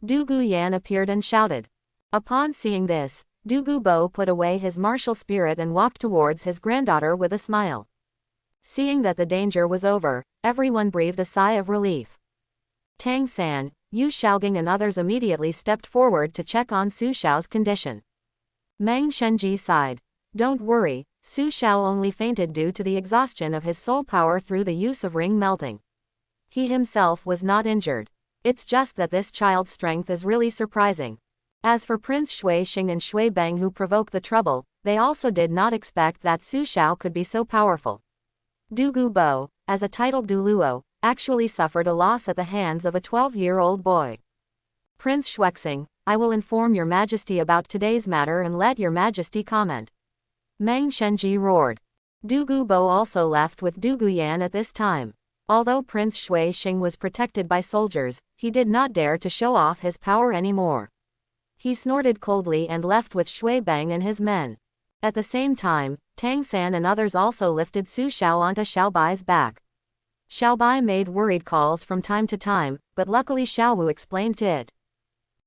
Du Guyan appeared and shouted. Upon seeing this, Du Gubo put away his martial spirit and walked towards his granddaughter with a smile. Seeing that the danger was over, everyone breathed a sigh of relief. Tang San, Yu Xiaogang and others immediately stepped forward to check on Su Xiao's condition. Meng Shenji sighed. Don't worry, Su Xiao only fainted due to the exhaustion of his soul power through the use of ring melting. He himself was not injured. It's just that this child's strength is really surprising. As for Prince Shui Xing and Shui Bang who provoked the trouble, they also did not expect that Su Xiao could be so powerful. Du Gubo, as a titled Douluo, actually suffered a loss at the hands of a 12-year-old boy. Prince Shuixing, I will inform your majesty about today's matter and let your majesty comment. Meng Shenji roared. Du Gubo also left with Du Guyan at this time. Although Prince Shui Xing was protected by soldiers, he did not dare to show off his power anymore. He snorted coldly and left with Shui Bang and his men. At the same time, Tang San and others also lifted Su Xiao onto Xiao Bai's back. Xiao Bai made worried calls from time to time, but luckily Xiao Wu explained to it.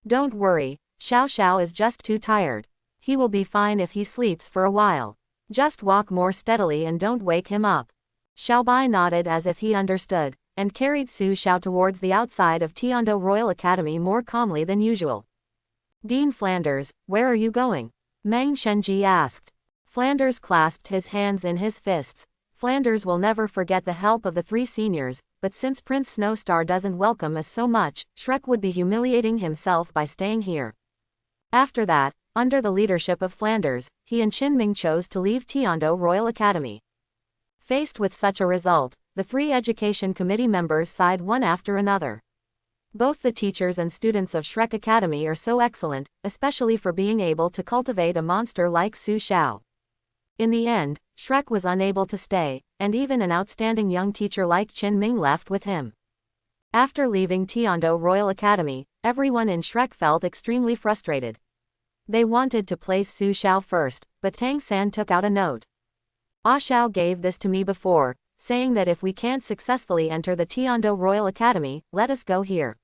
Don't worry, Xiao Xiao is just too tired. He will be fine if he sleeps for a while. Just walk more steadily and don't wake him up. Xiao Bai nodded as if he understood, and carried Su Xiao towards the outside of Tondo Royal Academy more calmly than usual. Dean Flanders, where are you going? Meng Shenji asked. Flanders clasped his hands in his fists. Flanders will never forget the help of the three seniors, but since Prince Snowstar doesn't welcome us so much, Shrek would be humiliating himself by staying here. After that, under the leadership of Flanders, he and Qinming chose to leave Tondo Royal Academy. Faced with such a result, the three education committee members sighed one after another. Both the teachers and students of Shrek Academy are so excellent, especially for being able to cultivate a monster like Su Xiao. In the end, Shrek was unable to stay, and even an outstanding young teacher like Qinming left with him. After leaving Tondo Royal Academy, everyone in Shrek felt extremely frustrated. They wanted to place Su Xiao first, but Tang San took out a note. Ah Xiao gave this to me before, saying that if we can't successfully enter the Tondo Royal Academy, let us go here.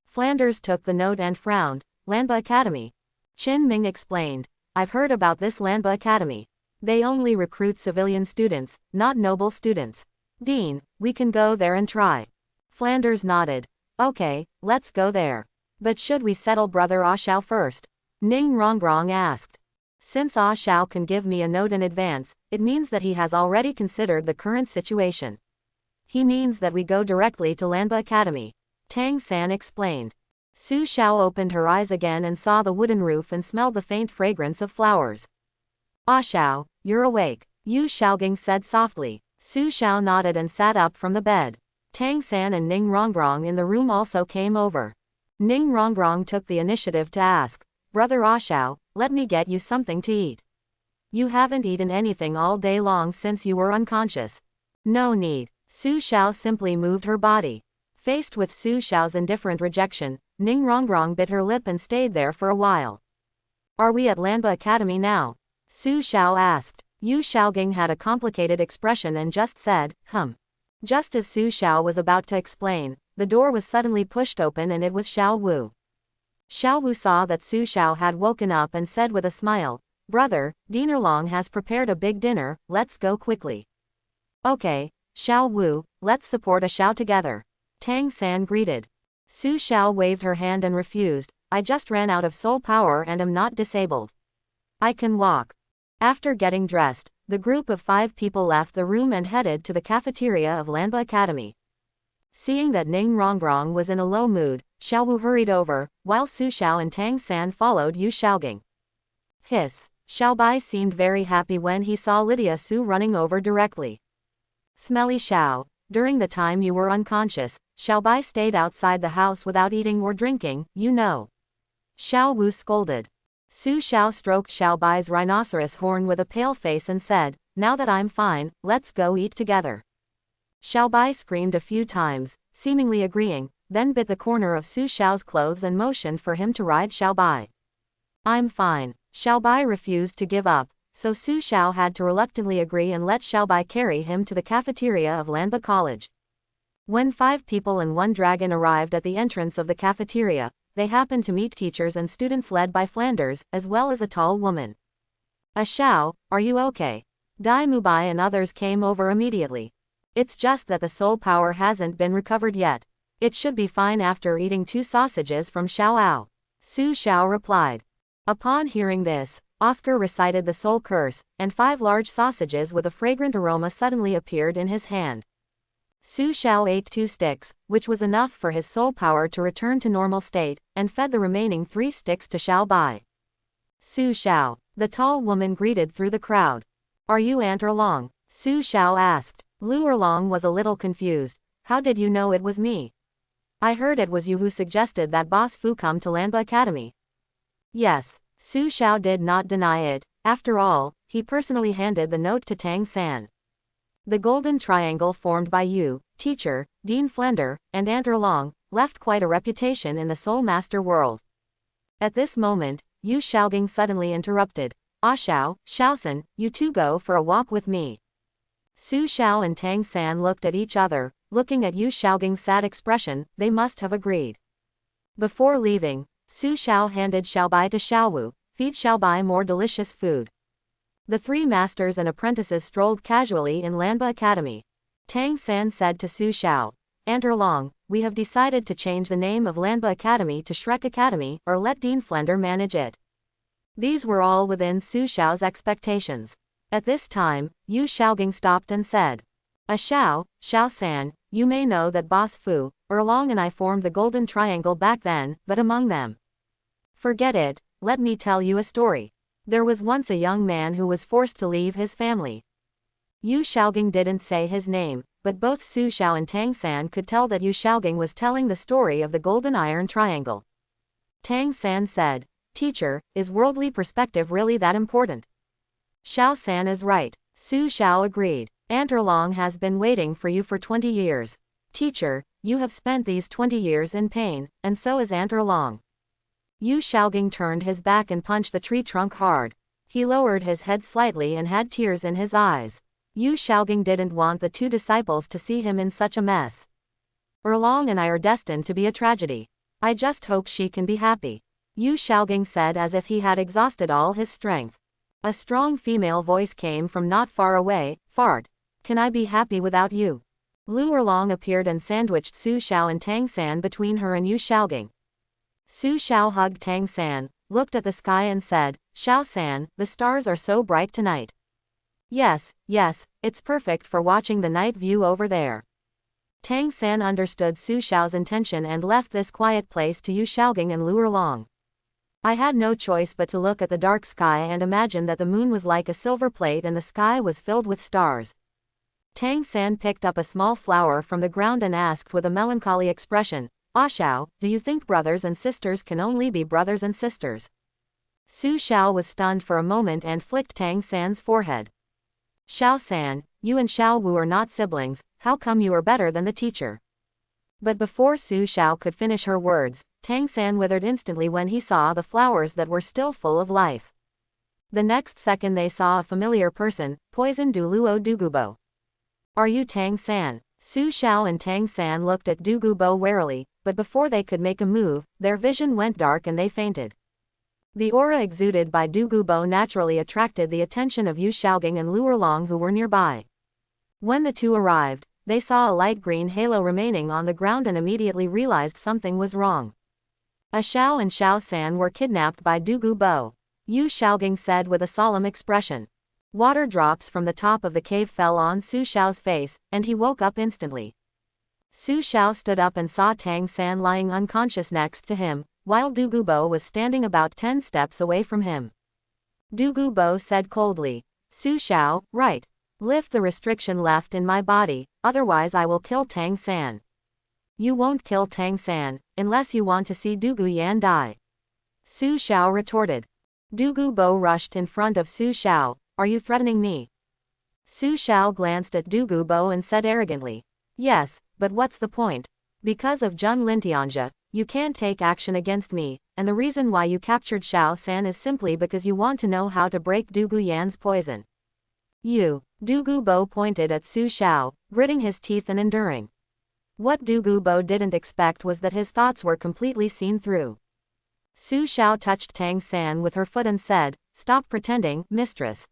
Flanders took the note and frowned. Lamba Academy. Qinming explained. I've heard about this Lamba Academy. They only recruit civilian students, not noble students. Dean, we can go there and try. Flanders nodded. Okay, let's go there. But should we settle Brother Ah Xiao first? Ning Rongrong asked. Since Ah Xiao can give me a note in advance, it means that he has already considered the current situation. He means that we go directly to Lamba Academy. Tang San explained. Su Xiao opened her eyes again and saw the wooden roof and smelled the faint fragrance of flowers. Ah Xiao, you're awake, Yu Xiaogang said softly. Su Xiao nodded and sat up from the bed. Tang San and Ning Rongrong in the room also came over. Ning Rongrong took the initiative to ask, Brother Ah Xiao, let me get you something to eat. You haven't eaten anything all day long since you were unconscious. No need. Su Xiao simply moved her body. Faced with Su Xiao's indifferent rejection, Ning Rongrong bit her lip and stayed there for a while. Are we at Lamba Academy now? Su Xiao asked. Yu Xiaogang had a complicated expression and just said, Just as Su Xiao was about to explain, the door was suddenly pushed open and it was Xiao Wu. Xiao Wu saw that Su Xiao had woken up and said with a smile, Brother, Diener Long has prepared a big dinner, let's go quickly. Okay, Xiao Wu, let's support a Xiao together. Tang San greeted. Su Xiao waved her hand and refused, I just ran out of soul power and am not disabled. I can walk. After getting dressed, the group of 5 people left the room and headed to the cafeteria of Lamba Academy. Seeing that Ning Rongrong was in a low mood, Xiao Wu hurried over, while Su Xiao and Tang San followed Yu Xiaogang. Hiss. Xiaobai seemed very happy when he saw Lydia Su running over directly. Smelly Xiao, during the time you were unconscious, Xiaobai stayed outside the house without eating or drinking, you know. Xiao Wu scolded. Su Xiao stroked Xiaobai's rhinoceros horn with a pale face and said, now that I'm fine, let's go eat together. Xiaobai screamed a few times, seemingly agreeing, then bit the corner of Su Xiao's clothes and motioned for him to ride Xiaobai. I'm fine. Xiaobai refused to give up, so Su Xiao had to reluctantly agree and let Xiaobai carry him to the cafeteria of Lamba College. When 5 people and 1 dragon arrived at the entrance of the cafeteria, they happened to meet teachers and students led by Flanders, as well as a tall woman. Xiao, are you okay? Dai Mubai and others came over immediately. It's just that the soul power hasn't been recovered yet. It should be fine after eating 2 sausages from Xiaoao. Su Xiao replied. Upon hearing this, Oscar recited the soul curse, and 5 large sausages with a fragrant aroma suddenly appeared in his hand. Su Xiao ate 2 sticks, which was enough for his soul power to return to normal state, and fed the remaining 3 sticks to Xiaobai. Su Xiao, the tall woman greeted through the crowd. Are you Aunt Erlong? Su Xiao asked. Lu Erlong was a little confused. How did you know it was me? I heard it was you who suggested that Boss Fu come to Lamba Academy. Yes, Su Xiao did not deny it. After all, he personally handed the note to Tang San. The golden triangle formed by you, teacher, Dean Flender, and Aunt Erlong, left quite a reputation in the Soul Master world. At this moment, Yu Xiaoging suddenly interrupted. Xiao, Xiaosan, you 2 go for a walk with me. Su Xiao and Tang San looked at each other, looking at Yu Xiaoging's sad expression, they must have agreed. Before leaving, Su Xiao handed Xiaobai to Xiaowu, feed Xiaobai more delicious food. The 3 masters and apprentices strolled casually in Lamba Academy. Tang San said to Su Xiao, Aunt Erlong, we have decided to change the name of Lamba Academy to Shrek Academy, or let Dean Flender manage it. These were all within Su Xiao's expectations. At this time, Yu Xiaoging stopped and said, Xiao, Xiao-san, you may know that Boss Fu, Erlong and I formed the Golden Triangle back then, but among them. Forget it, let me tell you a story. There was once a young man who was forced to leave his family. Yu Xiaoging didn't say his name, but both Su Xiao and Tang San could tell that Yu Xiaoging was telling the story of the Golden Iron Triangle. Tang San said, Teacher, is worldly perspective really that important? Xiao San is right. Su Xiao agreed. Aunt Erlong has been waiting for you for 20 years. Teacher, you have spent these 20 years in pain, and so is Aunt Erlong. Yu Xiaoging turned his back and punched the tree trunk hard. He lowered his head slightly and had tears in his eyes. Yu Xiaoging didn't want the 2 disciples to see him in such a mess. Erlong and I are destined to be a tragedy. I just hope she can be happy. Yu Xiaoging said as if he had exhausted all his strength. A strong female voice came from not far away, Fart. Can I be happy without you? Lu Erlong appeared and sandwiched Su Xiao and Tang San between her and Yu Xiaoging. Su Xiao hugged Tang San, looked at the sky and said, Xiao San, the stars are so bright tonight. Yes, it's perfect for watching the night view over there. Tang San understood Su Xiao's intention and left this quiet place to Yu Xiaoging and Lu Erlong. I had no choice but to look at the dark sky and imagine that the moon was like a silver plate and the sky was filled with stars. Tang San picked up a small flower from the ground and asked with a melancholy expression, Xiao, do you think brothers and sisters can only be brothers and sisters? Su Xiao was stunned for a moment and flicked Tang San's forehead. Xiao San, you and Xiao Wu are not siblings, how come you are better than the teacher? But before Su Xiao could finish her words, Tang San withered instantly when he saw the flowers that were still full of life. The next second they saw a familiar person, Poison Douluo Dugubo. Are you Tang San? Su Xiao and Tang San looked at Dugubo warily, but before they could make a move, their vision went dark and they fainted. The aura exuded by Dugubo naturally attracted the attention of Yu Xiaoging and Lu Erlong who were nearby. When the 2 arrived, they saw a light green halo remaining on the ground and immediately realized something was wrong. Xiao and Xiao San were kidnapped by Dugubo. Yu Xiaoging said with a solemn expression. Water drops from the top of the cave fell on Su Xiao's face, and he woke up instantly. Su Xiao stood up and saw Tang San lying unconscious next to him, while Dugubo was standing about 10 steps away from him. Dugu Bo said coldly. Susha, right. Lift the restriction left in my body, otherwise I will kill Tang San. You won't kill Tang San, unless you want to see Dugu Yan die. Susha retorted. Dugu Bo rushed in front of Susha. Are you threatening me? Susha glanced at Dugu Bo and said arrogantly. Yes, but what's the point? Because of Zheng Lintianja, you can't take action against me, and the reason why you captured Xiao San is simply because you want to know how to break Dugu Yan's poison. You. Dugu Bo pointed at Susha, gritting his teeth and enduring. What Dugu Bo didn't expect was that his thoughts were completely seen through. Susha touched Tang San with her foot and said, Stop pretending, mistress.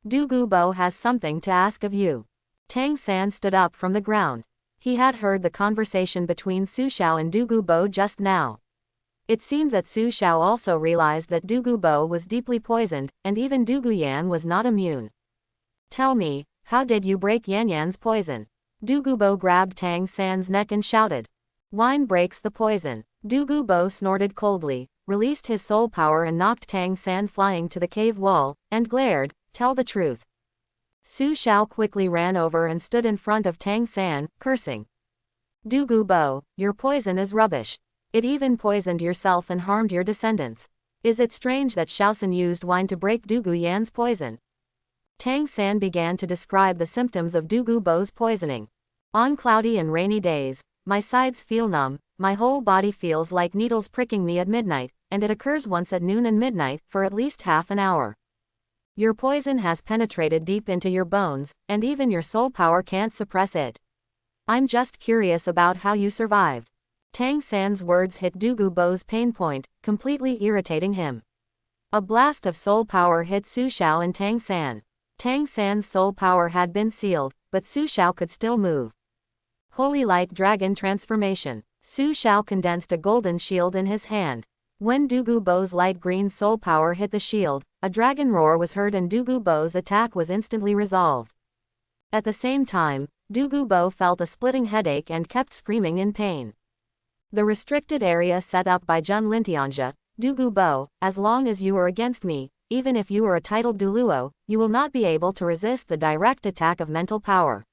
Dugu Bo has something to ask of you. Tang San stood up from the ground. He had heard the conversation between Susha and Dugu Bo just now. It seemed that Susha also realized that Dugu Bo was deeply poisoned, and even Dugu Yan was not immune. Tell me, how did you break Yan Yan's poison? Dugu Bo grabbed Tang San's neck and shouted. Wine breaks the poison. Dugu Bo snorted coldly, released his soul power and knocked Tang San flying to the cave wall, and glared, Tell the truth. Susha quickly ran over and stood in front of Tang San, cursing. Dugu Bo, your poison is rubbish. It even poisoned yourself and harmed your descendants. Is it strange that Xiaosan used wine to break Dugu Yan's poison? Tang San began to describe the symptoms of Dugu Bo's poisoning. On cloudy and rainy days, my sides feel numb, my whole body feels like needles pricking me at midnight, and it occurs once at noon and midnight, for at least half an hour. Your poison has penetrated deep into your bones, and even your soul power can't suppress it. I'm just curious about how you survived. Tang San's words hit Dugu Bo's pain point, completely irritating him. A blast of soul power hit Susha and Tang San. Tang San's soul power had been sealed, but Susha could still move. Holy Light Dragon Transformation. Susha condensed a golden shield in his hand. When Dugu Bo's light green soul power hit the shield, a dragon roar was heard and Dugu Bo's attack was instantly resolved. At the same time, Dugu Bo felt a splitting headache and kept screaming in pain. The restricted area set up by Zheng Lintianja, Dugu Bo, as long as you are against me, even if you are a titled Douluo, you will not be able to resist the direct attack of mental power.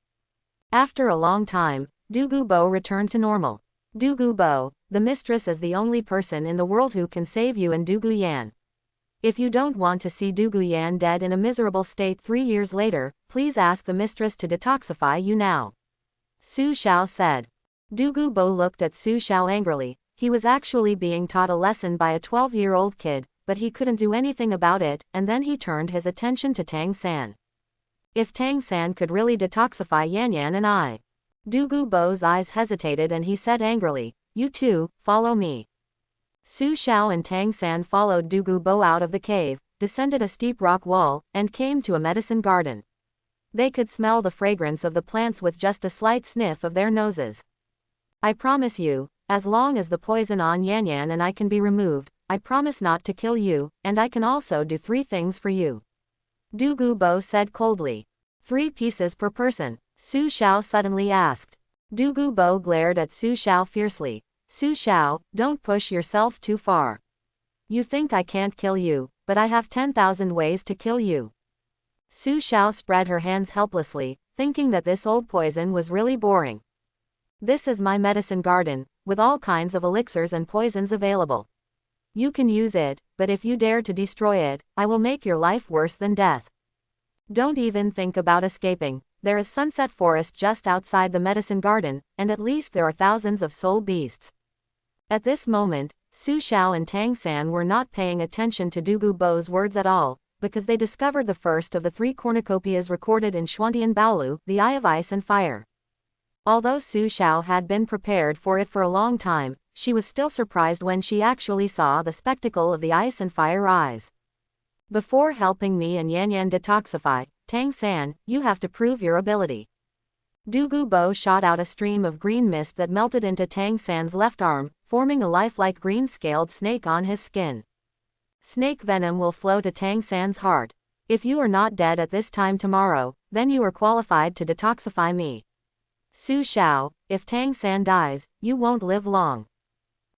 After a long time, Dugu Bo returned to normal. Dugu Bo, the mistress is the only person in the world who can save you and Dugu Yan. If you don't want to see Dugu Yan dead in a miserable state 3 years later, please ask the mistress to detoxify you now. Susha said. Dugu Bo looked at Susha angrily. He was actually being taught a lesson by a 12-year-old kid, but he couldn't do anything about it, and then he turned his attention to Tang San. If Tang San could really detoxify Yan Yan and I. Dugu Bo's eyes hesitated and he said angrily, You two, follow me. Susha and Tang San followed Dugu Bo out of the cave, descended a steep rock wall, and came to a medicine garden. They could smell the fragrance of the plants with just a slight sniff of their noses. I promise you, as long as the poison on Yan Yan and I can be removed, I promise not to kill you, and I can also do 3 things for you. Dugu Bo said coldly. 3 pieces per person, Susha suddenly asked. Dugu Bo glared at Susha fiercely. Susha, don't push yourself too far. You think I can't kill you, but I have 10,000 ways to kill you. Susha spread her hands helplessly, thinking that this old poison was really boring. This is my medicine garden, with all kinds of elixirs and poisons available. You can use it, but if you dare to destroy it, I will make your life worse than death. Don't even think about escaping. There is Sunset Forest just outside the medicine garden, and at least there are thousands of soul beasts. At this moment, Susha and Tang San were not paying attention to Dugu Bo's words at all, because they discovered the first of the 3 cornucopias recorded in Xuantian Baolu, the Eye of Ice and Fire. Although Susha had been prepared for it for a long time, she was still surprised when she actually saw the spectacle of the ice and fire eyes. Before helping me and Yan Yan detoxify, Tang San, you have to prove your ability. Dugu Bo shot out a stream of green mist that melted into Tang San's left arm, forming a lifelike green-scaled snake on his skin. Snake venom will flow to Tang San's heart. If you are not dead at this time tomorrow, then you are qualified to detoxify me. Susha, if Tang San dies, you won't live long.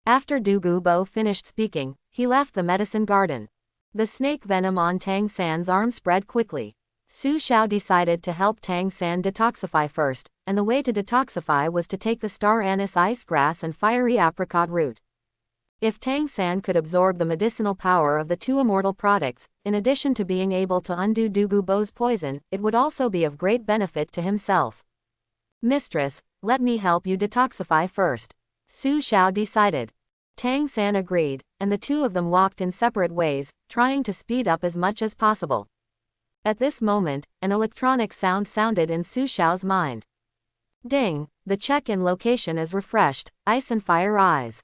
After Dugu Bo finished speaking, he left the medicine garden. The snake venom on Tang San's arm spread quickly. Susha decided to help Tang San detoxify first, and the way to detoxify was to take the star anise ice grass and fiery apricot root. If Tang San could absorb the medicinal power of the two immortal products, in addition to being able to undo Douluo's poison, it would also be of great benefit to himself. Mistress, let me help you detoxify first. Susha decided. Tang San agreed, and the two of them walked in separate ways, trying to speed up as much as possible. At this moment, an electronic sound sounded in Susha's mind. Ding, the check-in location is refreshed, ice and fire eyes.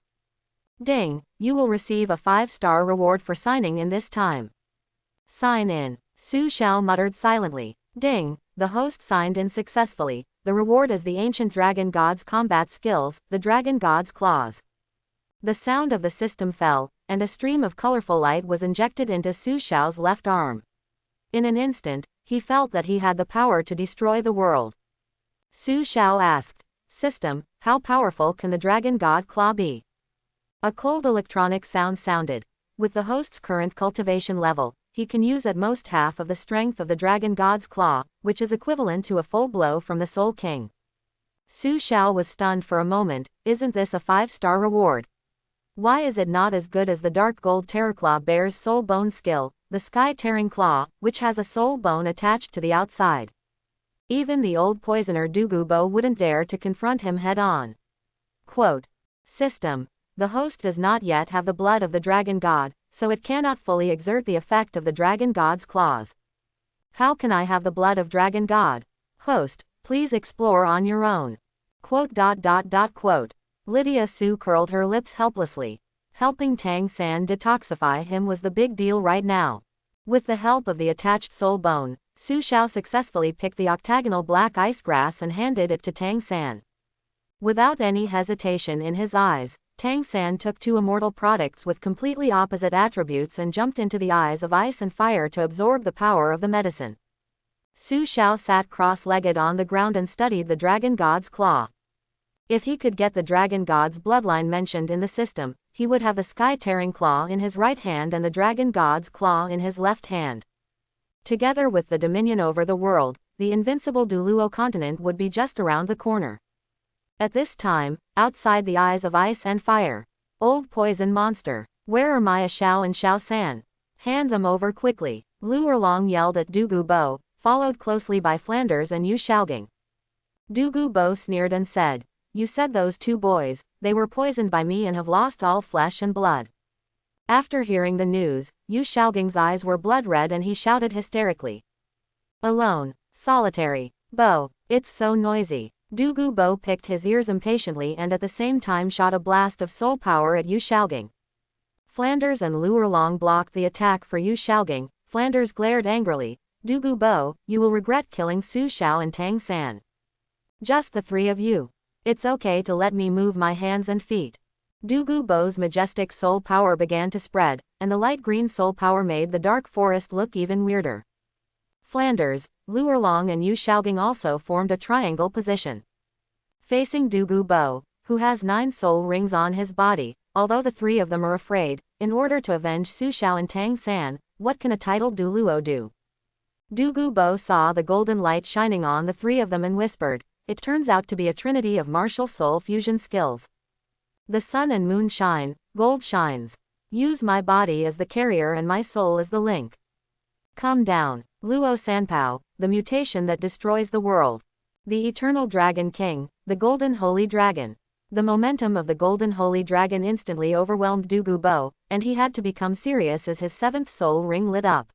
Ding, you will receive a 5-star reward for signing in this time. Sign in. Susha muttered silently. Ding, the host signed in successfully. The reward is the ancient dragon god's combat skills, the dragon god's claws. The sound of the system fell, and a stream of colorful light was injected into Susha's left arm. In an instant, he felt that he had the power to destroy the world. Susha asked, System, how powerful can the dragon god claw be? A cold electronic sound sounded. With the host's current cultivation level, he can use at most half of the strength of the dragon god's claw, which is equivalent to a full blow from the Soul King. Susha was stunned for a moment. Isn't this a 5-star reward? Why is it not as good as the dark gold Terraclaw bear's soul bone skill, the sky-tearing claw, which has a soul bone attached to the outside? Even the old poisoner Douluo wouldn't dare to confront him head-on. Quote, System. The host does not yet have the blood of the dragon god, so it cannot fully exert the effect of the dragon god's claws. How can I have the blood of dragon god? Host, please explore on your own. Quote. Lydia Su curled her lips helplessly. Helping Tang San detoxify him was the big deal right now. With the help of the attached soul bone, Susha successfully picked the octagonal black ice grass and handed it to Tang San. Without any hesitation in his eyes, Tang San took two immortal products with completely opposite attributes and jumped into the eyes of ice and fire to absorb the power of the medicine. Susha sat cross-legged on the ground and studied the dragon god's claw. If he could get the dragon god's bloodline mentioned in the system, he would have the sky-tearing claw in his right hand and the dragon god's claw in his left hand. Together with the dominion over the world, the invincible Douluo continent would be just around the corner. At this time, outside the eyes of ice and fire. Old poison monster. Where are Maya Xiao and Xiao San? Hand them over quickly. Lu Erlong yelled at Douluo, followed closely by Flanders and Yu Xiaogang. Douluo sneered and said, You said those two boys, they were poisoned by me and have lost all flesh and blood. After hearing the news, Yu Xiaogang's eyes were blood red and he shouted hysterically. Alone. Solitary. Bo. It's so noisy. Douluo picked his ears impatiently and at the same time shot a blast of soul power at Yu Xiaogang. Flanders and Lu Erlong blocked the attack for Yu Xiaogang. Flanders glared angrily. Douluo, you will regret killing Susha and Tang San. Just the three of you. It's okay to let me move my hands and feet. Douluo's majestic soul power began to spread, and the light green soul power made the dark forest look even weirder. Flanders, Lu Erlong and Yu Xiaogang also formed a triangle position. Facing Douluo, who has 9 soul rings on his body, although the three of them are afraid, in order to avenge Susha and Tang San, what can a titled Douluo do? Douluo saw the golden light shining on the three of them and whispered, It turns out to be a trinity of martial soul fusion skills. The sun and moon shine, gold shines. Use my body as the carrier and my soul as the link. Come down. Luo Sanpao, the mutation that destroys the world. The eternal dragon king, the golden holy dragon. The momentum of the golden holy dragon instantly overwhelmed Douluo, and he had to become serious as his 7th soul ring lit up.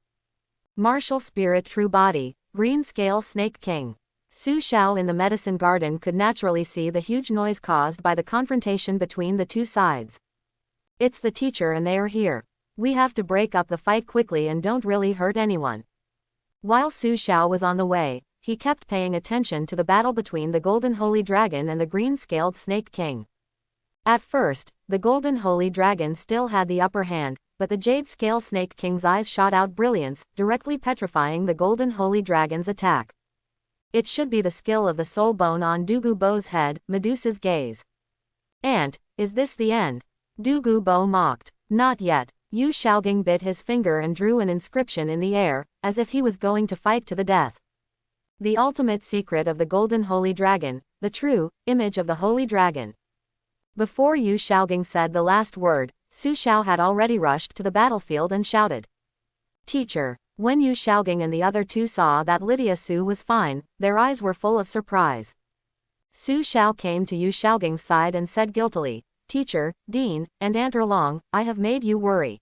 Martial spirit true body, green scale snake king. Susha in the medicine garden could naturally see the huge noise caused by the confrontation between the two sides. It's the teacher and they are here. We have to break up the fight quickly and don't really hurt anyone. While Susha was on the way, he kept paying attention to the battle between the golden holy dragon and the green-scaled snake king. At first, the golden holy dragon still had the upper hand, but the jade-scale snake king's eyes shot out brilliance, directly petrifying the golden holy dragon's attack. It should be the skill of the soul bone on Douluo's head, Medusa's gaze. Is this the end? Douluo mocked. Not yet. Yu Xiaogang bit his finger and drew an inscription in the air, as if he was going to fight to the death. The ultimate secret of the Golden Holy Dragon, the true image of the Holy Dragon. Before Yu Xiaogang said the last word, Susha had already rushed to the battlefield and shouted. Teacher. When Yu Xiaogang and the other two saw that Lydia Su was fine, their eyes were full of surprise. Su Xiao came to Yu Xiaogang's side and said guiltily, Teacher, Dean, and Aunt Erlong, I have made you worry.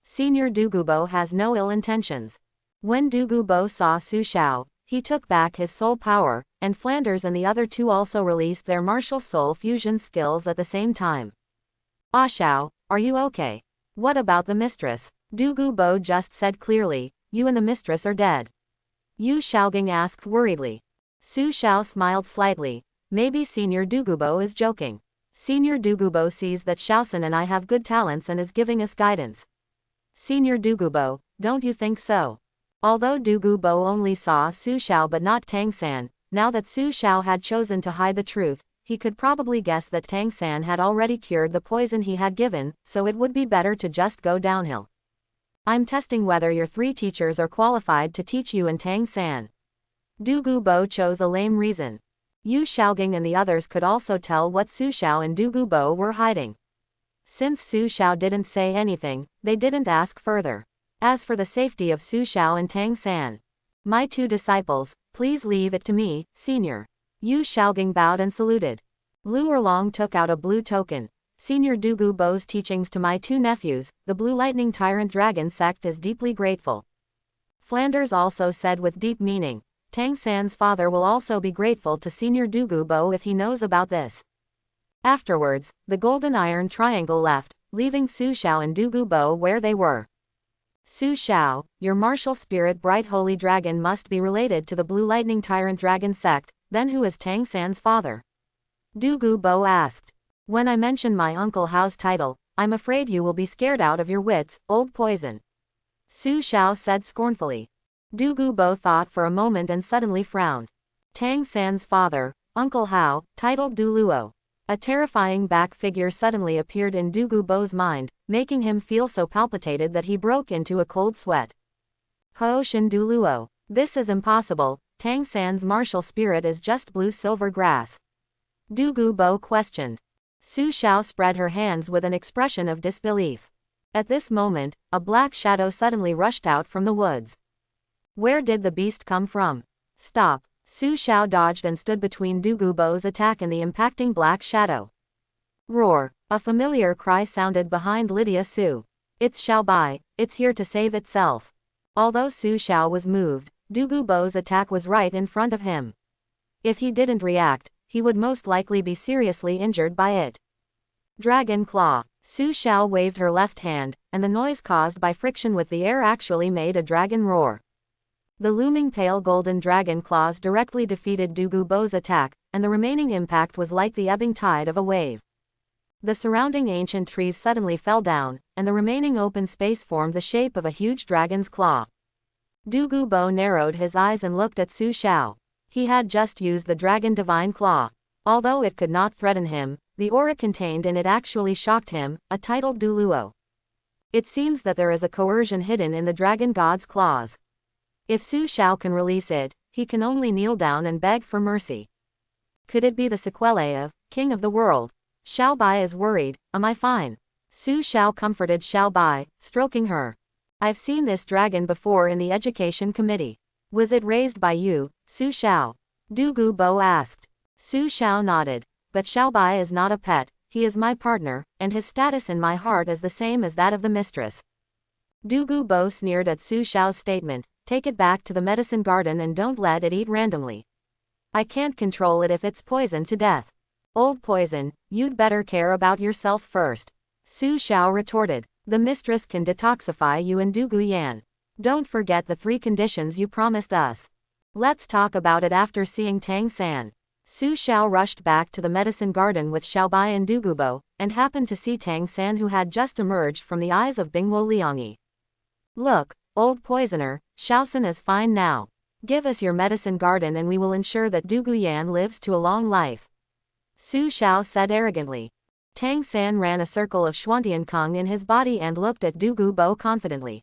Senior Douluo has no ill intentions. When Douluo saw Su Xiao, he took back his soul power, and Flanders and the other two also released their martial soul fusion skills at the same time. Ah Xiao, are you okay? What about the mistress? Douluo just said clearly, you and the mistress are dead. Yu Xiaogang asked worriedly. Su Xiao smiled slightly. Maybe Senior Douluo is joking. Senior Douluo sees that Xiaosan and I have good talents and is giving us guidance. Senior Douluo, don't you think so? Although Douluo only saw Su Xiao but not Tang San, now that Su Xiao had chosen to hide the truth, he could probably guess that Tang San had already cured the poison he had given, so it would be better to just go downhill. I'm testing whether your three teachers are qualified to teach you and Tang San. Douluo chose a lame reason. Yu Xiaogang and the others could also tell what Su Xiao and Douluo were hiding. Since Su Xiao didn't say anything, they didn't ask further. As for the safety of Su Xiao and Tang San, my two disciples, please leave it to me, Senior. Yu Xiaogang bowed and saluted. Lu Erlong took out a blue token. Senior Douluo's teachings to my two nephews, the Blue Lightning Tyrant Dragon sect is deeply grateful. Flanders also said with deep meaning, Tang San's father will also be grateful to Senior Douluo if he knows about this. Afterwards, the Golden Iron Triangle left, leaving Su Xiao and Douluo where they were. Su Xiao, your martial spirit Bright Holy Dragon must be related to the Blue Lightning Tyrant Dragon sect, then who is Tang San's father? Douluo asked. When I mention my Uncle Hao's title, I'm afraid you will be scared out of your wits, old poison. Su Xiao said scornfully. Douluo thought for a moment and suddenly frowned. Tang San's father, Uncle Hao, titled Douluo. A terrifying back figure suddenly appeared in Douluo's mind, making him feel so palpitated that he broke into a cold sweat. Hooshin Douluo. This is impossible, Tang San's martial spirit is just blue-silver grass. Douluo questioned. Su Xiao spread her hands with an expression of disbelief. At this moment, a black shadow suddenly rushed out from the woods. Where did the beast come from? Stop. Su Xiao dodged and stood between Douluo's attack and the impacting black shadow. Roar. A familiar cry sounded behind Lydia Su. It's Xiaobai, it's here to save itself. Although Su Xiao was moved, Douluo's attack was right in front of him. If he didn't react, he would most likely be seriously injured by it. Dragon Claw. Su Xiao waved her left hand, and the noise caused by friction with the air actually made a dragon roar. The looming pale golden dragon claws directly defeated Douluo's attack, and the remaining impact was like the ebbing tide of a wave. The surrounding ancient trees suddenly fell down, and the remaining open space formed the shape of a huge dragon's claw. Douluo narrowed his eyes and looked at Su Xiao. He had just used the dragon divine claw. Although it could not threaten him, the aura contained in it actually shocked him, a titled Douluo. It seems that there is a coercion hidden in the dragon god's claws. If Su Xiao can release it, he can only kneel down and beg for mercy. Could it be the sequelae of King of the World? Xiaobai is worried, am I fine? Su Xiao comforted Xiaobai, stroking her. I've seen this dragon before in the education committee. Was it raised by you, Su Xiao? Douluo asked. Su Xiao nodded. But Xiaobai is not a pet, he is my partner, and his status in my heart is the same as that of the mistress. Douluo sneered at Su Xiao's statement. Take it back to the medicine garden and don't let it eat randomly. I can't control it if it's poisoned to death. Old poison, you'd better care about yourself first. Su Xiao retorted. The mistress can detoxify you and Douluo. Don't forget the 3 conditions you promised us. Let's talk about it after seeing Tang San. Su Xiao rushed back to the medicine garden with Xiaobai and Douluo, and happened to see Tang San who had just emerged from the eyes of Bingwo Liangyi. Look, old poisoner, Xiaosan is fine now. Give us your medicine garden and we will ensure that Douluo lives to a long life. Su Xiao said arrogantly. Tang San ran a circle of Xuantiankong in his body and looked at Dugu Bo confidently.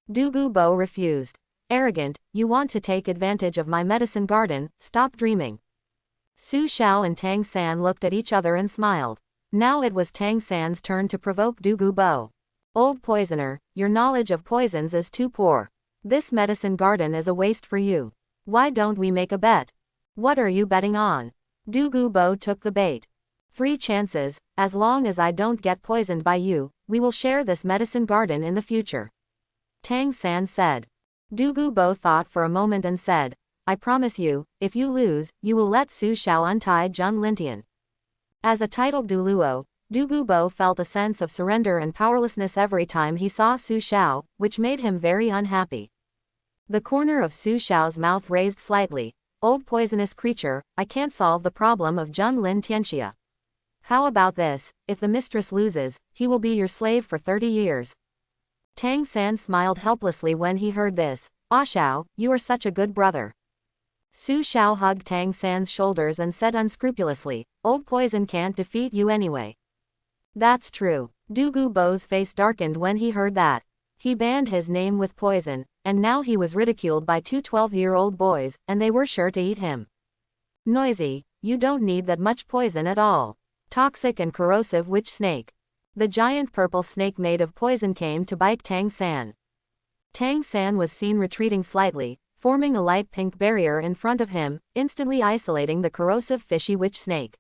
Dugu Bo refused. Arrogant, you want to take advantage of my medicine garden, stop dreaming. Su Xiao and Tang San looked at each other and smiled. Now it was Tang San's turn to provoke Dugu Bo. Old poisoner, your knowledge of poisons is too poor. This medicine garden is a waste for you. Why don't we make a bet? What are you betting on? Dugu Bo took the bait. 3 chances, as long as I don't get poisoned by you, we will share this medicine garden in the future. Tang San said. Dugu Bo thought for a moment and said, I promise you, if you lose, you will let Su Xiao untie Jun Lintian. As a titled Douluo, Dugu Bo felt a sense of surrender and powerlessness every time he saw Su Xiao, which made him very unhappy. The corner of Su Xiao's mouth raised slightly. Old poisonous creature, I can't solve the problem of Jun Lin Tianxia. How about this, if the mistress loses, he will be your slave for 30 years. Tang San smiled helplessly when he heard this. Ah Xiao, you are such a good brother. Su Xiao hugged Tang San's shoulders and said unscrupulously, old poison can't defeat you anyway. That's true. Dugu Bo's face darkened when he heard that. He banned his name with poison, and now he was ridiculed by 2 12-year-old boys, and they were sure to eat him. Noisy, you don't need that much poison at all. Toxic and corrosive witch snake. The giant purple snake made of poison came to bite Tang San. Tang San was seen retreating slightly, forming a light pink barrier in front of him, instantly isolating the corrosive fishy witch snake.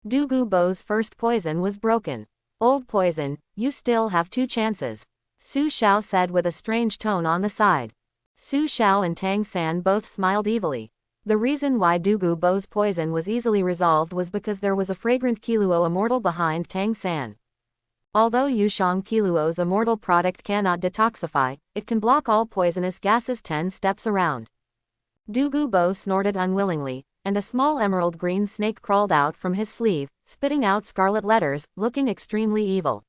Dugu Bo's first poison was broken. Old poison, you still have 2 chances. Su Xiao said with a strange tone on the side. Su Xiao and Tang San both smiled evilly. The reason why Dugu Bo's poison was easily resolved was because there was a fragrant Kiluo immortal behind Tang San. Although Yushang Kiluo's immortal product cannot detoxify, it can block all poisonous gases 10 steps around. Dugu Bo snorted unwillingly, and a small emerald green snake crawled out from his sleeve, spitting out scarlet letters, looking extremely evil.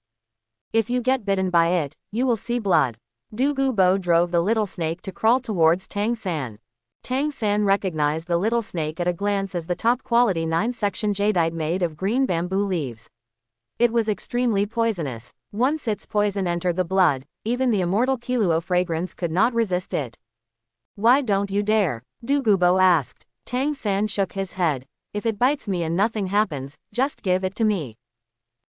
If you get bitten by it, you will see blood. Dugu Bo drove the little snake to crawl towards Tang San. Tang San recognized the little snake at a glance as the top-quality 9-section jadeite made of green bamboo leaves. It was extremely poisonous. Once its poison entered the blood, even the immortal Kiluo fragrance could not resist it. Why don't you dare? Dugu Bo asked. Tang San shook his head. If it bites me and nothing happens, just give it to me.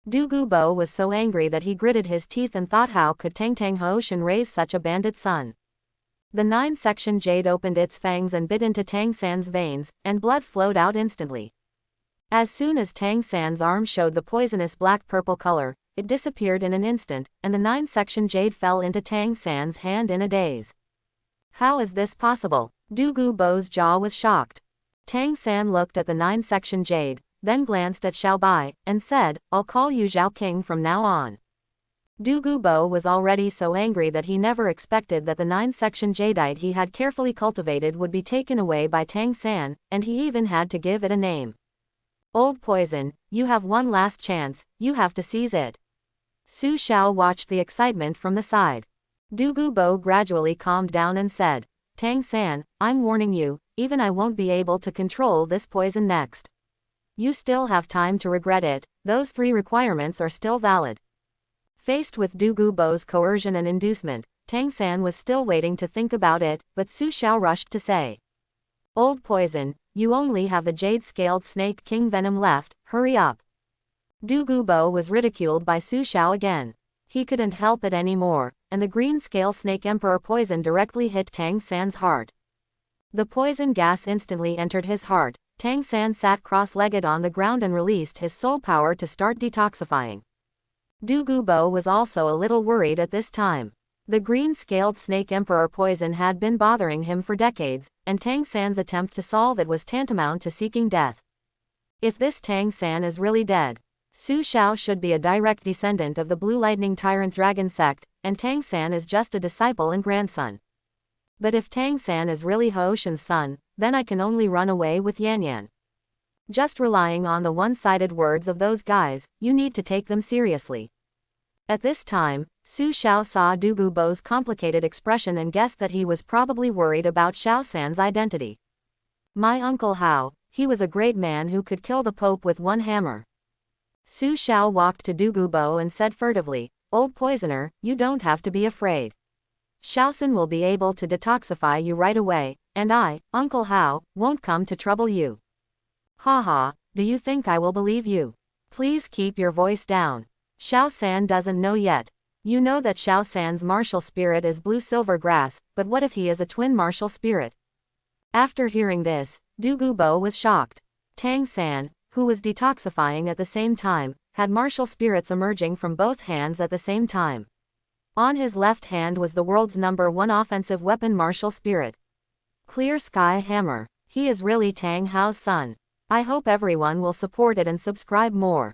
Dugu Bo was so angry that he gritted his teeth and thought, how could Tang Hoshan raise such a bandit son? The 9-section jade opened its fangs and bit into Tang San's veins, and blood flowed out instantly. As soon as Tang San's arm showed the poisonous black-purple color, it disappeared in an instant, and the 9-section jade fell into Tang San's hand in a daze. How is this possible? Dugu Bo's jaw was shocked. Tang San looked at the 9-section jade, then glanced at Xiao Bai, and said, I'll call you Zhao King from now on. Dugu Bo was already so angry that he never expected that the 9-section jadeite he had carefully cultivated would be taken away by Tang San, and he even had to give it a name. Old poison, you have one last chance, you have to seize it. Su Xiao watched the excitement from the side. Dugu Bo gradually calmed down and said, Tang San, I'm warning you, even I won't be able to control this poison next. You still have time to regret it, those 3 requirements are still valid. Faced with Dugu Bo's coercion and inducement, Tang San was still waiting to think about it, but Su Xiao rushed to say. Old poison, you only have the jade-scaled snake king venom left, hurry up. Dugu Bo was ridiculed by Su Xiao again. He couldn't help it anymore, and the green scale snake emperor poison directly hit Tang San's heart. The poison gas instantly entered his heart. Tang San sat cross-legged on the ground and released his soul power to start detoxifying. Dugu Bo was also a little worried at this time. The green-scaled snake emperor poison had been bothering him for decades, and Tang San's attempt to solve it was tantamount to seeking death. If this Tang San is really dead, Su Xiao should be a direct descendant of the Blue Lightning Tyrant Dragon sect, and Tang San is just a disciple and grandson. But if Tang San is really Hoshan's son, then I can only run away with Yan Yan. Just relying on the one-sided words of those guys, you need to take them seriously. At this time, Su Xiao saw Dugu Bo's complicated expression and guessed that he was probably worried about Xiao San's identity. My uncle Hao, he was a great man who could kill the Pope with one hammer. Su Xiao walked to Douluo and said furtively, "Old poisoner, you don't have to be afraid. Shaoxin will be able to detoxify you right away, and I, Uncle Hao, won't come to trouble you." "Haha, do you think I will believe you? Please keep your voice down. Xiao San doesn't know yet. You know that Xiao San's martial spirit is blue silver grass, but what if he is a twin martial spirit?" After hearing this, Douluo was shocked. Tang San, who was detoxifying at the same time, had martial spirits emerging from both hands at the same time. On his left hand was the world's #1 offensive weapon martial spirit. Clear Sky Hammer. He is really Tang Hao's son. I hope everyone will support it and subscribe more.